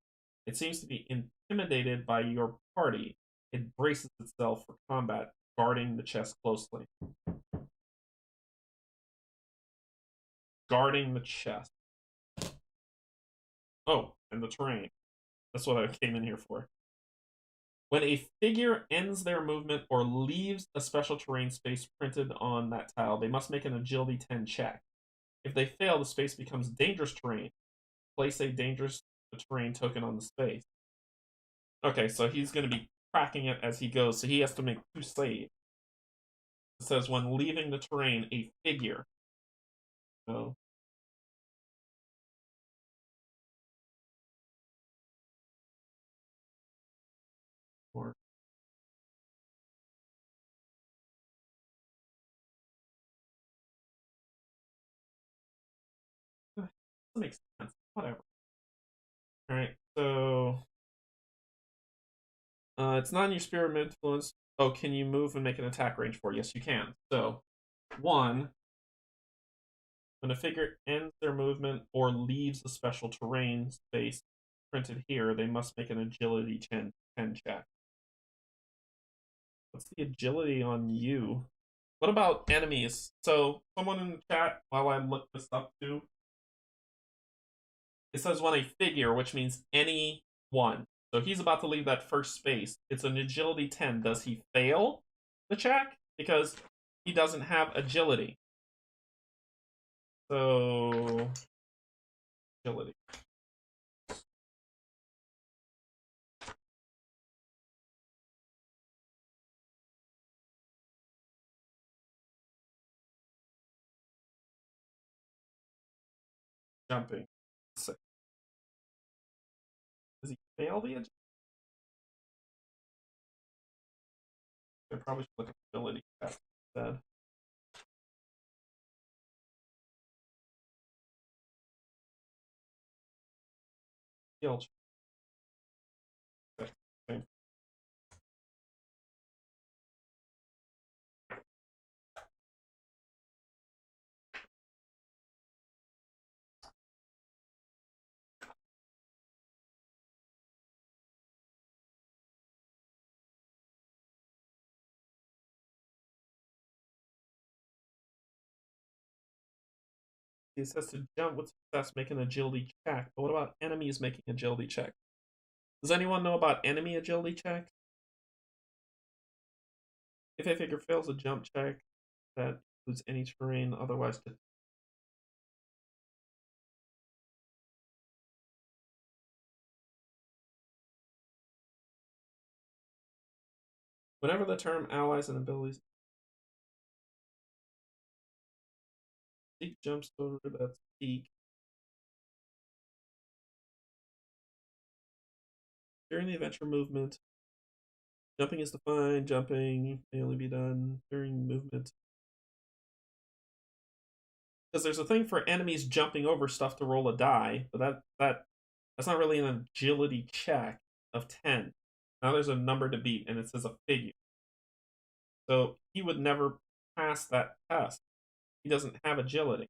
It seems to be intimidated by your party. It braces itself for combat, guarding the chest closely. Guarding the chest. Oh, and the terrain. That's what I came in here for. When a figure ends their movement or leaves a special terrain space printed on that tile, they must make an agility 10 check. If they fail, the space becomes dangerous terrain. Place a dangerous terrain token on the space. Okay, so he's going to be cracking it as he goes, so he has to make 2 saves. It says when leaving the terrain, a figure. So or that makes sense. Whatever. All right, so it's not in your sphere of influence. Oh, can you move and make an attack range for? Yes, you can. So 1, when a figure ends their movement or leaves a special terrain space printed here, they must make an agility 10 check. What's the agility on you? What about enemies? So, someone in the chat, while I look this up too, it says when a figure, which means any one. So he's about to leave that first space. It's an agility 10. Does he fail the check? Because he doesn't have agility. So, agility. Jumping. Does he fail the agility? I probably should look at ability test instead. Skill check. Okay. He says to jump with success, make an agility check. But what about enemies making agility check? Does anyone know about enemy agility check? If a figure fails a jump check, that includes any terrain otherwise. Whenever the term allies and abilities seek jumps over, that's seek. During the adventure movement, jumping is defined. Jumping may only be done during movement. Because there's a thing for enemies jumping over stuff to roll a die, but that's not really an agility check of 10. Now there's a number to beat, and it says a figure. So he would never pass that test. He doesn't have agility.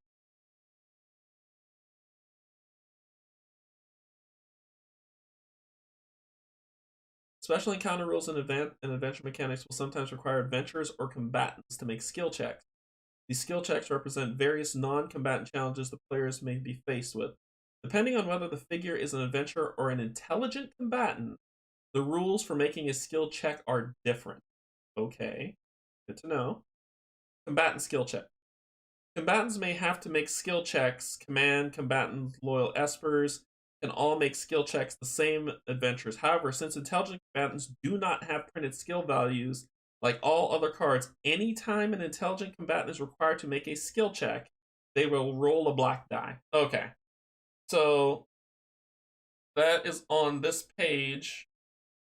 Special encounter rules and adventure mechanics will sometimes require adventurers or combatants to make skill checks. These skill checks represent various non-combatant challenges the players may be faced with. Depending on whether the figure is an adventurer or an intelligent combatant, the rules for making a skill check are different. Okay, good to know. Combatant skill check. Combatants may have to make skill checks. Command, combatant, loyal espers can all make skill checks the same adventurers. However, since intelligent combatants do not have printed skill values like all other cards, anytime an intelligent combatant is required to make a skill check, they will roll a black die. Okay. So that is on this page,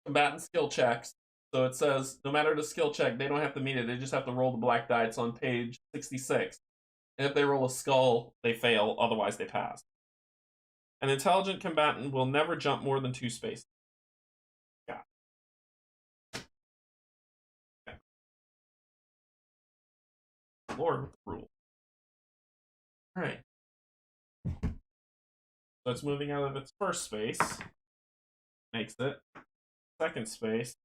combatant skill checks. So it says no matter the skill check, they don't have to meet it. They just have to roll the black die. It's on page 66. And if they roll a skull, they fail. Otherwise, they pass. An intelligent combatant will never jump more than 2 spaces. Yeah. Okay. Lord with the rule. All right. So it's moving out of its first space, makes it. Second space,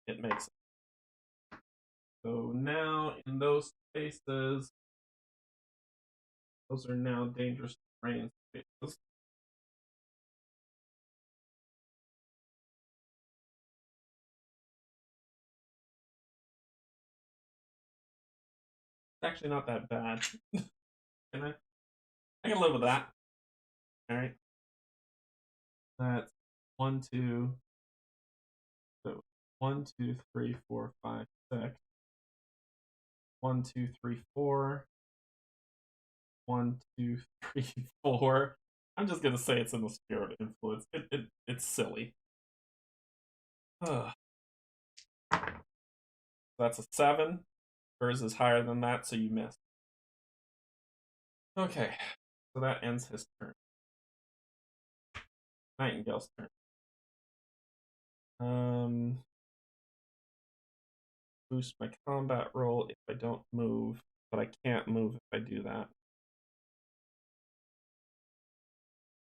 it makes it. So now in those spaces, those are now dangerous terrain spaces. It's actually not that bad. Can I can live with that. All right. That's one, two. So 1, 2, 3, 4, 5, 6. 1, 2, 3, 4. 1, 2, 3, 4. I'm just gonna say it's in the sphere of influence. It's silly. That's a 7. Hers is higher than that, so you miss. Okay, so that ends his turn. Nightingale's turn. Boost my combat roll if I don't move, but I can't move if I do that.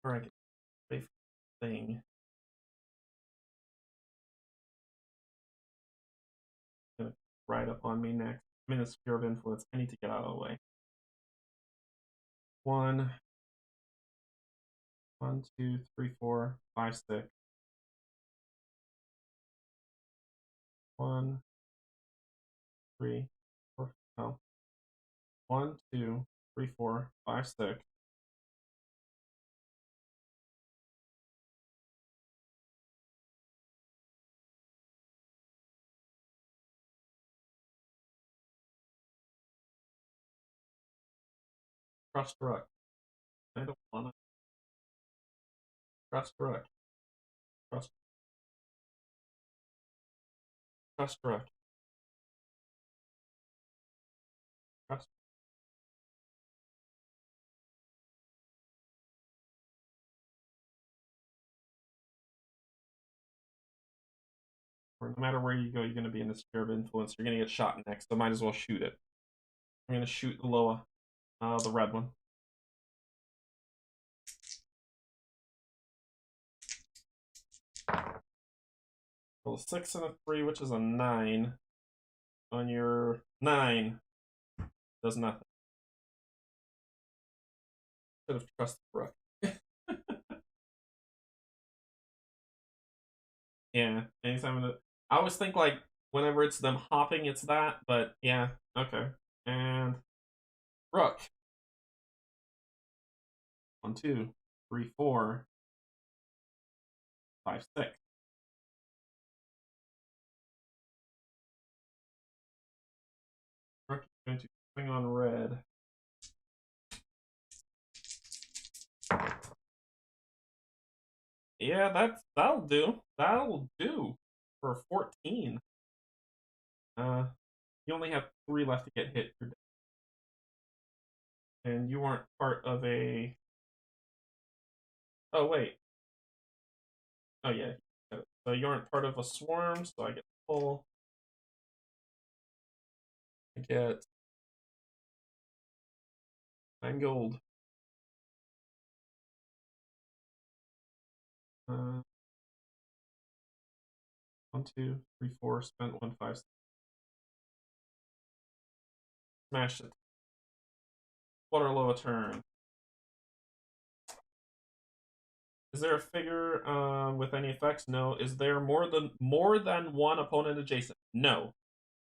Or I can wait for the thing. Gonna ride up on me next. I'm in a sphere of influence. I need to get out of the way. 1, 1, 2, 3, 4, 5, 6. 1, 3, 4. No. 1, 2, 3, 4, 5, 6. Trust Rook. I don't wanna trust Rook. Trust trust Rook. Trust. Or no matter where you go, you're gonna be in the sphere of influence. You're gonna get shot next, so might as well shoot it. I'm gonna shoot the Loa, the red one. Roll a 6 and a 3, which is a 9. On your 9, does nothing. Should have trusted Rook. Yeah, anytime I always think like whenever it's them hopping, it's that, but yeah, okay. And Rook. 1, 2, 3, 4, 5, 6. Rook is going to swing on red. Yeah, that'll do. That'll do for 14. You only have 3 left to get hit. And you aren't part of a. Oh wait. Oh yeah. So you aren't part of a swarm, so I get full. I get 9 gold. 1, 2, 3, 4. Spent 1, 5. Smash it. Waterloo turn. Is there a figure with any effects? No. Is there more than one opponent adjacent? No.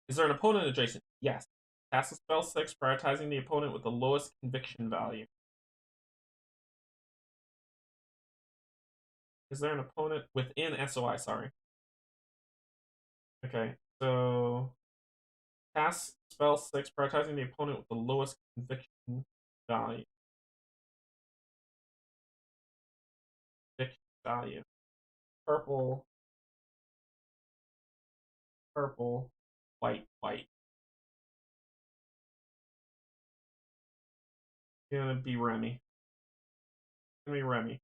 Is there an opponent adjacent? Yes. Cast a spell 6, prioritizing the opponent with the lowest conviction value. Is there an opponent within SOI? Sorry. Okay, so cast spell 6, prioritizing the opponent with the lowest conviction value. Conviction value. Purple, purple, white, white. It's gonna be Remy. It's gonna be Remy.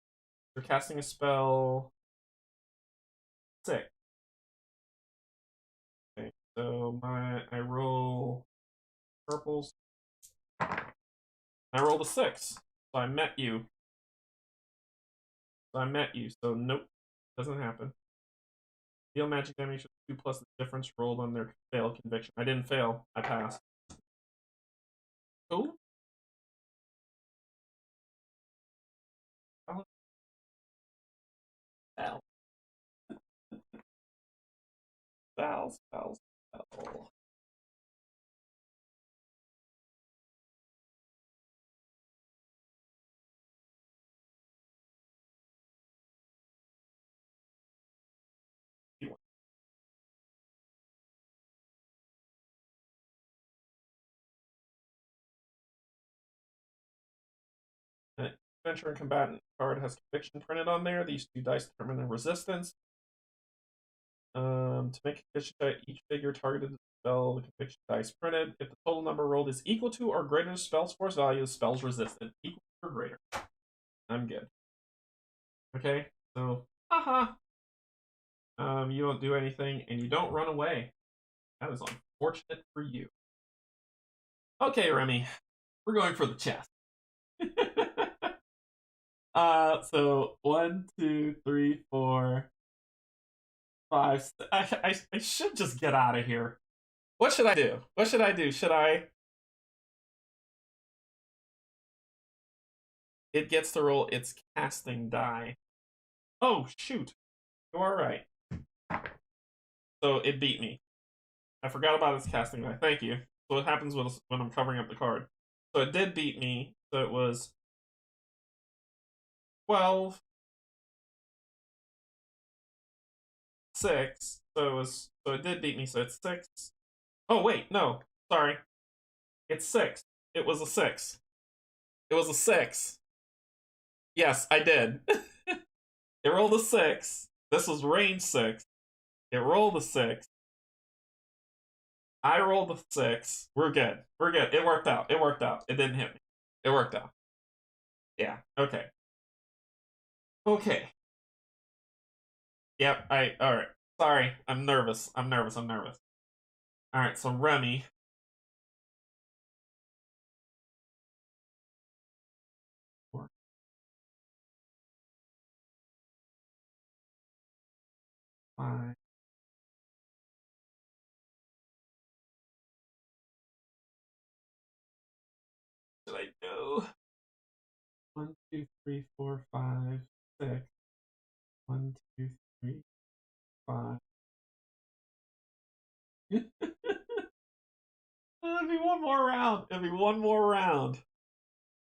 They're casting a spell 6. Okay, so I roll purples. I rolled a 6, so I met you. So I met you, so nope. Doesn't happen. Deal magic damage with 2 plus the difference rolled on their failed conviction. I didn't fail. I passed. Cool. Val. Val's. Val. Adventure and combatant card has conviction printed on there. These 2 dice determine the resistance. To make a conviction die, each figure targeted to spell the conviction dice printed. If the total number rolled is equal to or greater than spell's force value, the spell's resistant. Equal or greater. I'm good. Okay, so haha. You don't do anything and you don't run away. That is unfortunate for you. Okay, Remy, we're going for the chest. So 1, 2, 3, 4, 5. I should just get out of here. What should I do? What should I do? Should I? It gets to roll its casting die. Oh shoot! You are right. So it beat me. I forgot about its casting die. Thank you. So what happens when I'm covering up the card? So it did beat me. So it was 12, 6. So it did beat me. So it's 6. Oh wait, no, sorry. It's 6. It was a 6. It was a 6. Yes, I did. It rolled a 6. This was range 6. It rolled a 6. I rolled a 6. We're good. We're good. It worked out. It worked out. It didn't hit me. It worked out. Yeah. Okay. Okay. Yep. All right. Sorry. I'm nervous. I'm nervous. I'm nervous. All right. So Remy. 4, 5. Should I go? 1, 2, 3, 4, 5, 6. 1, 2, 3, 5. It'll be one more round. It'll be one more round.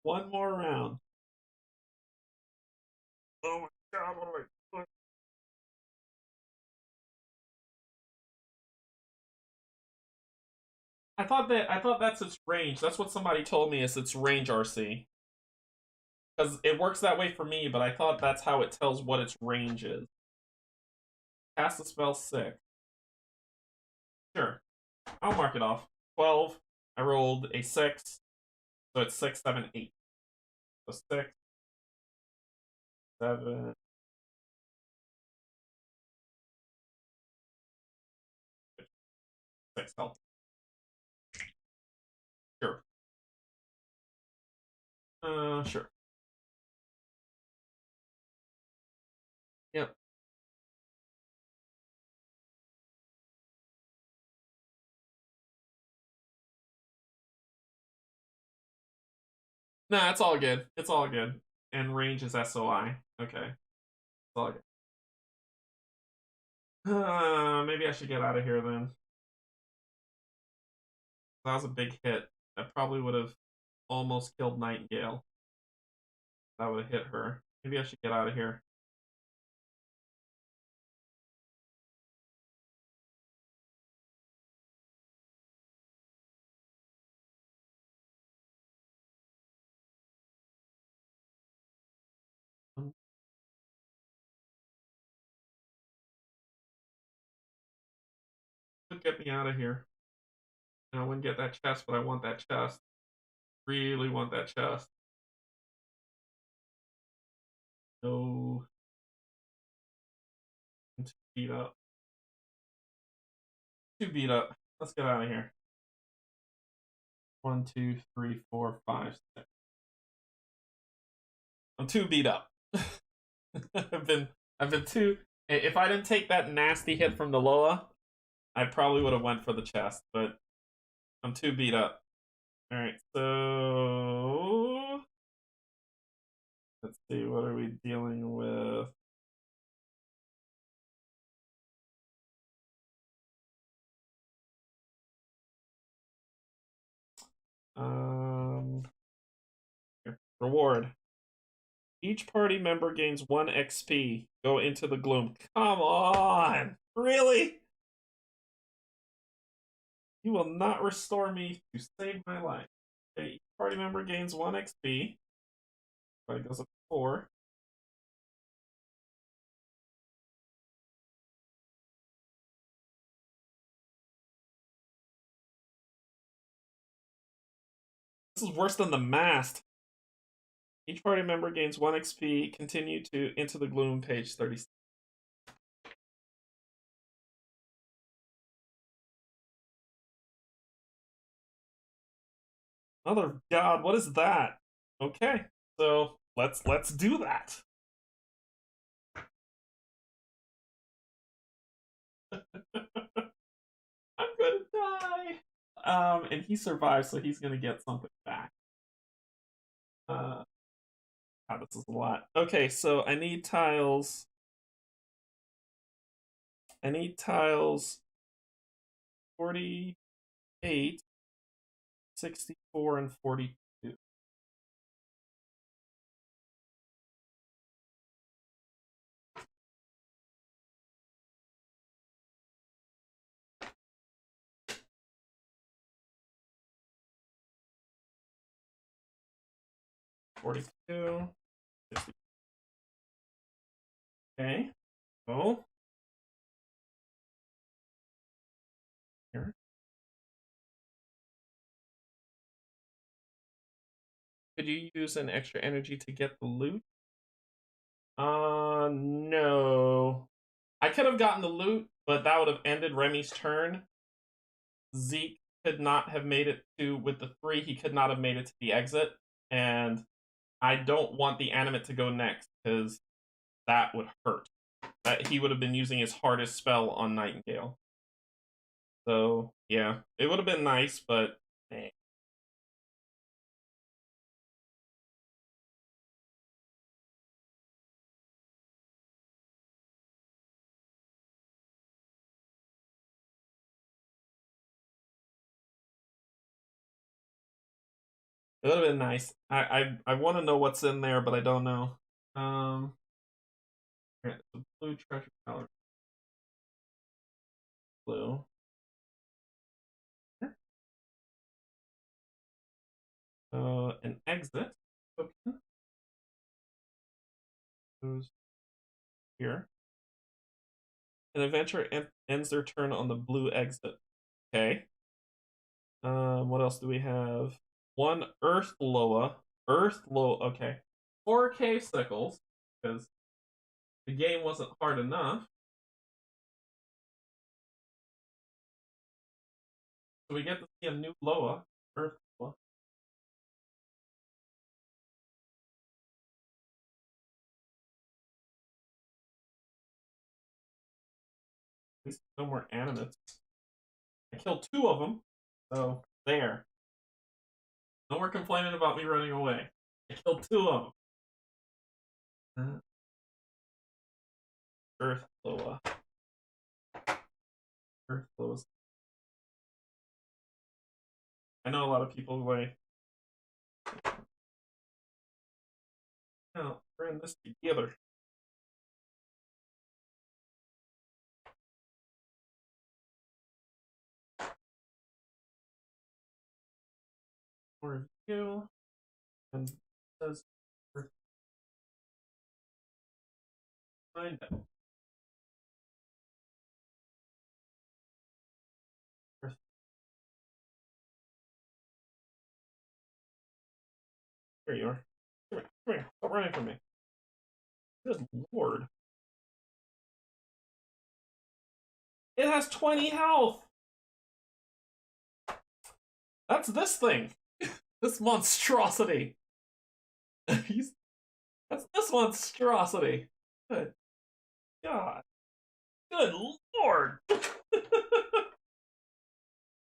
One more round. Oh my god, what am I doing? I thought that's its range. That's what somebody told me is its range RC. Because it works that way for me, but I thought that's how it tells what its range is. Cast the spell 6. Sure. I'll mark it off. 12. I rolled a 6. So it's 6, 7, 8. So 6, 7, 6 health. Sure. Sure. Yep. Nah, it's all good. It's all good. And range is SOI. Okay. It's all good. Maybe I should get out of here then. That was a big hit. That probably would have almost killed Nightingale. That would have hit her. Maybe I should get out of here. Get me out of here. And I wouldn't get that chest, but I want that chest. Really want that chest. No. I'm too beat up. Too beat up. Let's get out of here. 1, 2, 3, 4, 5, 6. I'm too beat up. I've been too. If I didn't take that nasty hit from the Loa, I probably would have went for the chest, but I'm too beat up. All right, so let's see. What are we dealing with? Um, Reward. Each party member gains 1 XP. Go into the gloom. Come on! Really? You will not restore me to save my life. Okay, each party member gains 1 XP. It goes up to 4. This is worse than the mast. Each party member gains 1 XP. Continue to Into the Gloom, page 36. Mother of God, what is that? Okay, so let's do that. I'm gonna die. And he survives, so he's gonna get something back. God, this is a lot. Okay, so I need tiles. I need tiles 48, 64, and 42. Okay. Oh. Here. Could you use an extra energy to get the loot? No. I could have gotten the loot, but that would have ended Remy's turn. Zeke could not have made it to, with the 3, he could not have made it to the exit. And I don't want the animate to go next, because that would hurt. That he would have been using his hardest spell on Nightingale. So, yeah. It would have been nice, but eh. It would have been nice. I want to know what's in there, but I don't know. The blue treasure color. Blue. An exit token goes here. An adventurer ends their turn on the blue exit. Okay. What else do we have? 1 Earth Loa. Earth Loa. Okay. 4 cave sickles, because the game wasn't hard enough. So we get to see a new Loa. Earth Loa. At least no more animates. I killed 2 of them. So, there. No more complaining about me running away. I killed 2 of them. Earth Loa. Earth Loa's. I know a lot of people like. No, we're in this together. Review. And it says Earth. Find out. Earth. There you are. Come here. Come here. Stop running from me. Good lord. It has 20 health. That's this thing. This monstrosity. That's this monstrosity. Good God. Good Lord.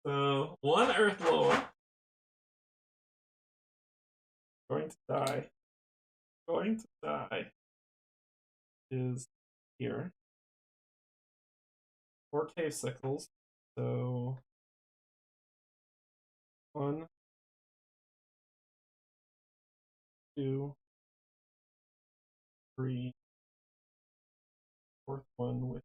So, one Earth Lord. Going to die. Going to die. Is here. 4 cave sickles. So, 1, 2, 3, fourth one with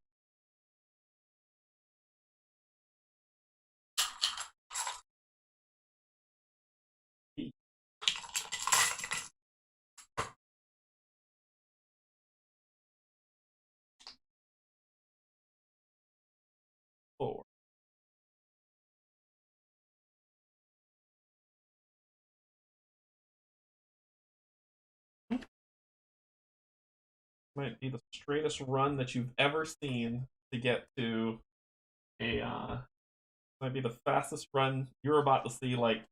4. Might be the straightest run that you've ever seen to get to a might be the fastest run you're about to see, like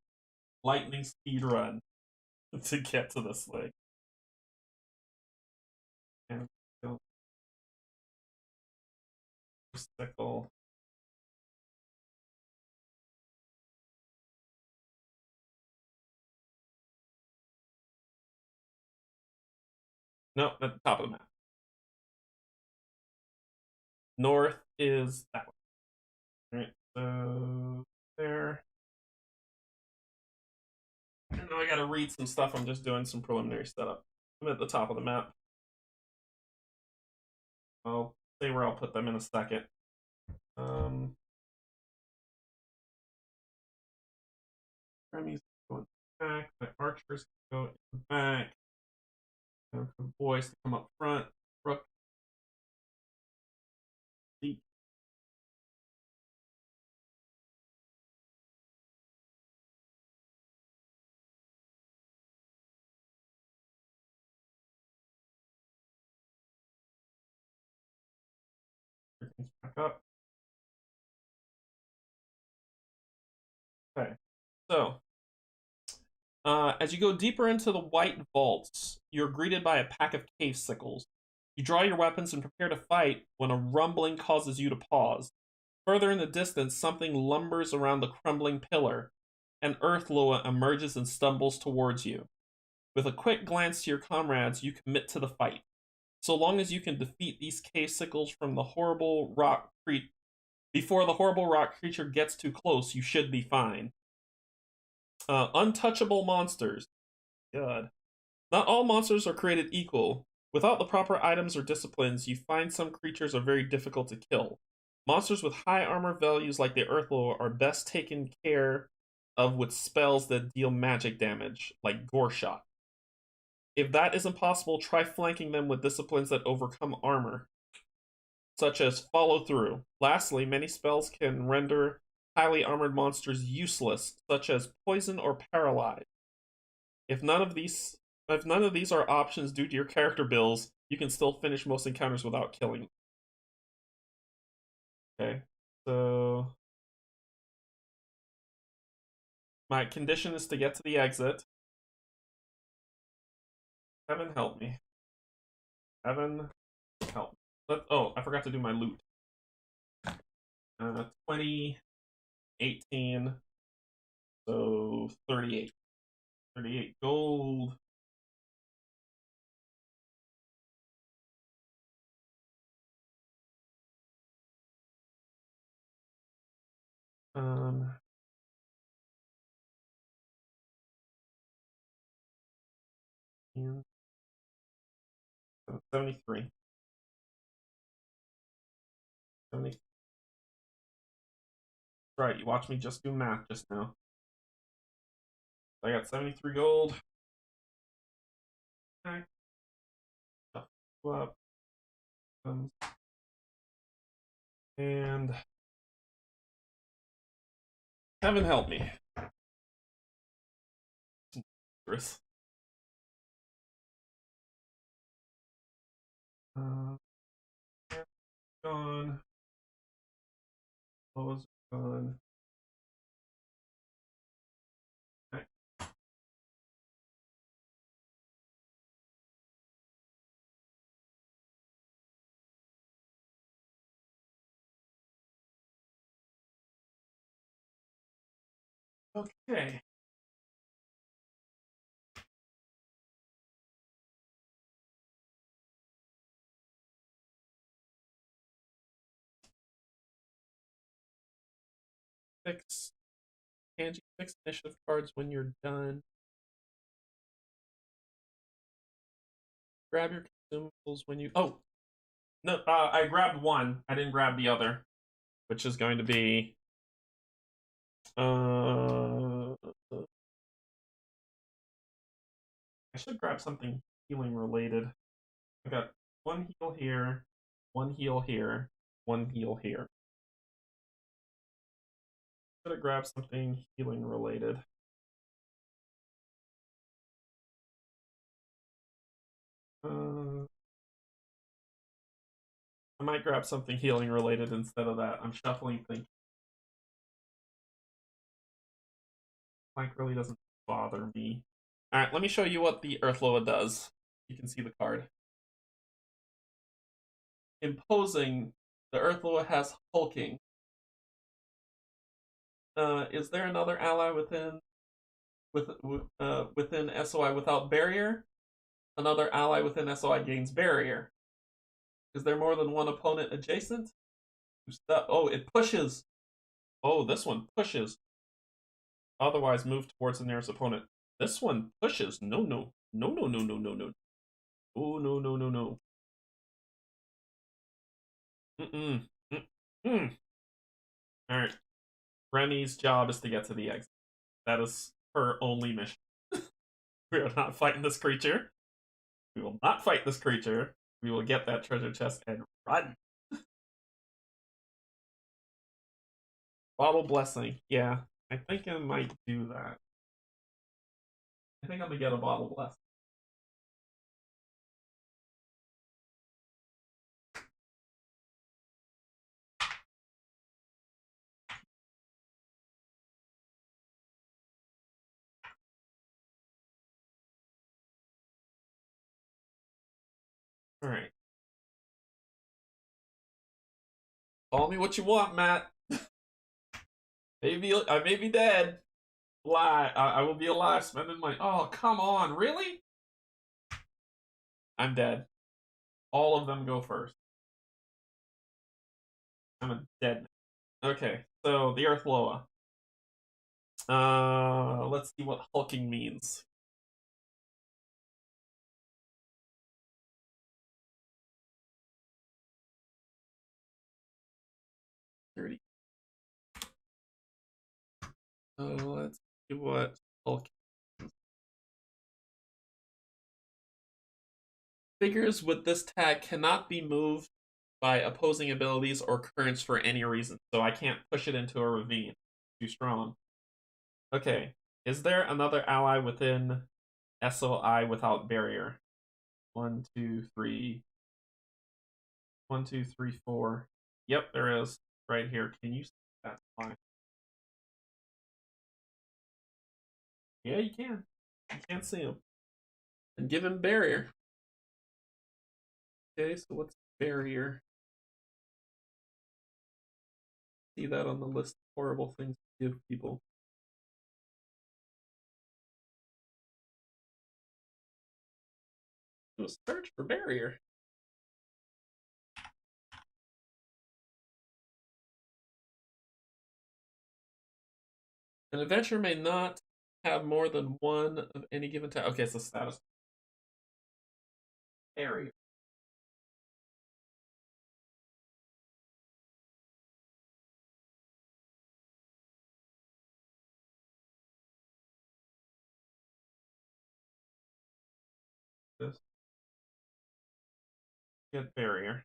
lightning speed run to get to this thing. And sickle. No, at the top of the map. North is that way. All right, so there. And now I gotta read some stuff. I'm just doing some preliminary setup. I'm at the top of the map. I'll say where I'll put them in a second. Enemies going back. My archers go in the back. And for boys to come up front. Rook. Deep. Everything's back up. Okay. So, as you go deeper into the white vaults, you're greeted by a pack of cave sickles. You draw your weapons and prepare to fight when a rumbling causes you to pause. Further in the distance, something lumbers around the crumbling pillar. An Earth Lua emerges and stumbles towards you. With a quick glance to your comrades, you commit to the fight. So long as you can defeat these cave sickles from the horrible rock before the horrible rock creature gets too close, you should be fine. Untouchable monsters. God. Not all monsters are created equal. Without the proper items or disciplines, you find some creatures are very difficult to kill. Monsters with high armor values like the Earthlow are best taken care of with spells that deal magic damage, like Gore Shot. If that isn't possible, try flanking them with disciplines that overcome armor, such as Follow Through. Lastly, many spells can render highly armored monsters useless, such as Poison or Paralyze. If none of these are options due to your character builds, you can still finish most encounters without killing. Okay, so my condition is to get to the exit. Heaven help me. Heaven help. Oh, I forgot to do my loot. 20, 18, so 38. 38 gold. Um, 73. 70. Right, you watched me just do math just now. I got 73 gold. Okay. Up. And heaven help me. Chris. Gone. Those gone. Okay. Okay. Fix Canje, fix initiative cards when you're done. Grab your consumables when you. Oh no! I grabbed one. I didn't grab the other, which is going to be. I should grab something healing related. I got one heal here, one heal here, one heal here. Should have grabbed something healing related. I might grab something healing related instead of that. I'm shuffling things. Plank really doesn't bother me. Alright, let me show you what the Earthloa does. You can see the card. Imposing, the Earthloa has hulking. Is there another ally within SOI without barrier? Another ally within SOI gains barrier. Is there more than one opponent adjacent? Oh, it pushes. Oh, this one pushes. Otherwise, move towards the nearest opponent. This one pushes. No, no. No, no, no, no, no, no. Oh, no, no, no, no. Mm-mm. Mm-mm. Alright. Remy's job is to get to the exit. That is her only mission. We are not fighting this creature. We will not fight this creature. We will get that treasure chest and run. Bottle blessing. Yeah, I think I might do that. I think I'm gonna get a bottle blessing. All right. Call me what you want, Matt. Maybe I may be dead. Lie. I will be alive spending money. Oh, come on. Really? I'm dead. All of them go first. I'm a dead man. Okay, so the Earth Loa. Let's see what hulking means. Dirty. So let's see what hulking. Figures with this tag cannot be moved by opposing abilities or currents for any reason. So I can't push it into a ravine. Too strong. Okay. Is there another ally within SOI without barrier? 1, 2, 3. 1, 2, 3, 4. Yep, there is. Right here. Can you see that? Fine. Yeah, you can. You can't see him. And give him barrier. Okay, so what's barrier? See that on the list of horrible things to give people. Do a search for barrier. An adventure may not have more than one of any given type. Okay, so status. Barrier. This. Get barrier.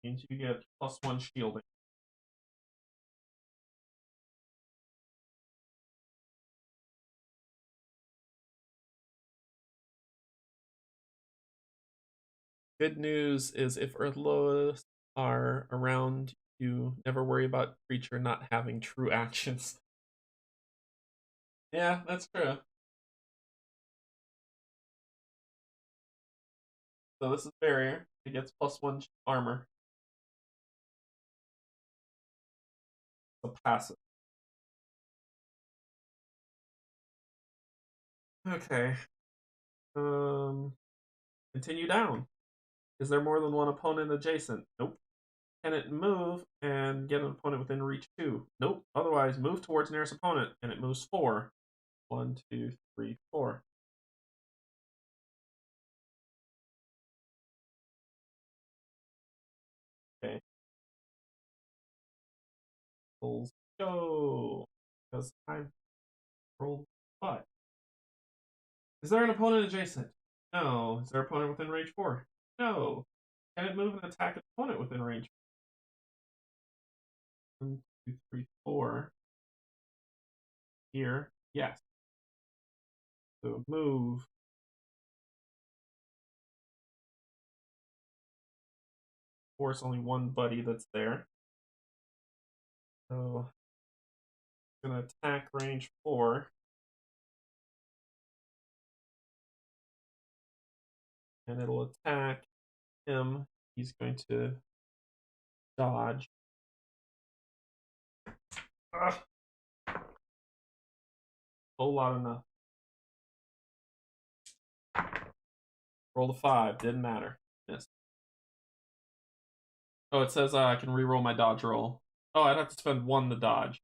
Means you get +1 shielding. Good news is if Earthloas are around, you never worry about creature not having true actions. Yeah, that's true. So this is barrier. It gets +1 armor. So passive. Okay. Continue down. Is there more than one opponent adjacent? Nope. Can it move and get an opponent within reach 2? Nope. Otherwise, move towards nearest opponent, and it moves 4. 1, 2, 3, 4. Okay. Let's go. Because I rolled butt. Is there an opponent adjacent? No. Is there an opponent within range 4? No. Can it move and attack an opponent within range? 1, 2, 3, 4. Here. Yes. So move. Force only one buddy that's there. So it's gonna attack range 4. And it'll attack him. He's going to dodge. Ugh. Whole lot enough. Roll a 5. Didn't matter. Missed. Oh, it says I can re-roll my dodge roll. Oh, I'd have to spend 1 to dodge.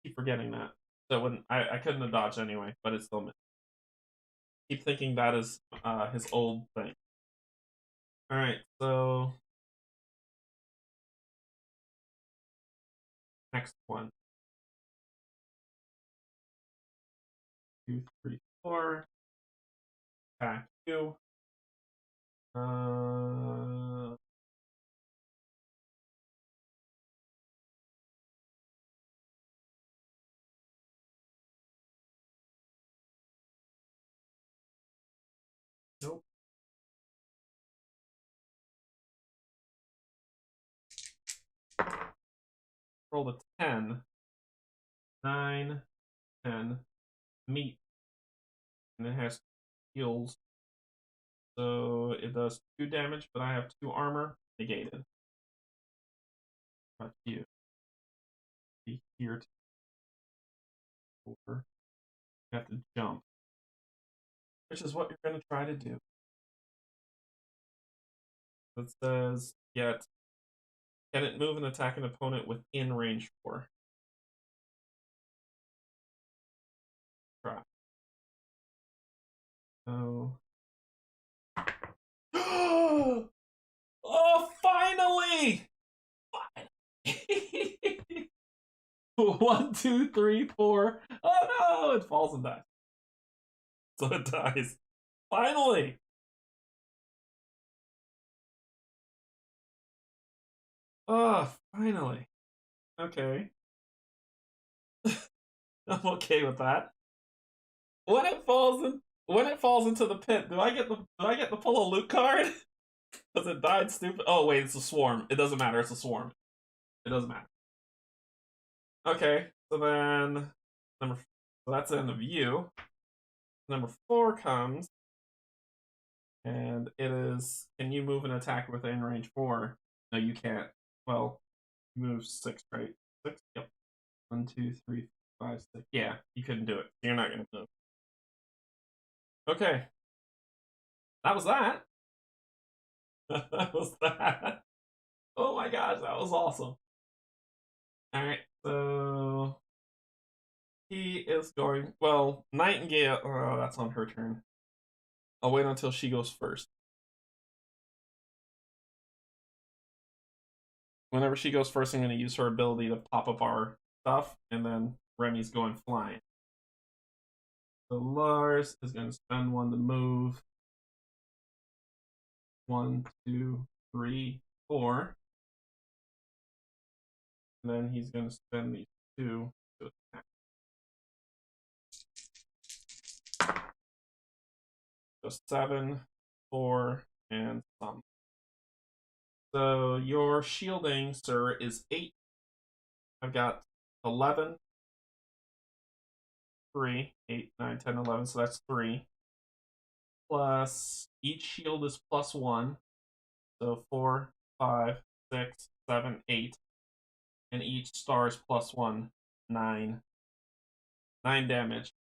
Keep forgetting that. So when I couldn't have dodged anyway, but it's still missed. Keep thinking that is his old thing. Alright, so next one. 2, 3, 4. Attack you. Nope. Roll a 10. 9, 10. Meat. And it has heals. So it does 2 damage, but I have 2 armor. Negated. But you. Be here to over. You have to jump. Which is what you're going to try to do. It says, yet, can it move and attack an opponent within range 4? Try. Oh. Oh, finally! Finally! 1, 2, 3, 4. Oh no! It falls and dies. So it dies. Finally! Oh, finally. Okay. I'm okay with that. When it falls into the pit, do I get the pull a loot card? Because it died stupid. Oh wait, it's a swarm. It doesn't matter. It's a swarm. It doesn't matter. Okay, so then so that's the end of you. Number 4 comes, and it is. Can you move and attack within range 4? No, you can't. Well, you move 6, right? 6. Yep. 1, 2, 3, 5, 6. Yeah, you couldn't do it. You're not gonna move. Okay, that was that. That was that. Oh my gosh, that was awesome. Alright, so he is going. Well, Nightingale. Oh, that's on her turn. I'll wait until she goes first. Whenever she goes first, I'm going to use her ability to pop up our stuff, and then Remy's going flying. So Lars is going to spend 1 to move. 1, 2, 3, 4. And then he's going to spend these 2 to attack. So 7, 4, and some. So your shielding, sir, is 8. I've got 11, 3, 8, 9, 10, 11, so that's 3. Plus, each shield is +1. So 4, 5, 6, 7, 8. And each star is +1, 9. 9 damage.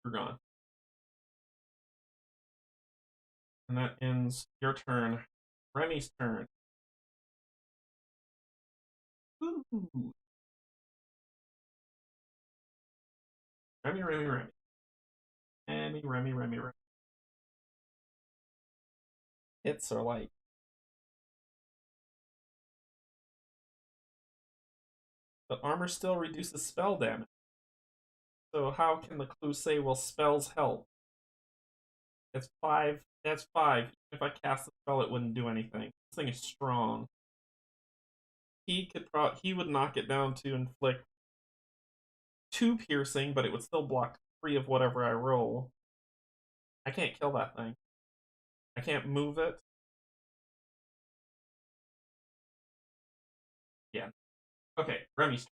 You're gone. And that ends your turn. Remy's turn. Ooh. Remy, Remy, Remy. Remy, Remy, Remy, Remy. Hits are like. But armor still reduces spell damage. So how can the clue say, well, spells help? It's 5. That's 5. If I cast the spell, it wouldn't do anything. This thing is strong. He would knock it down to inflict 2 piercing, but it would still block 3 of whatever I roll. I can't kill that thing. I can't move it. Yeah. Okay, Remy's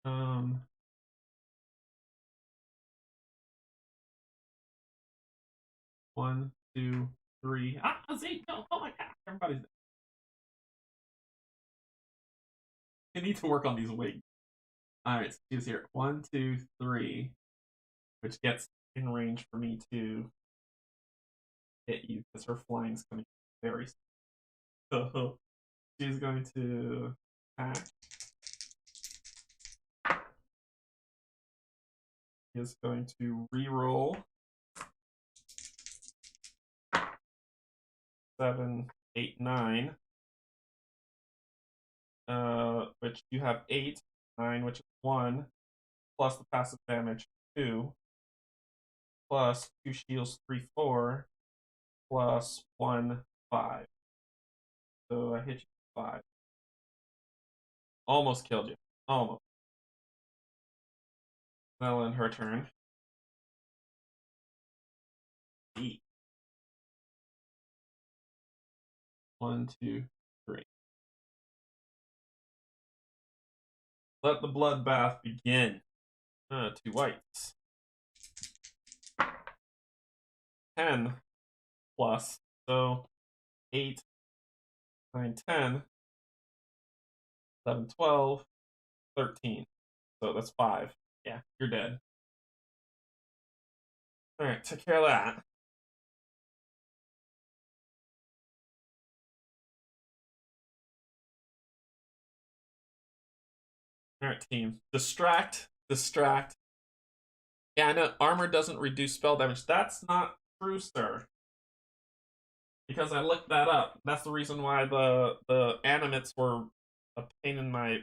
turn. 1, 2, 3. Ah, Z, no, oh my god, everybody's. I need to work on these wings. Alright, so she's here. 1, 2, 3, which gets in range for me to hit you because her flying's coming very soon. So she's going to attack. She is going to re-roll 7, 8, 9. Which you have 8, 9, which is 1, plus the passive damage 2, plus 2 shields 3, 4, plus 1, 5. So I hit you 5. Almost killed you. Almost. That'll end her turn. Eat. 1, 2, 3. Let the bloodbath begin. 2 whites. 10 plus. So 8, 9, 10, 11, 12, 13. So that's 5. Yeah, you're dead. Alright, took care of that. Alright, team. Distract. Distract. Yeah, I know armor doesn't reduce spell damage. That's not true, sir. Because I looked that up. That's the reason why the animates were a pain in my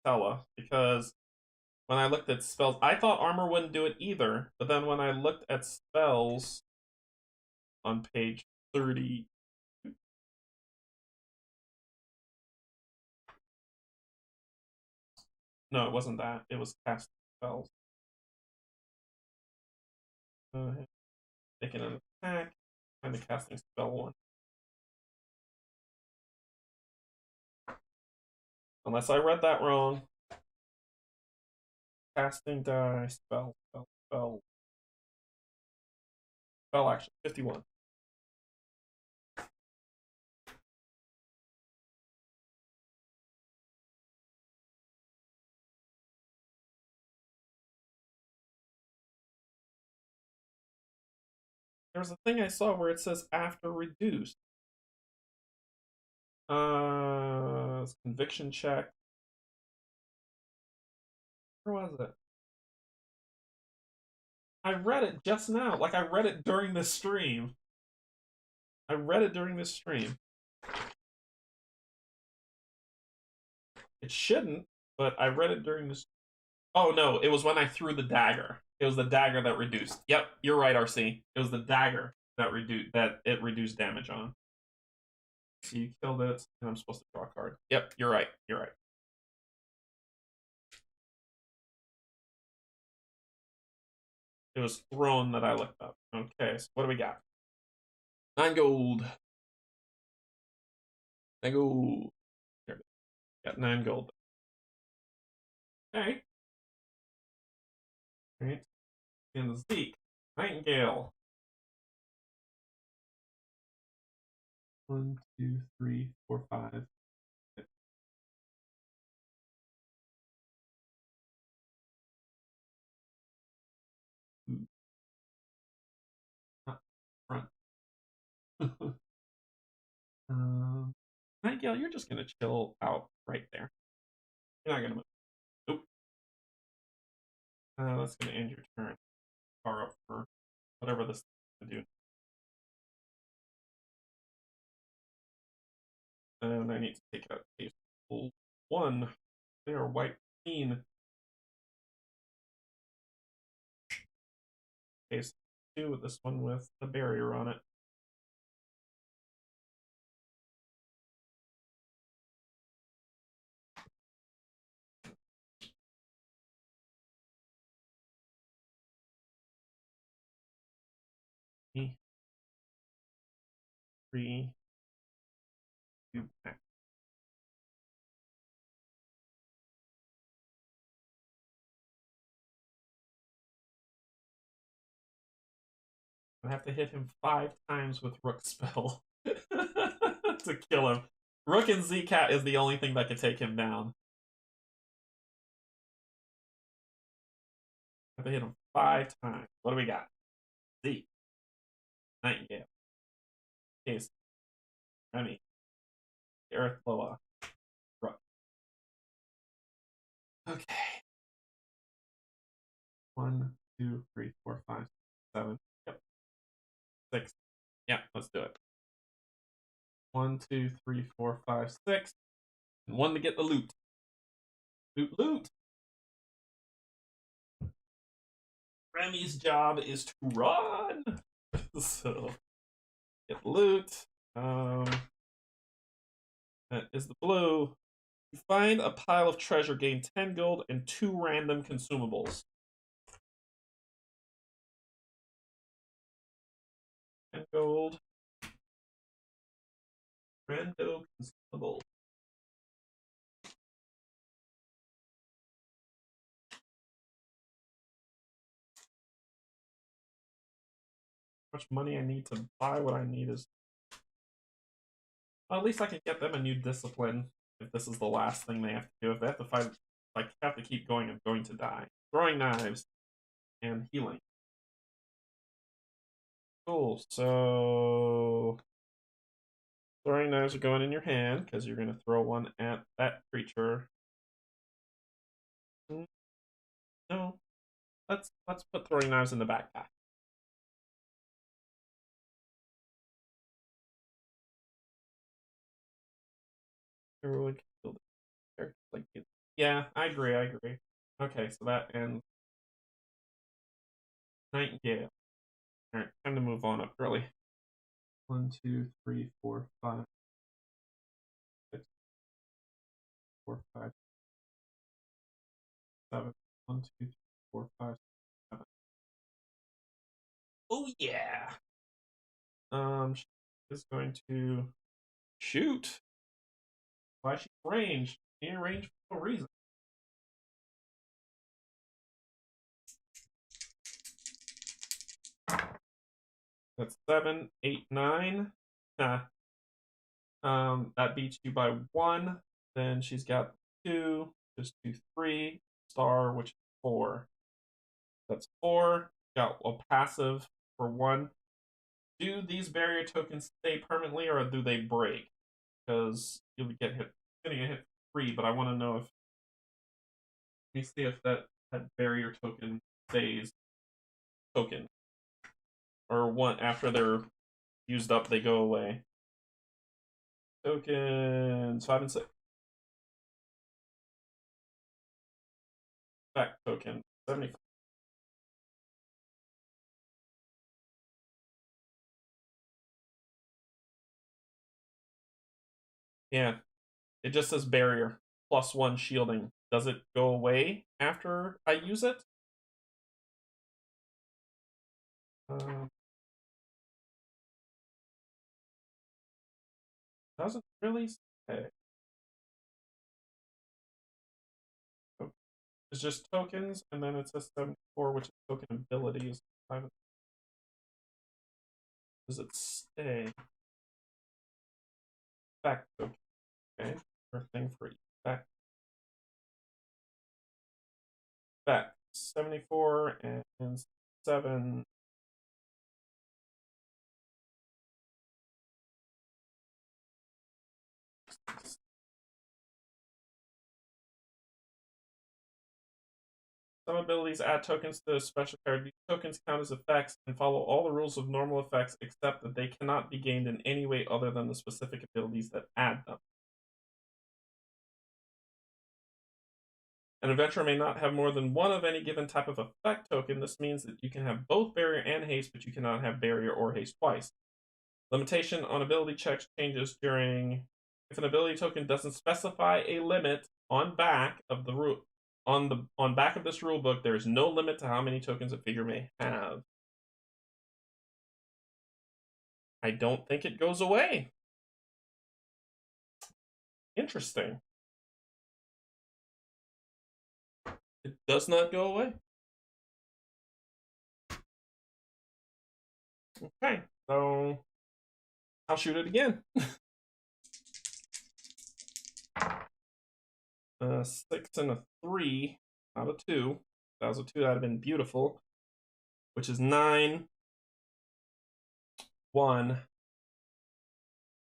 fella. Because when I looked at spells, I thought armor wouldn't do it either. But then when I looked at spells on page 30, no, it wasn't that. It was cast spells. Making an attack. Find the casting spell one. Unless I read that wrong. Casting die, spell, spell, spell. Spell action, 51. There's a thing I saw where it says after reduced. Conviction check. Where was it? I read it just now. Like I read it during this stream. I read it during this stream. It shouldn't, but I read it during this. Oh no, it was when I threw the dagger. It was the dagger that reduced. Yep, you're right, RC. It was the dagger that reduced damage on. So you killed it, and I'm supposed to draw a card. Yep, you're right. You're right. It was thrown that I looked up. Okay, so what do we got? 9 gold. 9 gold. There. Got 9 gold. Okay. Alright. And the Zeke. Nightingale. 1, 2, 3, 4, 5, 6. Front. Nightingale, you're just gonna chill out right there. You're not gonna move. Nope. That's gonna end your turn. Far up for whatever this is gonna do. And I need to take out case 1. They are white queen. Case 2 with this one with the barrier on it. Three, two, back. I have to hit him 5 times with Rook spell to kill him. Rook and Z-Cat is the only thing that could take him down. I have to hit him 5 times. What do we got? Z. Nightingale. Case. Remy. Earth Loa. Rook. Okay. 1, 2, 3, 4, 5, 7. Yep. 6. Yeah, let's do it. 1, 2, 3, 4, 5, 6. And 1 to get the loot. Loot, loot. Remy's job is to run. So, get loot. That is the blue. You find a pile of treasure, gain 10 gold and 2 random consumables. 10 gold. Rando consumable. How much money I need to buy what I need is. Well, at least I can get them a new discipline if this is the last thing they have to do. If they have to fight, like, have to keep going, I'm going to die. Throwing knives and healing. Cool. So throwing knives are going in your hand because you're going to throw one at that creature. No, let's put throwing knives in the backpack. Everyone can build a character like you. Yeah, I agree. I agree. Okay, so that ends Nightingale. All right, time to move on up early. 1, 2, 3, 4, 5, 6, 4, 5, 7. 1, 2, 3, 4, 5, 7. Oh yeah. She is going to shoot. Why is she range? She in range for no reason. That's 7, 8, 9. That beats you by 1. Then she's got 2, just 2, 3. Star, which is 4. That's 4. Got a passive for 1. Do these barrier tokens stay permanently or do they break? Because you'll get hit. You're gonna get hit 3, but I want to know if. Let me see if that barrier token stays token. Or one after they're used up, they go away. Tokens 5 and 6. Back token 74. Yeah, it just says barrier +1 shielding. Does it go away after I use it? Doesn't really say. It's just tokens, and then it says 74, which is token abilities. Does it stay? Back token. Okay. Or thing for back. Back. 74 and 7. Some abilities add tokens to a special card. These tokens count as effects and follow all the rules of normal effects, except that they cannot be gained in any way other than the specific abilities that add them. An adventurer may not have more than one of any given type of effect token. This means that you can have both barrier and haste, but you cannot have barrier or haste twice. Limitation on ability checks changes during if an ability token doesn't specify a limit on back of the on back of this rule book. There is no limit to how many tokens a figure may have. I don't think it goes away. Interesting. It does not go away. Okay, so I'll shoot it again. 6 and a 3, not a 2. If that was a 2, that would have been beautiful. Which is 9, 1.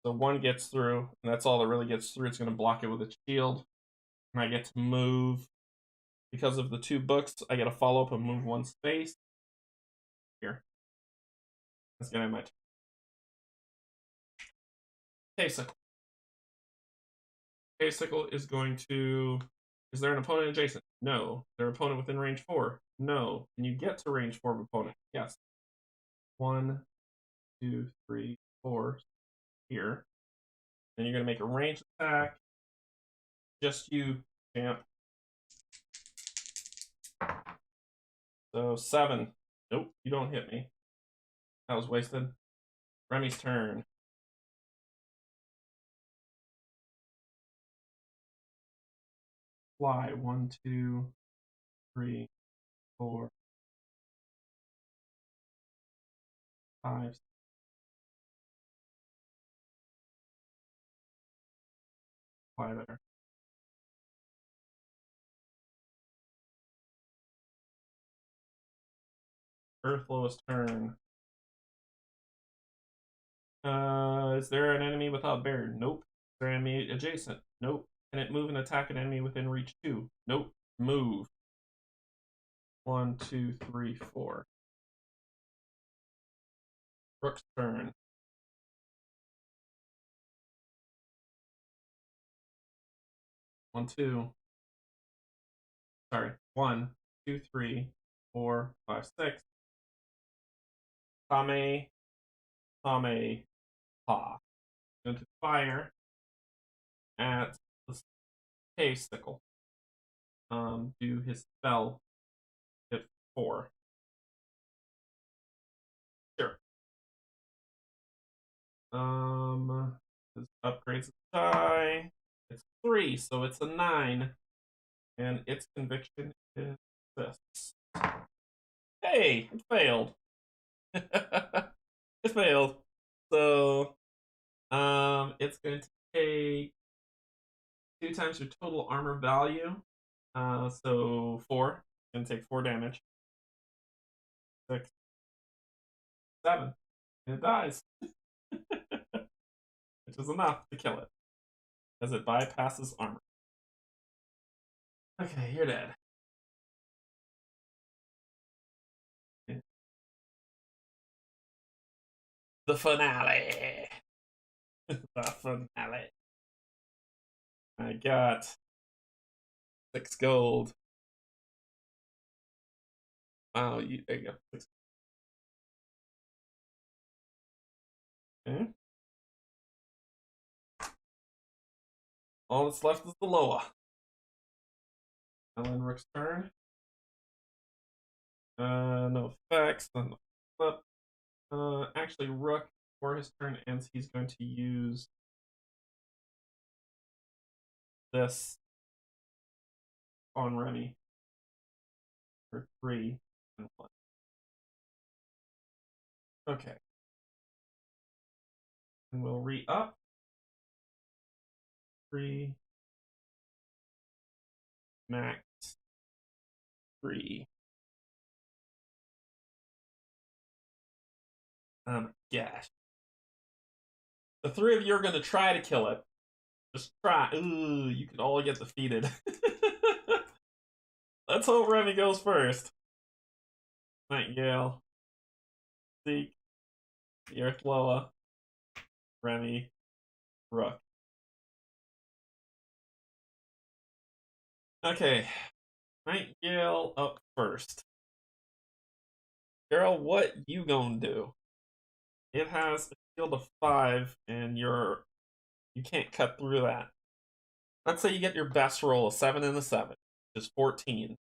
So 1 gets through, and that's all that really gets through. It's going to block it with its shield. And I get to move. Because of the 2 books, I get to follow up and move 1 space. Here. That's going to be my turn. Haysickle. Haysickle is going to... Is there an opponent adjacent? No. Is there an opponent within range 4? No. Can you get to range 4 of opponent? Yes. 1, 2, 3, 4. Here. Then you're going to make a ranged attack. Just you, champ. So 7. Nope, you don't hit me. That was wasted. Remy's turn. Fly. 1, 2, 3, 4, 5. Fly there. Earthlow's turn. Is there an enemy without bear? Nope. Is there an enemy adjacent? Nope. Can it move and attack an enemy within reach 2? Nope. Move. 1, 2, 3, 4. Rook's turn. One, 2. Sorry. 1, 2, 3, 4, 5, 6. Kame, Kame, Ha. Going to fire at the Haysickle. Do his spell hit 4. Sure. This upgrades the die. It's 3, so it's a 9. And its conviction is this. Hey, it failed. It failed. So it's going to take 2 times your total armor value. So 4. It's going to take 4 damage. 6, 7. And it dies. Which is enough to kill it. As it bypasses armor. Okay, you're dead. The finale. The finale. I got 6 gold. Wow, there you go. 6. Okay. All that's left is the Loa. Ellen Rook's turn. No effects. Then the flip. Actually, Rook, before his turn ends, he's going to use this on Remy for 3 and 1. Okay. And we'll re-up. 3. Max. 3. Oh my gosh. The 3 of you are going to try to kill it. Just try. Ooh, you could all get defeated. Let's hope Remy goes first. Nightingale, Zeke, the Earth Loa, Remy, Rook. Okay, Nightingale up first. Carol, what you gonna do? It has a shield of 5, and you can't cut through that. Let's say you get your best roll, a 7 and a 7, which is 14.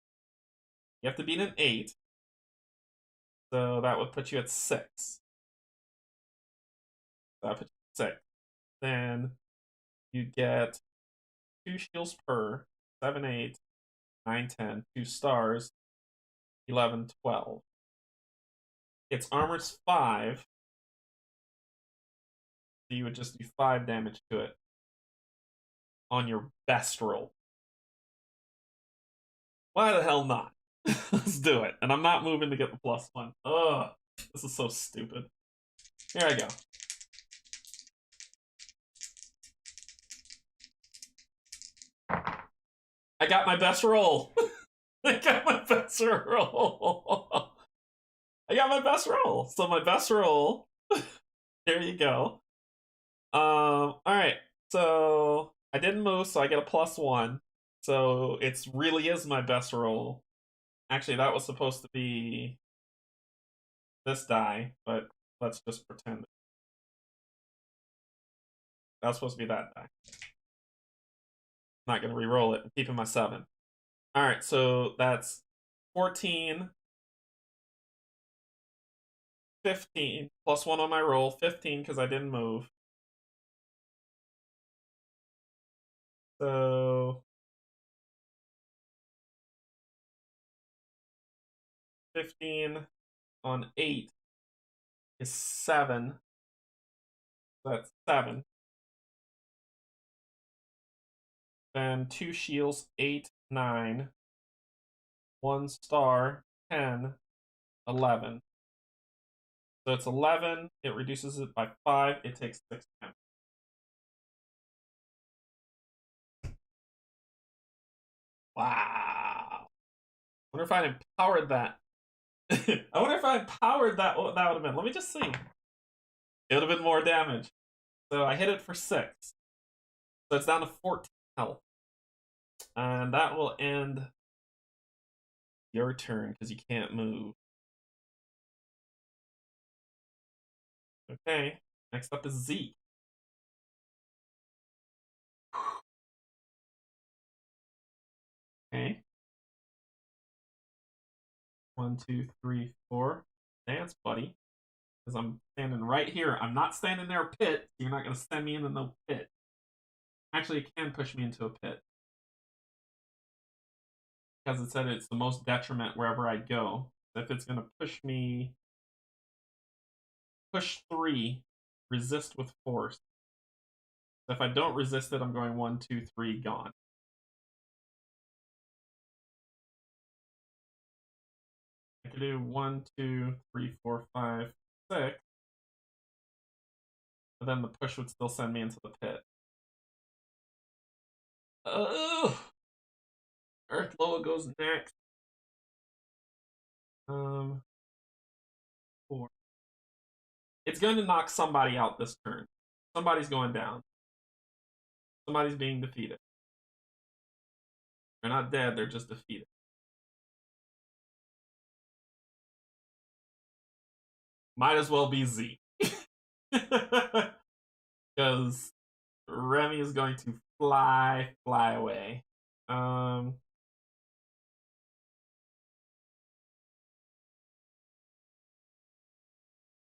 You have to beat an 8, so that would put you at 6. That puts you at 6. Then you get 2 shields per, 7, 8, 9, 10, 2 stars, 11, 12. Its armor's 5, so you would just do 5 damage to it on your best roll. Why the hell not? Let's do it. And I'm not moving to get the +1. Ugh, this is so stupid. Here I go. I got my best roll. I got my best roll. I got my best roll. So my best roll. There you go. All right. So I didn't move, so I get a +1. So it really is my best roll. Actually, that was supposed to be this die, but let's just pretend. That's supposed to be that die. I'm not going to re-roll it. I'm keeping my 7. All right, so that's 14, 15, +1 on my roll, 15 because I didn't move. So 15 on 8 is 7. So that's 7. Then 2 shields, 8, 9. 1 star, 10, 11. So it's 11. It reduces it by 5. It takes 6 damage. Wow. I wonder if I empowered that. I wonder if I empowered that, what that would have been. Let me just see. It would have been more damage. So I hit it for 6. So it's down to 14 health. And that will end your turn because you can't move. Okay. Next up is Zeke. Okay. 1, 2, 3, 4. Dance, buddy. Because I'm standing right here. I'm not standing near a pit. You're not going to send me into no pit. Actually, it can push me into a pit. Because it said it's the most detriment wherever I go. If it's going to push me... Push 3. Resist with force. So if I don't resist it, I'm going 1, 2, 3, gone. I could do 1, 2, 3, 4, 5, 6. But then the push would still send me into the pit. Ugh! Earth Loa goes next. 4. It's going to knock somebody out this turn. Somebody's going down. Somebody's being defeated. They're not dead, they're just defeated. Might as well be Z. Because Remy is going to fly away.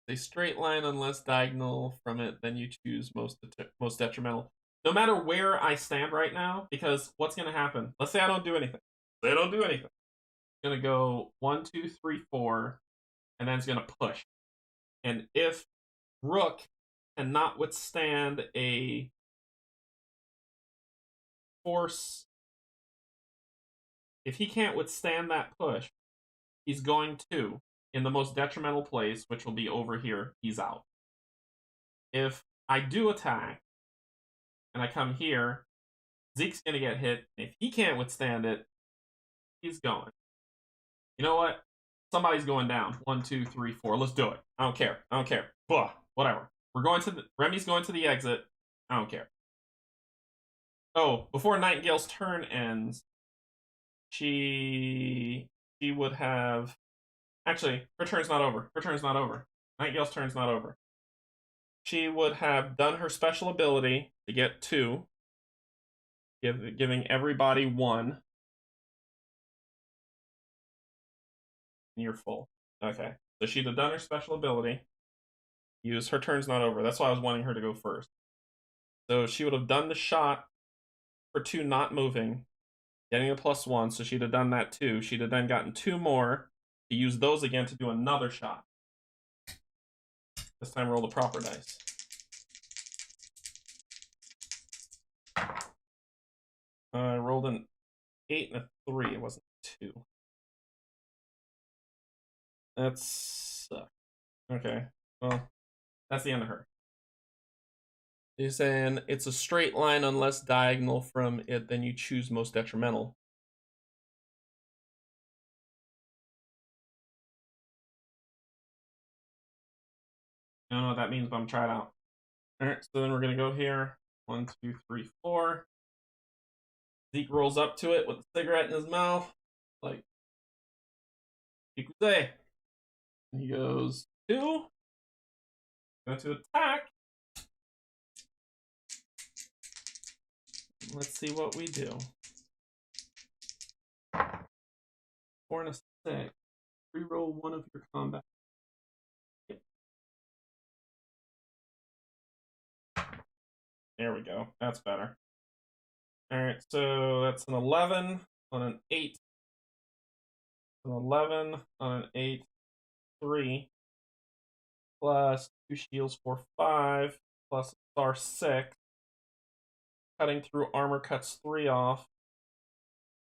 A straight line unless diagonal from it, then you choose most detrimental. No matter where I stand right now, because what's going to happen? Let's say I don't do anything. Say I don't do anything. It's going to go 1, 2, 3, 4, and then it's going to push. And if Rook cannot withstand a force, if he can't withstand that push, he's going to, in the most detrimental place, which will be over here, he's out. If I do attack, and I come here, Zeke's gonna get hit. If he can't withstand it, he's going. You know what? Somebody's going down. 1, 2, 3, 4. Let's do it. I don't care. I don't care. Blah. Whatever. We're going to the Remy's going to the exit. I don't care. Oh, before Nightingale's turn ends, she would have actually her turn's not over. Her turn's not over. Nightingale's turn's not over. She would have done her special ability to get 2, giving everybody 1. You're full. Okay. So she'd have done her special ability. Use her turn's not over. That's why I was wanting her to go first. So she would have done the shot for 2 not moving, getting a +1. So she'd have done that too. She'd have then gotten 2 more to use those again to do another shot. This time roll the proper dice. I rolled an 8 and a 3. It wasn't 2. That's okay. Well, that's the end of her. You're saying it's a straight line unless diagonal from it, then you choose most detrimental. I don't know what that means, but I'm trying it out. Alright, so then we're gonna go here. 1, 2, 3, 4. Zeke rolls up to it with a cigarette in his mouth. Like, Ikuze. He goes 2. Go to attack. Let's see what we do. 4 and a 6. Reroll 1 of your combat. There we go. That's better. Alright, so that's an 11 on an 8. An 11 on an 8. 3. Plus 2 shields for 5. Plus star 6. Cutting through armor cuts 3 off.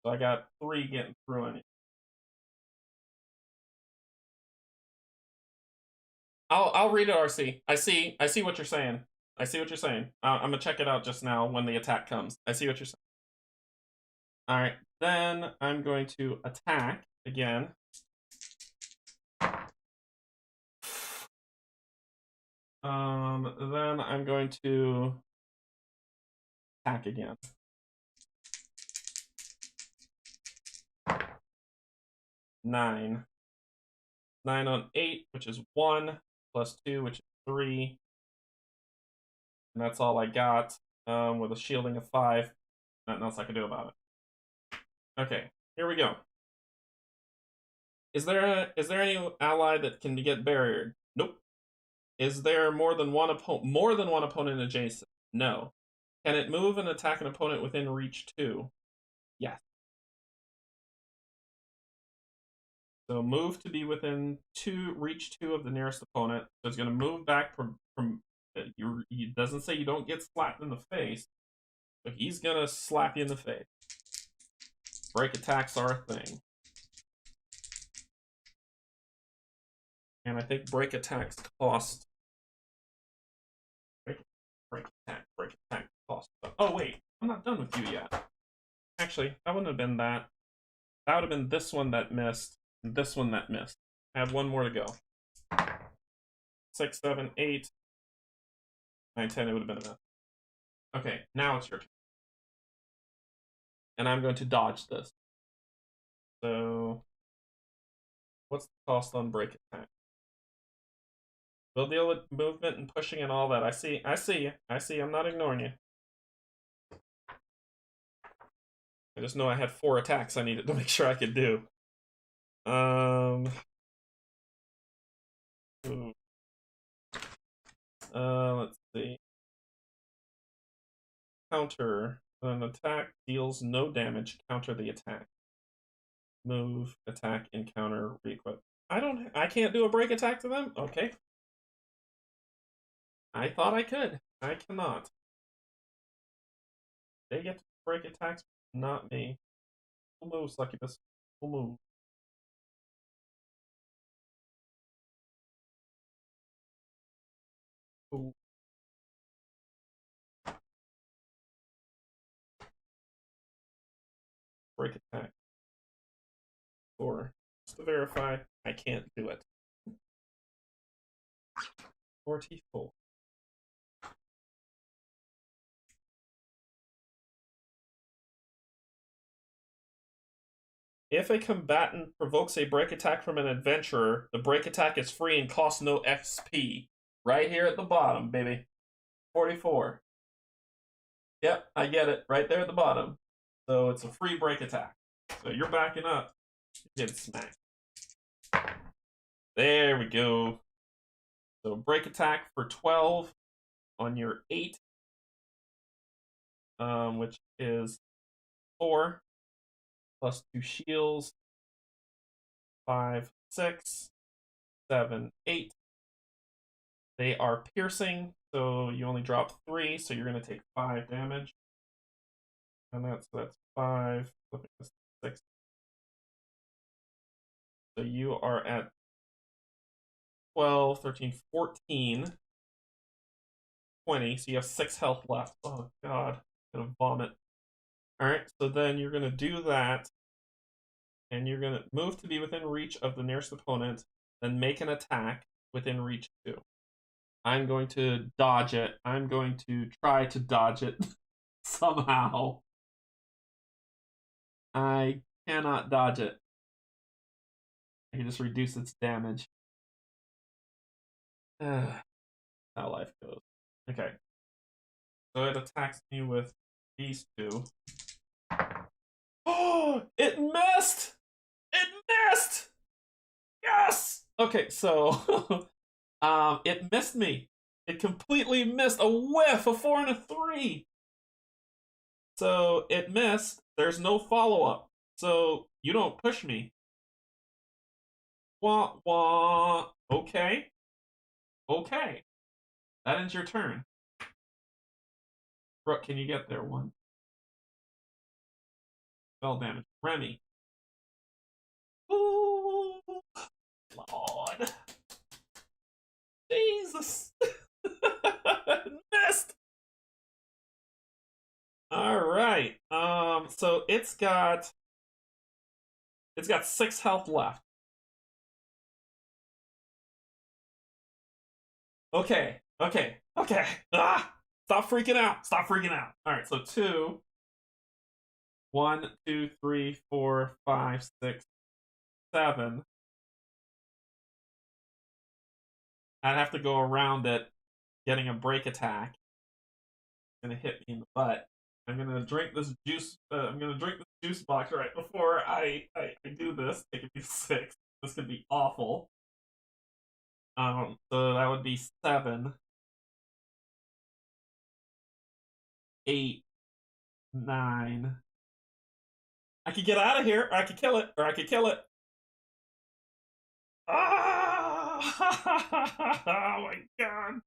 So I got 3 getting through it. I'll read it, RC. I see what you're saying. I see what you're saying. I'm gonna check it out just now when the attack comes. I see what you're saying. Alright, then I'm going to attack again. Then I'm going to attack again. 9. 9 on 8, which is 1, plus 2, which is 3. And that's all I got. With a shielding of 5. Nothing else I can do about it. Okay, here we go. Is there any ally that can get barriered? Nope. Is there more than one opponent adjacent? No. Can it move and attack an opponent within reach 2? Yes. So move to be within reach 2 of the nearest opponent. So it's going to move back from it doesn't say you don't get slapped in the face, but he's going to slap you in the face. Break attacks are a thing. And I think break attacks cost. Break attack cost. Oh, wait. I'm not done with you yet. Actually, that wouldn't have been that. That would have been this one that missed, and this one that missed. I have 1 more to go. 6, 7, 8, 9, 10. It would have been enough. Okay, now it's your turn. And I'm going to dodge this. So, what's the cost on break attack? We'll deal with movement and pushing and all that. I see you. I'm not ignoring you. I just know I had 4 attacks I needed to make sure I could do. Let's see. Counter. An attack deals no damage. Counter the attack. Move, attack, encounter, re-equip. I can't do a break attack to them? Okay. I thought I could. I cannot. They get to break attacks, not me. Full move, Succubus. Full move. Cool. 44. Just to verify, I can't do it. 44. If a combatant provokes a break attack from an adventurer, the break attack is free and costs no XP. Right here at the bottom, baby. 44. Yep, I get it. Right there at the bottom. So it's a free break attack. So you're backing up. You get smacked. There we go. So break attack for 12 on your 8, which is 4 plus 2 shields. 5, 6, 7, 8. They are piercing, so you only drop 3, so you're going to take 5 damage. And that's 5, 6. So you are at 12, 13, 14, 20. So you have 6 health left. Oh, God. I'm going to vomit. Alright, so then you're going to do that. And you're going to move to be within reach of the nearest opponent. Then make an attack within reach 2. I'm going to dodge it. I'm going to try to dodge it somehow. I cannot dodge it. I can just reduce its damage. How life goes. Okay. So it attacks me with these 2. Oh, it missed! It missed! Yes! Okay, so it missed me. It completely missed. A whiff, a 4 and a 3. So it missed. There's no follow-up. So you don't push me. Wah, wah. Okay. Okay. That ends your turn. Brooke, can you get there? 1. Spell damage. Remy. Ooh. Lord. Jesus. Missed. Alright. So it's got 6 health left. Okay. Ah! Stop freaking out. Alright, so 2. 1, 2, 3, 4, 5, 6, 7. I'd have to go around it, getting a break attack. It's gonna hit me in the butt. I'm gonna drink this juice. I'm gonna drink this juice box right before I do this. Taking me 6. This could be awful. So that would be 7, 8, 9. I could get out of here, or I could kill it, Ah! Oh my God.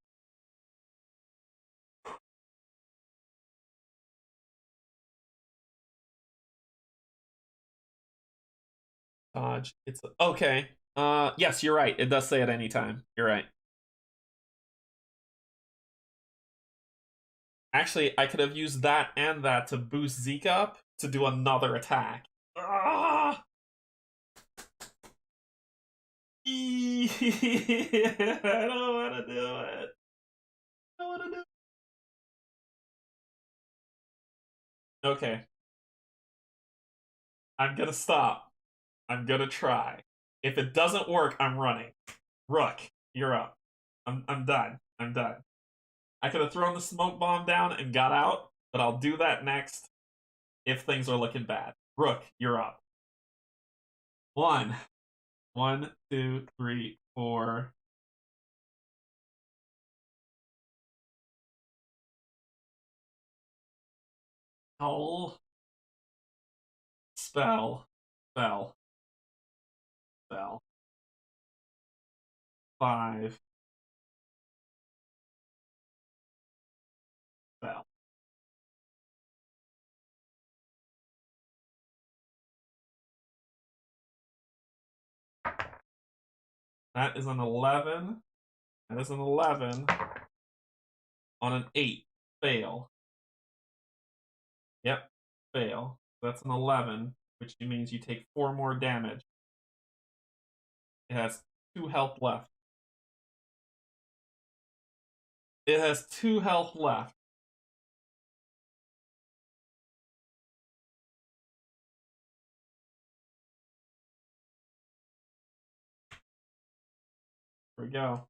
Dodge. It's okay. Yes, you're right. It does say at any time. You're right. Actually, I could have used that and that to boost Zeke up to do another attack. Ah! I don't want to do it. I don't want to do it. Okay. I'm gonna stop. I'm gonna try. If it doesn't work, I'm running. Rook, you're up. I'm done. I could have thrown the smoke bomb down and got out, but I'll do that next if things are looking bad. Rook, you're up. 1. 1, 2, 3, 4. Oh. Spell. 5. Spell. That is an 11. That is an 11 on an 8. Fail. Yep, fail. That's an 11, which means you take 4 more damage. It has 2 health left. It has 2 health left. Here we go.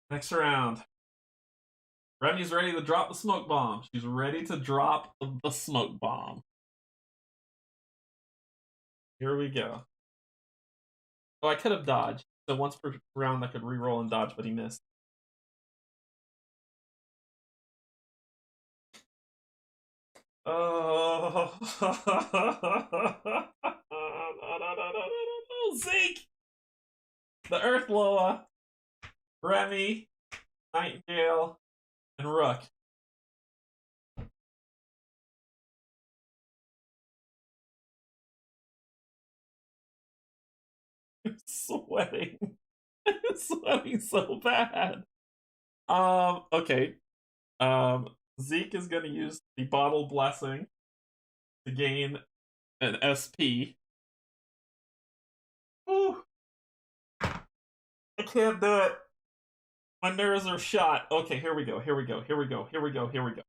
Next round. Remy's ready to drop the smoke bomb. She's ready to drop the smoke bomb. Here we go. Oh, I could have dodged. So once per round I could re-roll and dodge, but he missed. Oh, no, Zeke! The Earth Loa, Remy, Nightingale, and Rook. I'm sweating. I'm sweating so bad. Okay. Zeke is gonna use the bottle blessing to gain an SP. Ooh. I can't do it. My nerves are shot. Okay, here we go. Here we go. Here we go. Here we go. Here we go.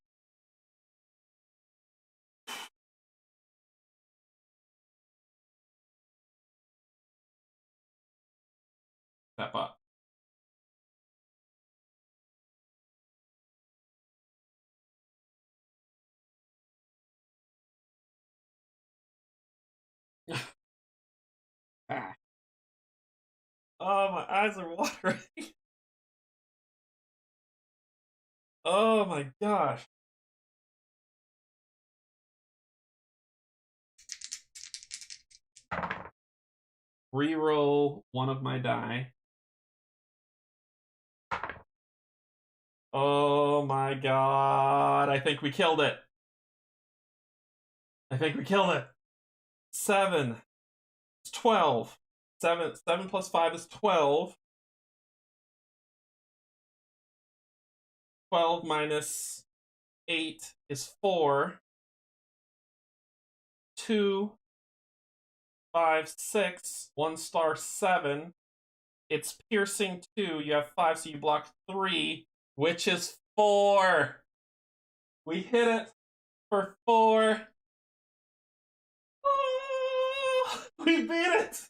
Step up. Ah. Oh, my eyes are watering. Oh my gosh. Reroll one of my die. Oh my god. I think we killed it. I think we killed it. 7. It's 12. 7 plus 5 is 12. 12 minus 8 is 4. 2, 5, 6. 1 star 7. It's piercing 2. You have 5, so you block 3, which is 4. We hit it for 4. Oh, we beat it.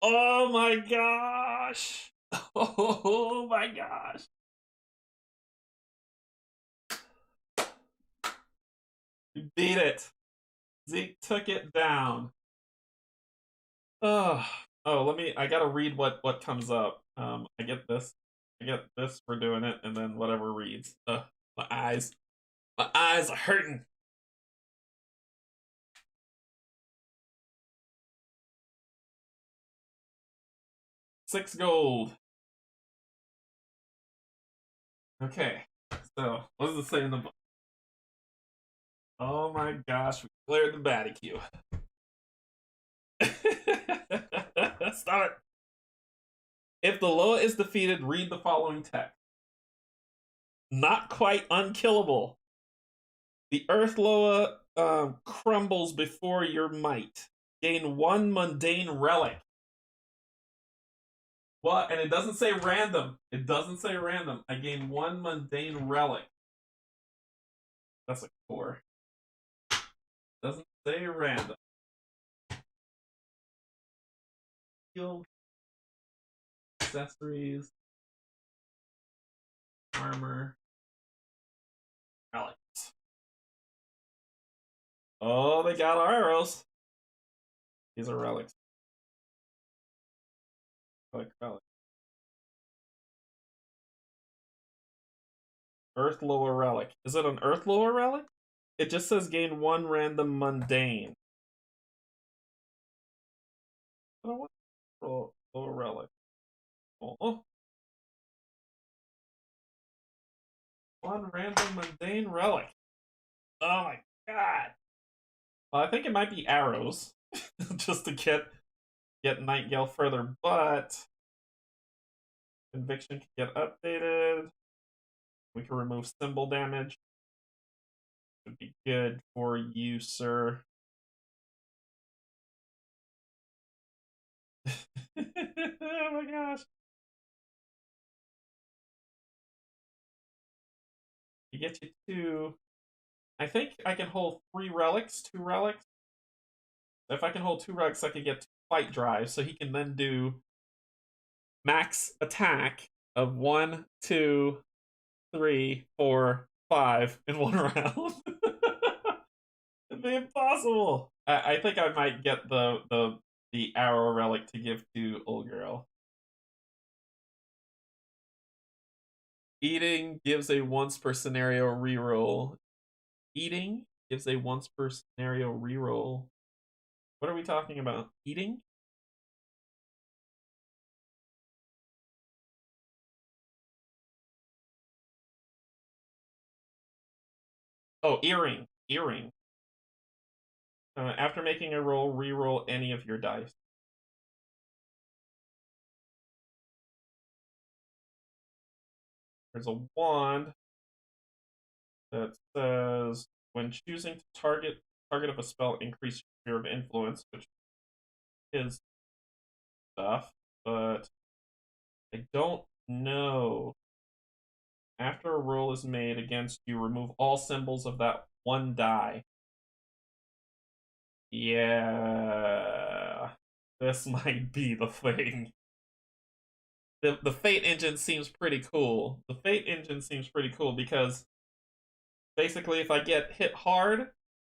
Oh my gosh. Oh my gosh. We beat it. Zeke took it down. Oh, I gotta read what comes up. I get this. I get this for doing it, and then whatever reads. My eyes. My eyes are hurting. Six gold. Okay. So, what does it say in the book? Oh my gosh, we cleared the batty queue. Start. If the Loa is defeated, read the following text. Not quite unkillable. The Earth Loa crumbles before your might. Gain 1 mundane relic. What? And it doesn't say random. It doesn't say random. I gain 1 mundane relic. That's a core. Doesn't say random. Heal. Accessories. Armor. Relics. Oh, they got our arrows. These are relics. Relic. Earth Loa relic. Is it an Earth Loa relic? It just says gain 1 random mundane. I don't want Loa relic. Oh. 1 random mundane relic. Oh my god. Well, I think it might be arrows. Just to get Nightingale further, but Conviction can get updated. We can remove symbol damage. Would be good for you, sir. Oh my gosh. You get you 2. I think I can hold 3 relics, 2 relics. If I can hold 2 relics, I can get 2 fight drives, so he can then do max attack of 1, 2, 3, 4, 5 in 1 round. It'd be impossible. I think I might get the arrow relic to give to old girl. Eating gives a once per scenario reroll. Eating gives a once per scenario reroll. What are we talking about? Eating? Oh, earring. Earring. After making a roll, reroll any of your dice. There's a wand that says when choosing to target of a spell, increase your sphere of influence, which is stuff, but I don't know. After a roll is made against you, remove all symbols of that one die. Yeah, this might be the thing. The Fate engine seems pretty cool. The Fate engine seems pretty cool because basically, if I get hit hard,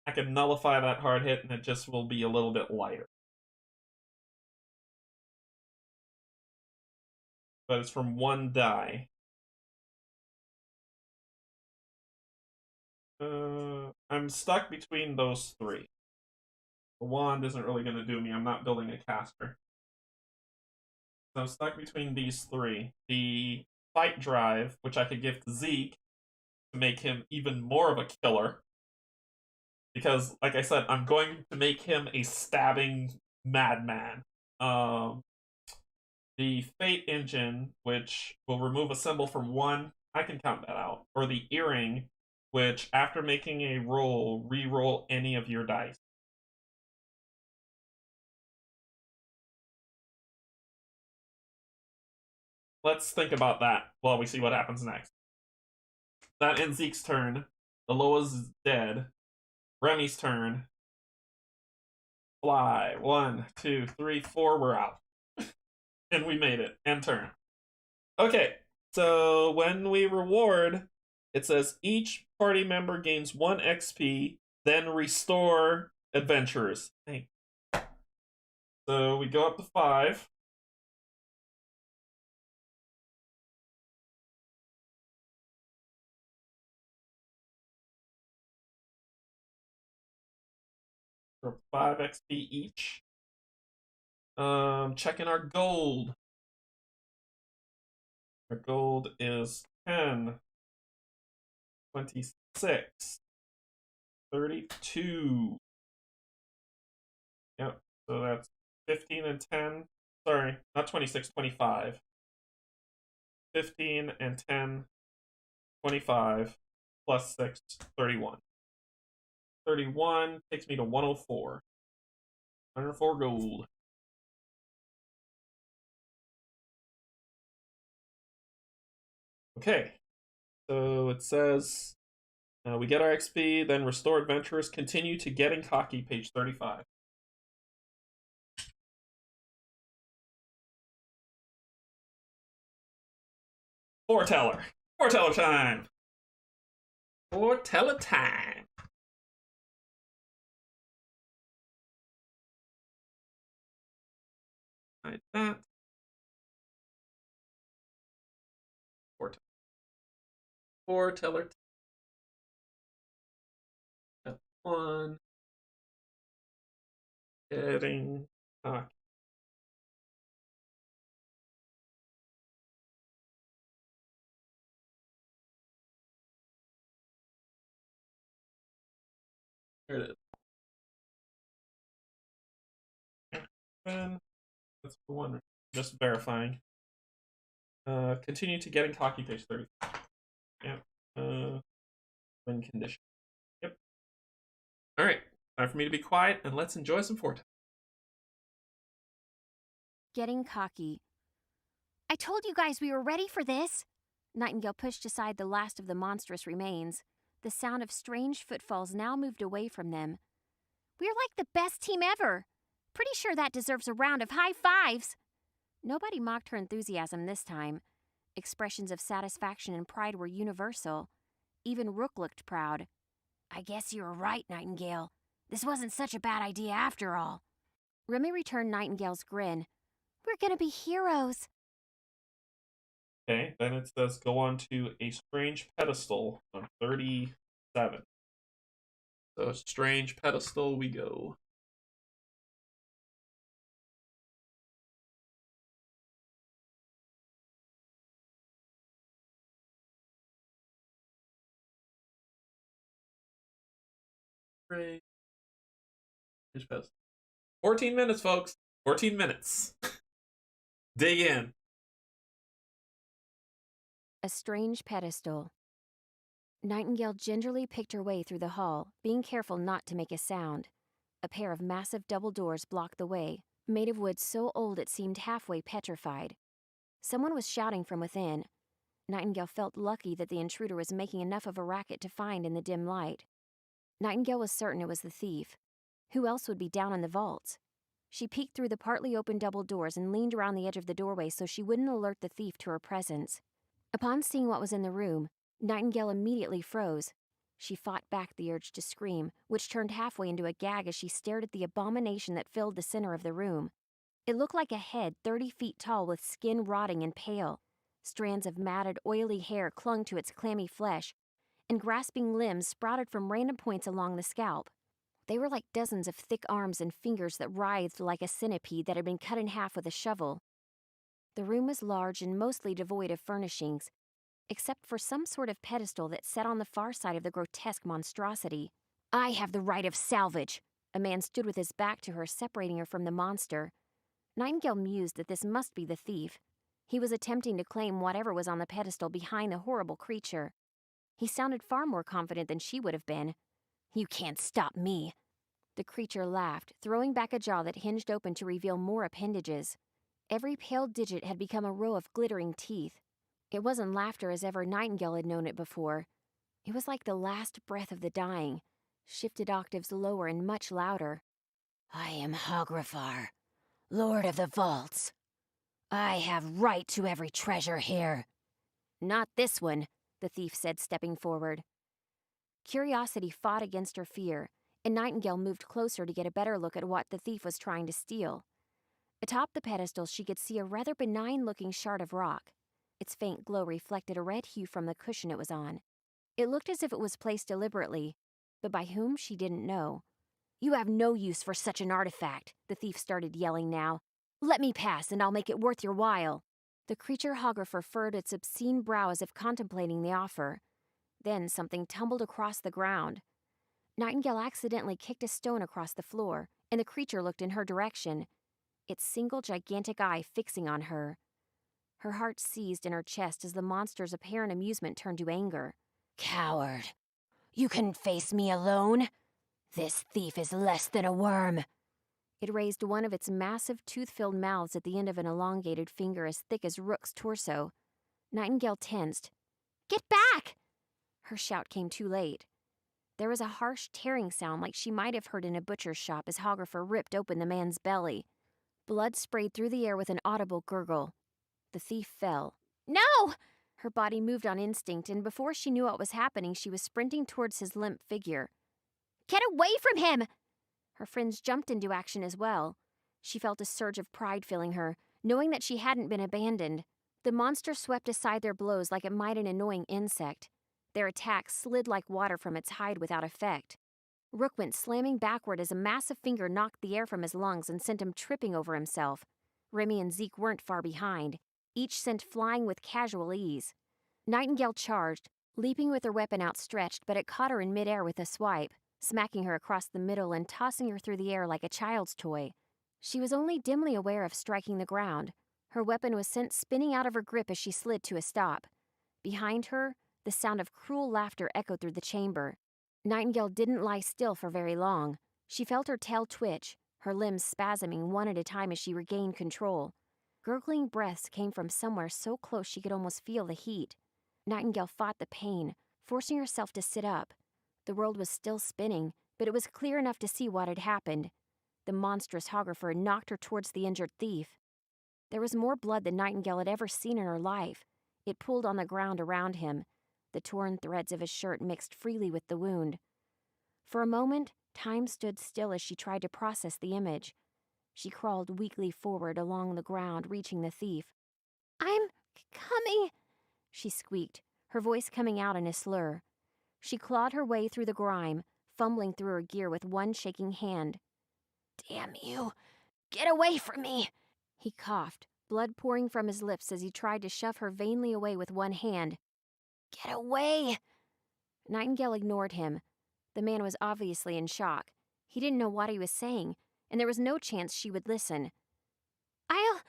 I can nullify that hard hit and it just will be a little bit lighter. But it's from one die. I'm stuck between those 3. The wand isn't really going to do me. I'm not building a caster. So I'm stuck between these 3. The fight drive, which I could give to Zeke to make him even more of a killer. Because, like I said, I'm going to make him a stabbing madman. The Fate engine, which will remove a symbol from 1, I can count that out. Or the earring, which after making a roll, re-roll any of your dice. Let's think about that while we see what happens next. That ends Zeke's turn. Aloa's dead. Remy's turn. Fly. 1, 2, 3, 4. We're out. And we made it. End turn. Okay. So when we reward, it says each party member gains 1 XP, then restore adventurers. Hey. So we go up to 5. For 5 XP each. Checking our gold. Our gold is 10, 26, 32. Yep, so that's 15 and 10. Sorry, not 26, 25. 15 and 10, 25, plus 6, 31. 31 takes me to 104. 104 gold. Okay, so it says we get our XP, then restore adventurers, continue to getting cocky, page 35. Foreteller. Foreteller time. Foreteller time. Like that. Foreteller. Step 1. Getting cocky. Here it is. And that's the one. Just verifying. Continue to getting cocky, page 30. Yeah. Uh, win condition. Yep. All right. Time for me to be quiet and let's enjoy some Fortnite. Getting cocky. I told you guys we were ready for this. Nightingale pushed aside the last of the monstrous remains. The sound of strange footfalls now moved away from them. We're like the best team ever. Pretty sure that deserves a round of high fives. Nobody mocked her enthusiasm this time. Expressions of satisfaction and pride were universal. Even Rook looked proud. I guess you were right, Nightingale. This wasn't such a bad idea after all. Remy returned Nightingale's grin. We're gonna be heroes. Okay, then it says go on to a strange pedestal on 37. So, strange pedestal, we go. Strange pedestal. 14 minutes, folks. 14 minutes. Dig in. A strange pedestal. Nightingale gingerly picked her way through the hall, being careful not to make a sound. A pair of massive double doors blocked the way, made of wood so old it seemed halfway petrified. Someone was shouting from within. Nightingale felt lucky that the intruder was making enough of a racket to find in the dim light. Nightingale was certain it was the thief. Who else would be down in the vaults? She peeked through the partly open double doors and leaned around the edge of the doorway so she wouldn't alert the thief to her presence. Upon seeing what was in the room, Nightingale immediately froze. She fought back the urge to scream, which turned halfway into a gag as she stared at the abomination that filled the center of the room. It looked like a head 30 feet tall with skin rotting and pale. Strands of matted, oily hair clung to its clammy flesh, and grasping limbs sprouted from random points along the scalp. They were like dozens of thick arms and fingers that writhed like a centipede that had been cut in half with a shovel. The room was large and mostly devoid of furnishings, except for some sort of pedestal that sat on the far side of the grotesque monstrosity. I have the right of salvage. A man stood with his back to her, separating her from the monster. Nightingale mused that this must be the thief. He was attempting to claim whatever was on the pedestal behind the horrible creature. He sounded far more confident than she would have been. You can't stop me. The creature laughed, throwing back a jaw that hinged open to reveal more appendages. Every pale digit had become a row of glittering teeth. It wasn't laughter as ever Nightingale had known it before. It was like the last breath of the dying, shifted octaves lower and much louder. I am Hogrifar, Lord of the Vaults. I have right to every treasure here. Not this one, the thief said, stepping forward. Curiosity fought against her fear, and Nightingale moved closer to get a better look at what the thief was trying to steal. Atop the pedestal, she could see a rather benign-looking shard of rock. Its faint glow reflected a red hue from the cushion it was on. It looked as if it was placed deliberately, but by whom she didn't know. You have no use for such an artifact, the thief started yelling now. Let me pass, and I'll make it worth your while. The creature Hogriffer furrowed its obscene brow as if contemplating the offer. Then something tumbled across the ground. Nightingale accidentally kicked a stone across the floor, and the creature looked in her direction, its single gigantic eye fixing on her. Her heart seized in her chest as the monster's apparent amusement turned to anger. Coward! You couldn't face me alone? This thief is less than a worm. It raised one of its massive tooth-filled mouths at the end of an elongated finger as thick as Rook's torso. Nightingale tensed. Get back! Her shout came too late. There was a harsh tearing sound like she might have heard in a butcher's shop as Hogriffer ripped open the man's belly. Blood sprayed through the air with an audible gurgle. The thief fell. No! Her body moved on instinct, and before she knew what was happening, she was sprinting towards his limp figure. Get away from him! Her friends jumped into action as well. She felt a surge of pride filling her, knowing that she hadn't been abandoned. The monster swept aside their blows like it might an annoying insect. Their attacks slid like water from its hide without effect. Rook went slamming backward as a massive finger knocked the air from his lungs and sent him tripping over himself. Remy and Zeke weren't far behind, each sent flying with casual ease. Nightingale charged, leaping with her weapon outstretched, but it caught her in midair with a swipe, smacking her across the middle and tossing her through the air like a child's toy. She was only dimly aware of striking the ground. Her weapon was sent spinning out of her grip as she slid to a stop. Behind her, The sound of cruel laughter echoed through the chamber. Nightingale didn't lie still for very long. She felt her tail twitch, her limbs spasming one at a time as she regained control. Gurgling breaths came from somewhere so close she could almost feel the heat. Nightingale fought the pain, forcing herself to sit up. The world was still spinning, but it was clear enough to see what had happened. The monstrous hographer had knocked her towards the injured thief. There was more blood than Nightingale had ever seen in her life. It pooled on the ground around him. The torn threads of his shirt mixed freely with the wound. For a moment, time stood still as she tried to process the image. She crawled weakly forward along the ground, reaching the thief. "I'm coming," she squeaked, her voice coming out in a slur. She clawed her way through the grime, fumbling through her gear with one shaking hand. "Damn you! Get away from me!" He coughed, blood pouring from his lips as he tried to shove her vainly away with one hand. "Get away!" Nightingale ignored him. The man was obviously in shock. He didn't know what he was saying, and there was no chance she would listen. "I'll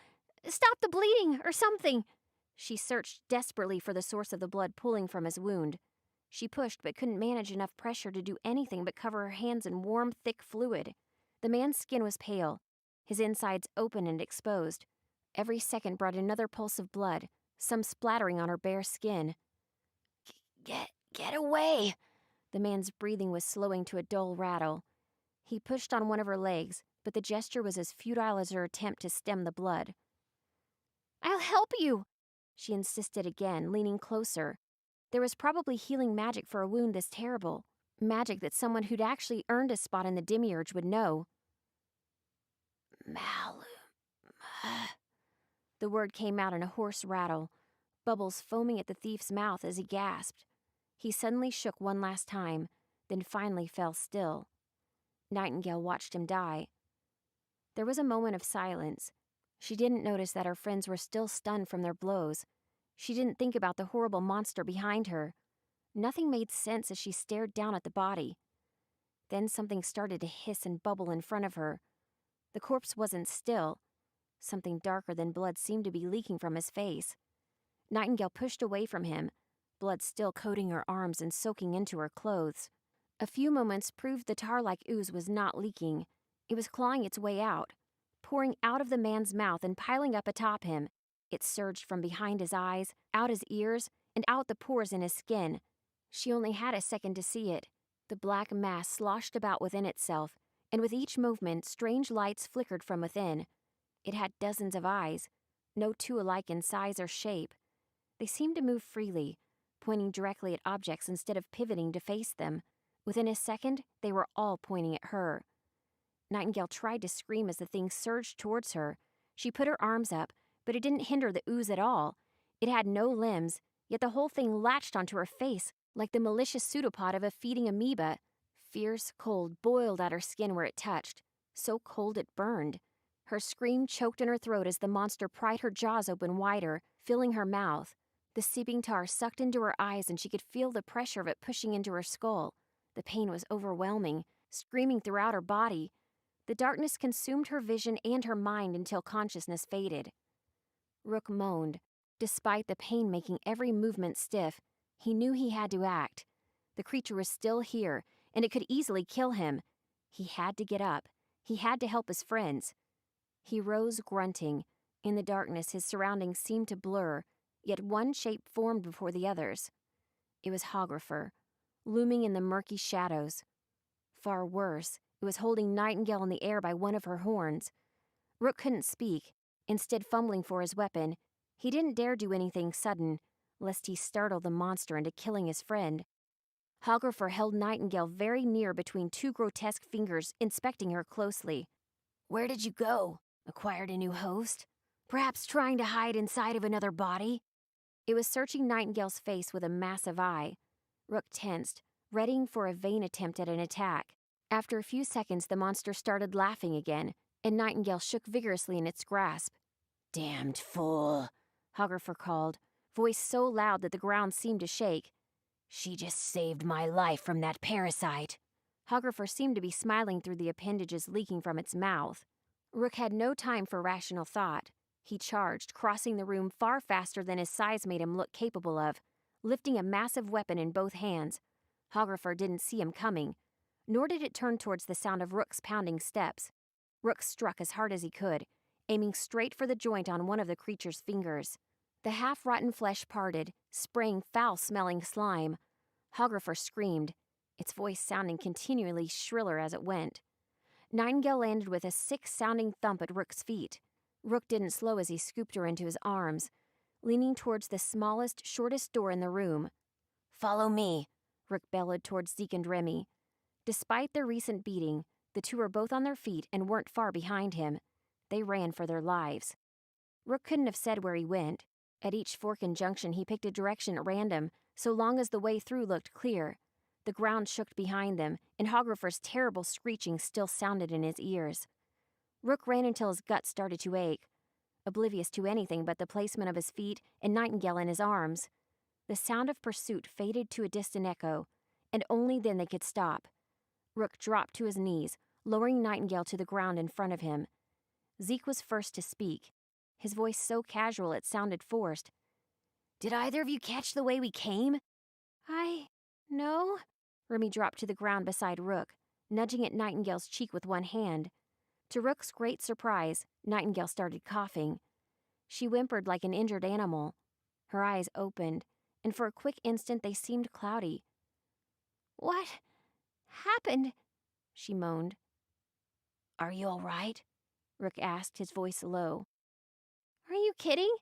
stop the bleeding or something." She searched desperately for the source of the blood pooling from his wound. She pushed but couldn't manage enough pressure to do anything but cover her hands in warm, thick fluid. The man's skin was pale, his insides open and exposed. Every second brought another pulse of blood, some splattering on her bare skin. Get away!" The man's breathing was slowing to a dull rattle. He pushed on one of her legs, but the gesture was as futile as her attempt to stem the blood. "I'll help you," she insisted again, leaning closer. There was probably healing magic for a wound this terrible, magic that someone who'd actually earned a spot in the demiurge would know. "Malum." The word came out in a hoarse rattle, bubbles foaming at the thief's mouth as he gasped. He suddenly shook one last time, then finally fell still. Nightingale watched him die. There was a moment of silence. She didn't notice that her friends were still stunned from their blows. She didn't think about the horrible monster behind her. Nothing made sense as she stared down at the body. Then something started to hiss and bubble in front of her. The corpse wasn't still. Something darker than blood seemed to be leaking from his face. Nightingale pushed away from him, blood still coating her arms and soaking into her clothes. A few moments proved the tar-like ooze was not leaking. It was clawing its way out, pouring out of the man's mouth and piling up atop him. It surged from behind his eyes, out his ears, and out the pores in his skin. She only had a second to see it. The black mass sloshed about within itself, and with each movement, strange lights flickered from within. It had dozens of eyes, no two alike in size or shape. They seemed to move freely, pointing directly at objects instead of pivoting to face them. Within a second, they were all pointing at her. Nightingale tried to scream as the thing surged towards her. She put her arms up, but it didn't hinder the ooze at all. It had no limbs, yet the whole thing latched onto her face like the malicious pseudopod of a feeding amoeba. Fierce cold boiled at her skin where it touched, so cold it burned. Her scream choked in her throat as the monster pried her jaws open wider, filling her mouth. The seeping tar sucked into her eyes and she could feel the pressure of it pushing into her skull. The pain was overwhelming, screaming throughout her body. The darkness consumed her vision and her mind until consciousness faded. Rook moaned. Despite the pain making every movement stiff, he knew he had to act. The creature was still here, and it could easily kill him. He had to get up. He had to help his friends. He rose, grunting. In the darkness, his surroundings seemed to blur, yet one shape formed before the others. It was Hographer, looming in the murky shadows. Far worse, it was holding Nightingale in the air by one of her horns. Rook couldn't speak, instead fumbling for his weapon. He didn't dare do anything sudden, lest he startle the monster into killing his friend. Hographer held Nightingale very near between two grotesque fingers, inspecting her closely. "Where did you go? Acquired a new host? Perhaps trying to hide inside of another body?" It was searching Nightingale's face with a massive eye. Rook tensed, readying for a vain attempt at an attack. After a few seconds, the monster started laughing again, and Nightingale shook vigorously in its grasp. "Damned fool," Hographer called, voice so loud that the ground seemed to shake. "She just saved my life from that parasite." Hographer seemed to be smiling through the appendages leaking from its mouth. Rook had no time for rational thought. He charged, crossing the room far faster than his size made him look capable of. lifting a massive weapon in both hands. Hographer didn't see him coming, nor did it turn towards the sound of Rook's pounding steps. Rook struck as hard as he could, aiming straight for the joint on one of the creature's fingers. The half-rotten flesh parted, spraying foul-smelling slime. Hographer screamed, its voice sounding continually shriller as it went. Nightingale landed with a sick-sounding thump at Rook's feet. Rook didn't slow as he scooped her into his arms, leaning towards the smallest, shortest door in the room. "Follow me," Rook bellowed towards Zeke and Remy. Despite their recent beating, the two were both on their feet and weren't far behind him. They ran for their lives. Rook couldn't have said where he went. At each fork and junction, he picked a direction at random, so long as the way through looked clear. The ground shook behind them, and Hographer's terrible screeching still sounded in his ears. Rook ran until his guts started to ache, oblivious to anything but the placement of his feet and Nightingale in his arms. The sound of pursuit faded to a distant echo, and only then they could stop. Rook dropped to his knees, lowering Nightingale to the ground in front of him. Zeke was first to speak, his voice so casual it sounded forced. "Did either of you catch the way we came?" No." Remy dropped to the ground beside Rook, nudging at Nightingale's cheek with one hand. To Rook's great surprise, Nightingale started coughing. She whimpered like an injured animal. Her eyes opened, and for a quick instant they seemed cloudy. "What happened?" she moaned. "Are you all right?" Rook asked, his voice low. "Are you kidding?"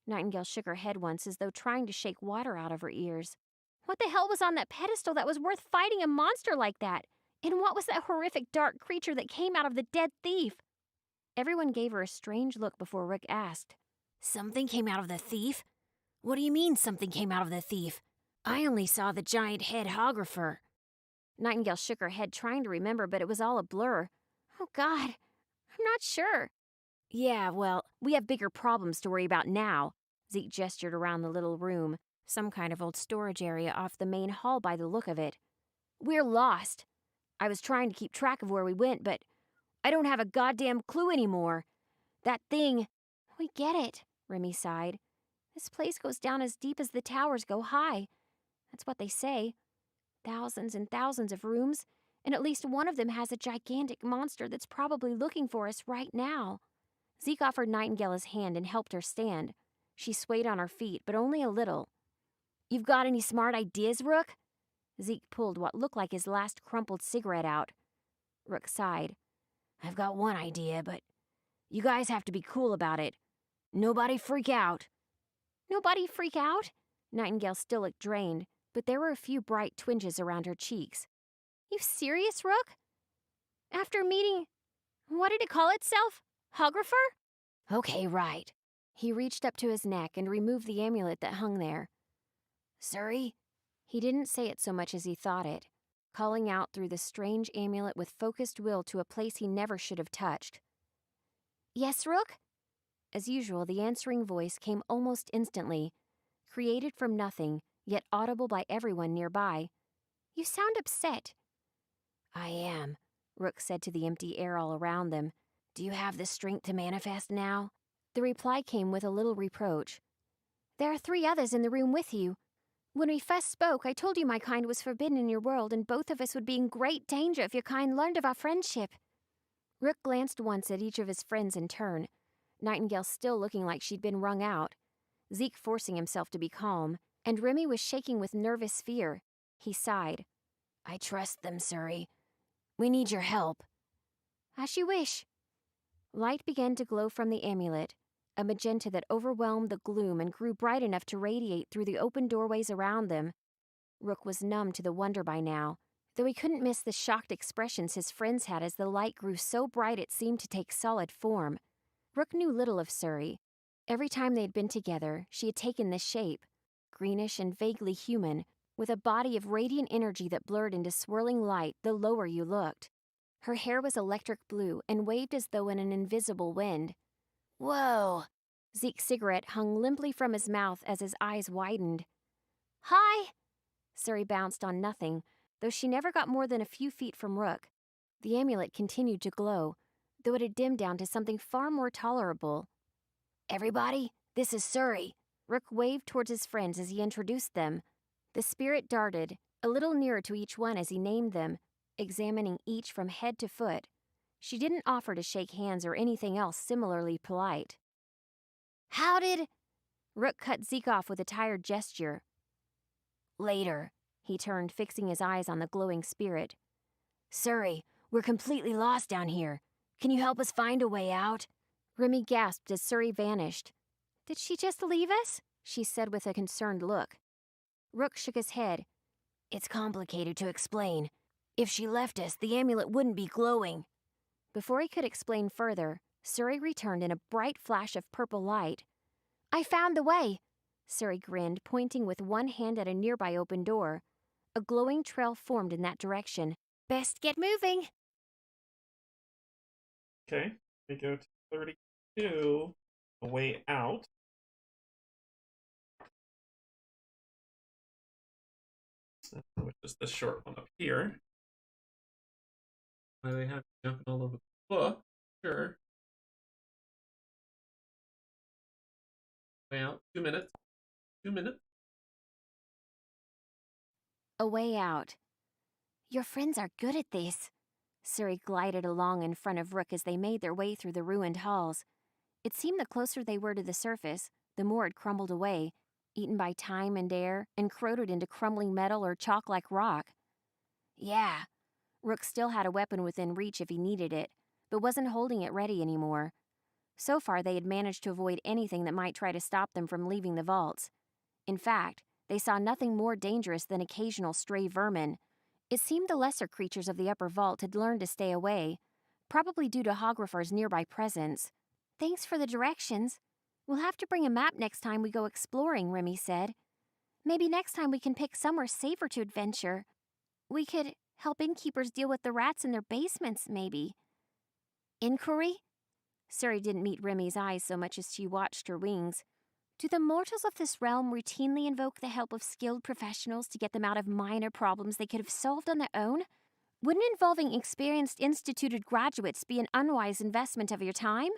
Nightingale shook her head once as though trying to shake water out of her ears. "What the hell was on that pedestal that was worth fighting a monster like that? And what was that horrific dark creature that came out of the dead thief?" Everyone gave her a strange look before Rook asked, "Something came out of the thief? What do you mean something came out of the thief? I only saw the giant head Hographer." Nightingale shook her head trying to remember, but it was all a blur. "Oh God, I'm not sure." "Yeah, well, we have bigger problems to worry about now." Zeke gestured around the little room, some kind of old storage area off the main hall by the look of it. "We're lost. I was trying to keep track of where we went, but I don't have a goddamn clue anymore. That thing—" "We get it," Remy sighed. "This place goes down as deep as the towers go high. That's what they say. Thousands and thousands of rooms, and at least one of them has a gigantic monster that's probably looking for us right now." Zeke offered Nightingale his hand and helped her stand. She swayed on her feet, but only a little. "You've got any smart ideas, Rook?" Zeke pulled what looked like his last crumpled cigarette out. Rook sighed. "I've got one idea, but you guys have to be cool about it. Nobody freak out." "Nobody freak out?" Nightingale still looked drained, but there were a few bright twinges around her cheeks. "You serious, Rook? After meeting, what did it call itself? Hographer?" "Okay, right." He reached up to his neck and removed the amulet that hung there. "Suri?" He didn't say it so much as he thought it, calling out through the strange amulet with focused will to a place he never should have touched. "Yes, Rook?" As usual, the answering voice came almost instantly, created from nothing, yet audible by everyone nearby. "You sound upset." "I am," Rook said to the empty air all around them. "Do you have the strength to manifest now?" The reply came with a little reproach. "There are 3 others in the room with you. When we first spoke, I told you my kind was forbidden in your world, and both of us would be in great danger if your kind learned of our friendship." Rook glanced once at each of his friends in turn, Nightingale still looking like she'd been wrung out, Zeke forcing himself to be calm, and Remy was shaking with nervous fear. He sighed. "I trust them, Suri. We need your help." "As you wish." Light began to glow from the amulet, a magenta that overwhelmed the gloom and grew bright enough to radiate through the open doorways around them. Rook was numb to the wonder by now, though he couldn't miss the shocked expressions his friends had as the light grew so bright it seemed to take solid form. Rook knew little of Suri. Every time they had been together, she had taken this shape, greenish and vaguely human, with a body of radiant energy that blurred into swirling light the lower you looked. Her hair was electric blue and waved as though in an invisible wind. "Whoa!" Zeke's cigarette hung limply from his mouth as his eyes widened. "Hi!" Suri bounced on nothing, though she never got more than a few feet from Rook. The amulet continued to glow, though it had dimmed down to something far more tolerable. "Everybody, this is Suri." Rook waved towards his friends as he introduced them. The spirit darted, a little nearer to each one as he named them, examining each from head to foot. She didn't offer to shake hands or anything else similarly polite. How did... Rook cut Zeke off with a tired gesture. Later, he turned, fixing his eyes on the glowing spirit. Surrey, we're completely lost down here. Can you help us find a way out? Remy gasped as Surrey vanished. Did she just leave us? She said with a concerned look. Rook shook his head. It's complicated to explain. If she left us, the amulet wouldn't be glowing. Before he could explain further, Surrey returned in a bright flash of purple light. I found the way, Surrey grinned, pointing with one hand at a nearby open door. A glowing trail formed in that direction. Best get moving. Okay, we go to 32, a way out. Which is the short one up here. Why they have you jumping all over the book? Sure. Way out. 2 minutes. 2 minutes. A way out. Your friends are good at this. Surrey glided along in front of Rook as they made their way through the ruined halls. It seemed the closer they were to the surface, the more it crumbled away, eaten by time and air, and corroded into crumbling metal or chalk-like rock. Yeah, Rook still had a weapon within reach if he needed it, but wasn't holding it ready anymore. So far, they had managed to avoid anything that might try to stop them from leaving the vaults. In fact, they saw nothing more dangerous than occasional stray vermin. It seemed the lesser creatures of the upper vault had learned to stay away, probably due to Hographar's nearby presence. Thanks for the directions. We'll have to bring a map next time we go exploring, Remy said. Maybe next time we can pick somewhere safer to adventure. We could help innkeepers deal with the rats in their basements, maybe. Inquiry? Surrey didn't meet Remy's eyes so much as she watched her wings. Do the mortals of this realm routinely invoke the help of skilled professionals to get them out of minor problems they could have solved on their own? Wouldn't involving experienced instituted graduates be an unwise investment of your time?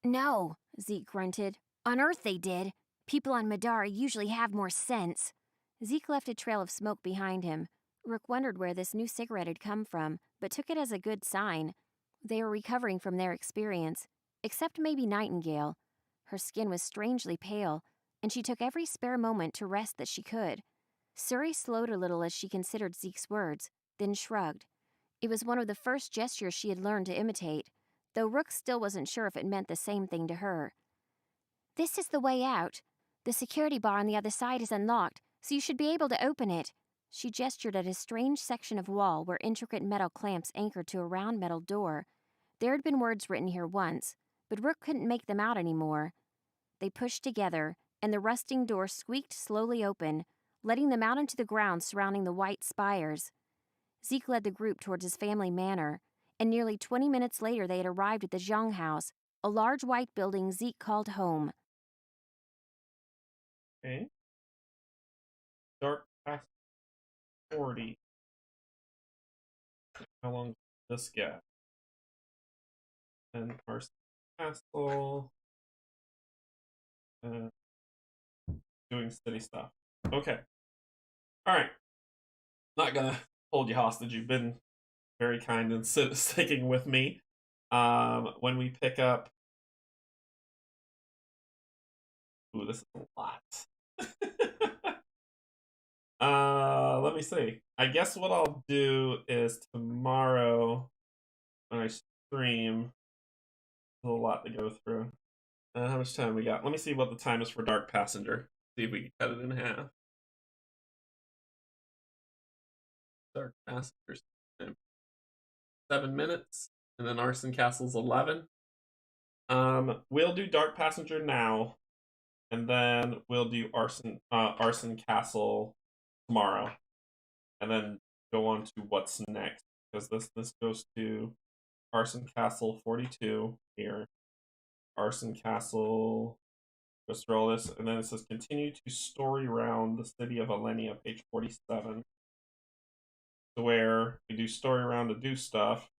No, Zeke grunted. On Earth they did. People on Middara usually have more sense. Zeke left a trail of smoke behind him. Rook wondered where this new cigarette had come from, but took it as a good sign. They were recovering from their experience, except maybe Nightingale. Her skin was strangely pale, and she took every spare moment to rest that she could. Surrey slowed a little as she considered Zeke's words, then shrugged. It was one of the first gestures she had learned to imitate, though Rook still wasn't sure if it meant the same thing to her. This is the way out. The security bar on the other side is unlocked, so you should be able to open it. She gestured at a strange section of wall where intricate metal clamps anchored to a round metal door. There had been words written here once, but Rook couldn't make them out anymore. They pushed together, and the rusting door squeaked slowly open, letting them out into the ground surrounding the white spires. Zeke led the group towards his family manor, and nearly 20 minutes later they had arrived at the Zhang House, a large white building Zeke called home. Okay. Dark past 40. How long does this get? And our castle. Doing city stuff. Okay. Alright. Not gonna hold you hostage. You've been very kind and sticking with me. When we pick up... Ooh, this is a lot. Let me see. I guess what I'll do is tomorrow when I stream, there's a lot to go through. How much time we got? Let me see what the time is for Dark Passenger. See if we can cut it in half. Dark Passenger 7 minutes, and then Arson Castle's 11. We'll do Dark Passenger now, and then we'll do Arson Castle tomorrow, and then go on to what's next, because this goes to Arson Castle 42 here. Arson Castle goes through all this, and then it says continue to story round the city of Alenia, page 47. To where we do story round to do stuff.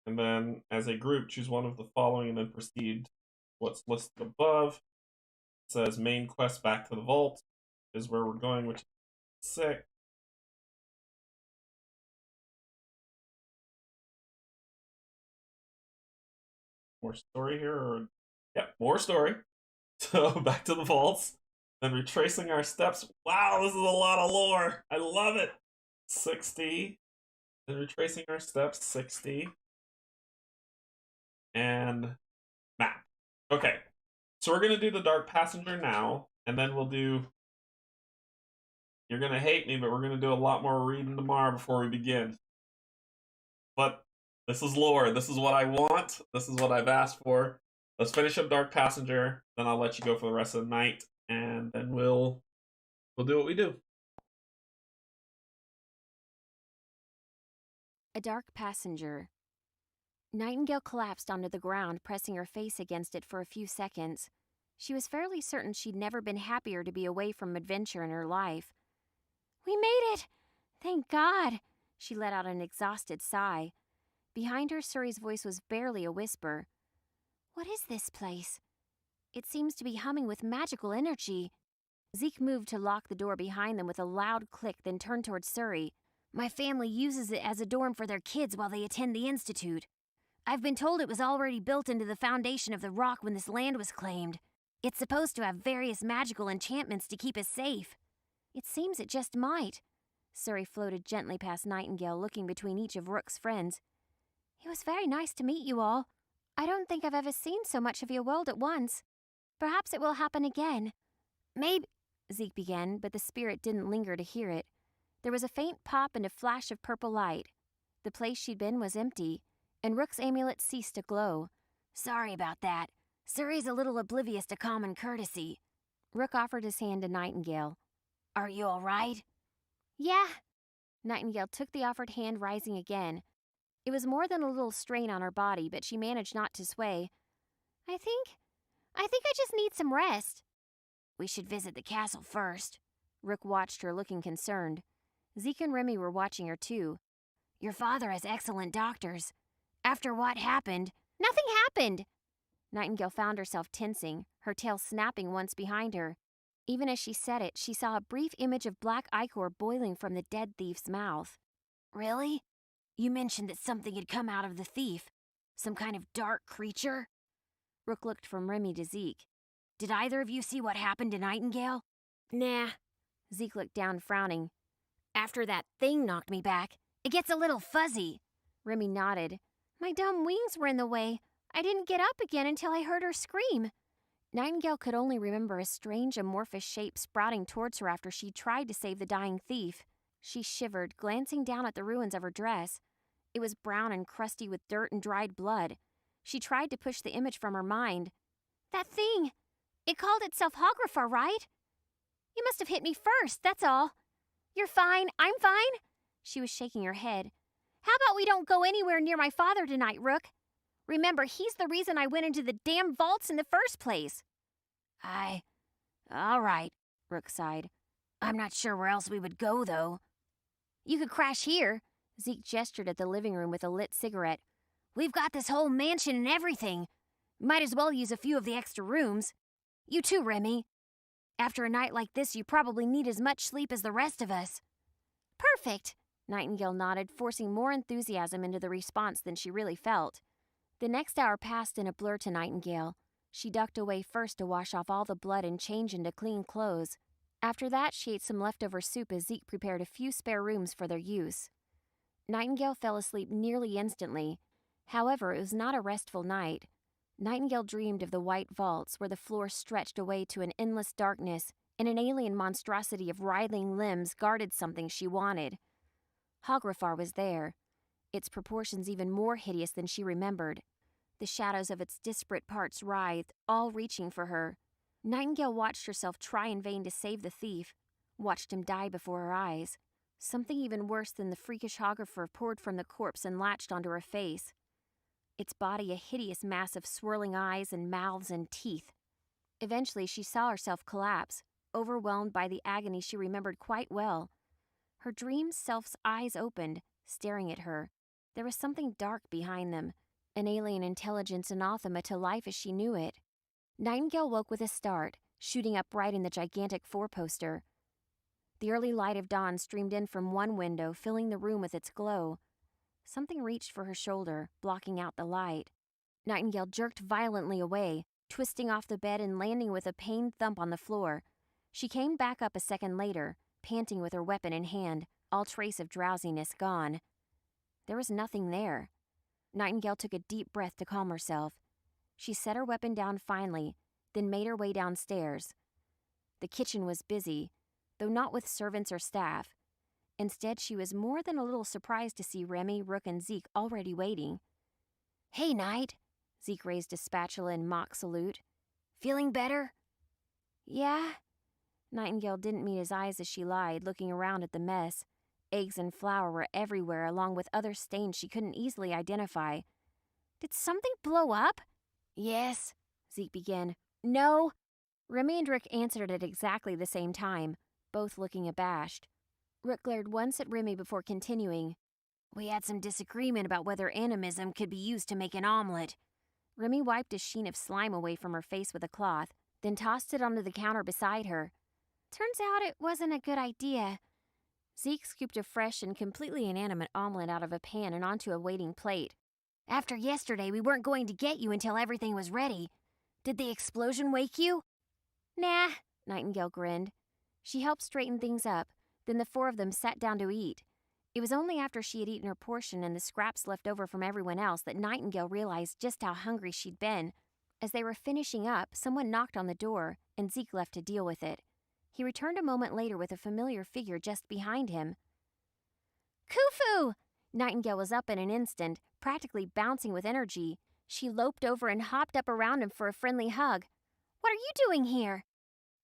And then as a group, choose one of the following and then proceed what's listed above. says main quest back to the vault is where we're going, which is 6. More story here, or yep, more story. So back to the vaults, then retracing our steps. Wow, this is a lot of lore. I love it. 60. Then retracing our steps, 60. And map. Okay, so we're gonna do the Dark Passenger now, and then we'll do. You're gonna hate me, but we're gonna do a lot more reading tomorrow before we begin. But this is lore. This is what I want. This is what I've asked for. Let's finish up Dark Passenger, then I'll let you go for the rest of the night, and then we'll do what we do. A dark passenger. Nightingale collapsed onto the ground, pressing her face against it for a few seconds. She was fairly certain she'd never been happier to be away from adventure in her life. We made it! Thank God! She let out an exhausted sigh. Behind her, Suri's voice was barely a whisper. What is this place? It seems to be humming with magical energy. Zeke moved to lock the door behind them with a loud click, then turned towards Suri. My family uses it as a dorm for their kids while they attend the Institute. I've been told it was already built into the foundation of the rock when this land was claimed. It's supposed to have various magical enchantments to keep us safe. It seems it just might. Suri floated gently past Nightingale, looking between each of Rook's friends. It was very nice to meet you all. I don't think I've ever seen so much of your world at once. Perhaps it will happen again. Maybe, Zeke began, but the spirit didn't linger to hear it. There was a faint pop and a flash of purple light. The place she'd been was empty, and Rook's amulet ceased to glow. Sorry about that. Suri's a little oblivious to common courtesy. Rook offered his hand to Nightingale. Are you all right? Yeah. Nightingale took the offered hand, rising again. It was more than a little strain on her body, but she managed not to sway. I think I just need some rest. We should visit the castle first. Rook watched her, looking concerned. Zeke and Remy were watching her too. Your father has excellent doctors. After what happened... Nothing happened! Nightingale found herself tensing, her tail snapping once behind her. Even as she said it, she saw a brief image of black ichor boiling from the dead thief's mouth. Really? You mentioned that something had come out of the thief. Some kind of dark creature? Rook looked from Remy to Zeke. Did either of you see what happened to Nightingale? Nah. Zeke looked down, frowning. After that thing knocked me back, it gets a little fuzzy. Remy nodded. My dumb wings were in the way. I didn't get up again until I heard her scream. Nightingale could only remember a strange amorphous shape sprouting towards her after she tried to save the dying thief. She shivered, glancing down at the ruins of her dress. It was brown and crusty with dirt and dried blood. She tried to push the image from her mind. That thing! It called itself Hografar, right? You must have hit me first, that's all. You're fine, I'm fine. She was shaking her head. How about we don't go anywhere near my father tonight, Rook? Remember, he's the reason I went into the damn vaults in the first place. All right, Rook sighed. I'm not sure where else we would go, though. You could crash here. Zeke gestured at the living room with a lit cigarette. We've got this whole mansion and everything. Might as well use a few of the extra rooms. You too, Remy. After a night like this, you probably need as much sleep as the rest of us. Perfect, Nightingale nodded, forcing more enthusiasm into the response than she really felt. The next hour passed in a blur to Nightingale. She ducked away first to wash off all the blood and change into clean clothes. After that, she ate some leftover soup as Zeke prepared a few spare rooms for their use. Nightingale fell asleep nearly instantly. However, it was not a restful night. Nightingale dreamed of the white vaults where the floor stretched away to an endless darkness and an alien monstrosity of writhing limbs guarded something she wanted. Hografar was there, its proportions even more hideous than she remembered. The shadows of its disparate parts writhed, all reaching for her. Nightingale watched herself try in vain to save the thief, watched him die before her eyes. Something even worse than the freakish Hografar poured from the corpse and latched onto her face. Its body a hideous mass of swirling eyes and mouths and teeth. Eventually, she saw herself collapse, overwhelmed by the agony she remembered quite well. Her dream self's eyes opened, staring at her. There was something dark behind them, an alien intelligence anathema to life as she knew it. Nightingale woke with a start, shooting up right in the gigantic four-poster. The early light of dawn streamed in from one window, filling the room with its glow. Something reached for her shoulder, blocking out the light. Nightingale jerked violently away, twisting off the bed and landing with a pained thump on the floor. She came back up a second later, panting with her weapon in hand, all trace of drowsiness gone. There was nothing there. Nightingale took a deep breath to calm herself. She set her weapon down finally, then made her way downstairs. The kitchen was busy, though not with servants or staff. Instead, she was more than a little surprised to see Remy, Rook, and Zeke already waiting. "Hey, Knight!" Zeke raised a spatula in mock salute. "Feeling better?" "Yeah." Nightingale didn't meet his eyes as she lied, looking around at the mess. Eggs and flour were everywhere, along with other stains she couldn't easily identify. "Did something blow up?" "Yes," Zeke began. "No." Remy and Rick answered at exactly the same time, both looking abashed. Rick glared once at Remy before continuing. "We had some disagreement about whether animism could be used to make an omelet." Remy wiped a sheen of slime away from her face with a cloth, then tossed it onto the counter beside her. "Turns out it wasn't a good idea." Zeke scooped a fresh and completely inanimate omelet out of a pan and onto a waiting plate. "After yesterday, we weren't going to get you until everything was ready. Did the explosion wake you?" "Nah," Nightingale grinned. She helped straighten things up, then the four of them sat down to eat. It was only after she had eaten her portion and the scraps left over from everyone else that Nightingale realized just how hungry she'd been. As they were finishing up, someone knocked on the door, and Zeke left to deal with it. He returned a moment later with a familiar figure just behind him. "Khufu!" Nightingale was up in an instant, practically bouncing with energy. She loped over and hopped up around him for a friendly hug. "What are you doing here?"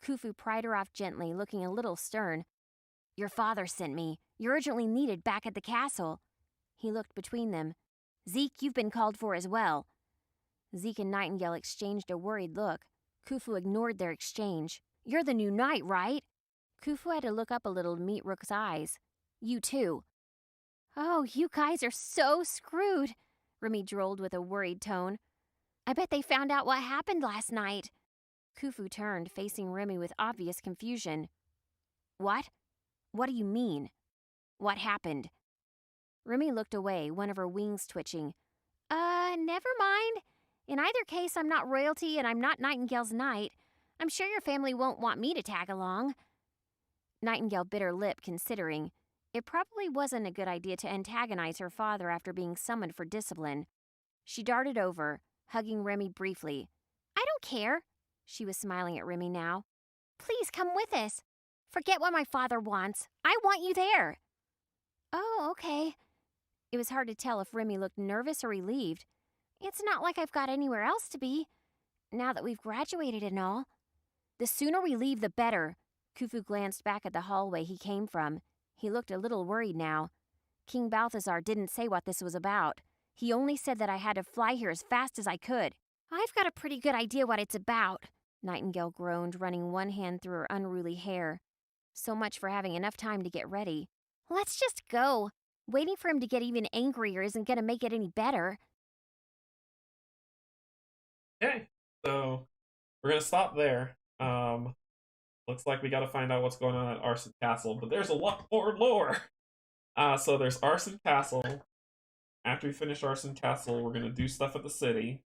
Khufu pried her off gently, looking a little stern. "Your father sent me. You're urgently needed back at the castle." He looked between them. "Zeke, you've been called for as well." Zeke and Nightingale exchanged a worried look. Khufu ignored their exchange. "You're the new knight, right?" Khufu had to look up a little to meet Rook's eyes. "You too." "Oh, you guys are so screwed," Remy drawled with a worried tone. "I bet they found out what happened last night." Khufu turned, facing Remy with obvious confusion. "What? What do you mean? What happened?" Remy looked away, one of her wings twitching. Never mind. In either case, I'm not royalty and I'm not Nightingale's knight. I'm sure your family won't want me to tag along." Nightingale bit her lip, considering. It probably wasn't a good idea to antagonize her father after being summoned for discipline. She darted over, hugging Remy briefly. "I don't care." She was smiling at Remy now. "Please come with us. Forget what my father wants. I want you there." "Oh, okay." It was hard to tell if Remy looked nervous or relieved. "It's not like I've got anywhere else to be, now that we've graduated and all." "The sooner we leave, the better." Khufu glanced back at the hallway he came from. He looked a little worried now. "King Balthazar didn't say what this was about. He only said that I had to fly here as fast as I could." "I've got a pretty good idea what it's about," Nightingale groaned, running one hand through her unruly hair. So much for having enough time to get ready. "Let's just go. Waiting for him to get even angrier isn't going to make it any better." Okay, so we're gonna stop there. Looks like we gotta find out what's going on at Arson Castle, but there's a lot more lore. So there's Arson Castle. After we finish Arson Castle, we're gonna do stuff at the city.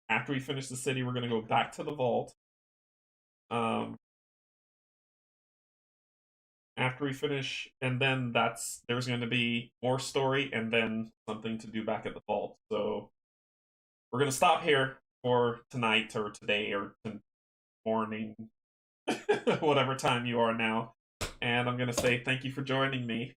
After we finish the city, we're gonna go back to the vault. Um, After we finish, and then there's going to be more story, and then something to do back at the vault. So we're gonna stop here for tonight or today or morning, whatever time you are now. And I'm gonna say thank you for joining me.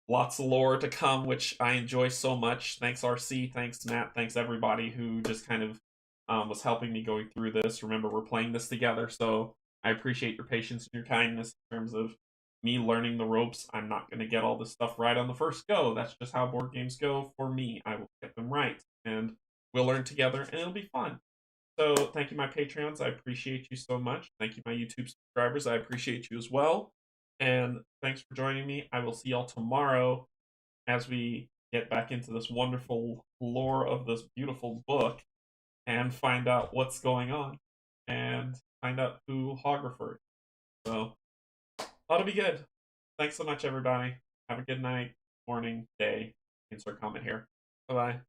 Lots of lore to come, which I enjoy so much. Thanks RC, thanks Matt, thanks everybody who just kind of was helping me going through this. Remember, we're playing this together, so I appreciate your patience and your kindness in terms of me learning the ropes. I'm not going to get all this stuff right on the first go. That's just how board games go for me. I will get them right, and we'll learn together, and it'll be fun. So thank you, my Patreons. I appreciate you so much. Thank you, my YouTube subscribers. I appreciate you as well. And thanks for joining me. I will see y'all tomorrow as we get back into this wonderful lore of this beautiful book and find out what's going on. And find out who Hog referred. So that'll be good. Thanks so much, everybody. Have a good night, morning, day. Insert comment here. Bye bye.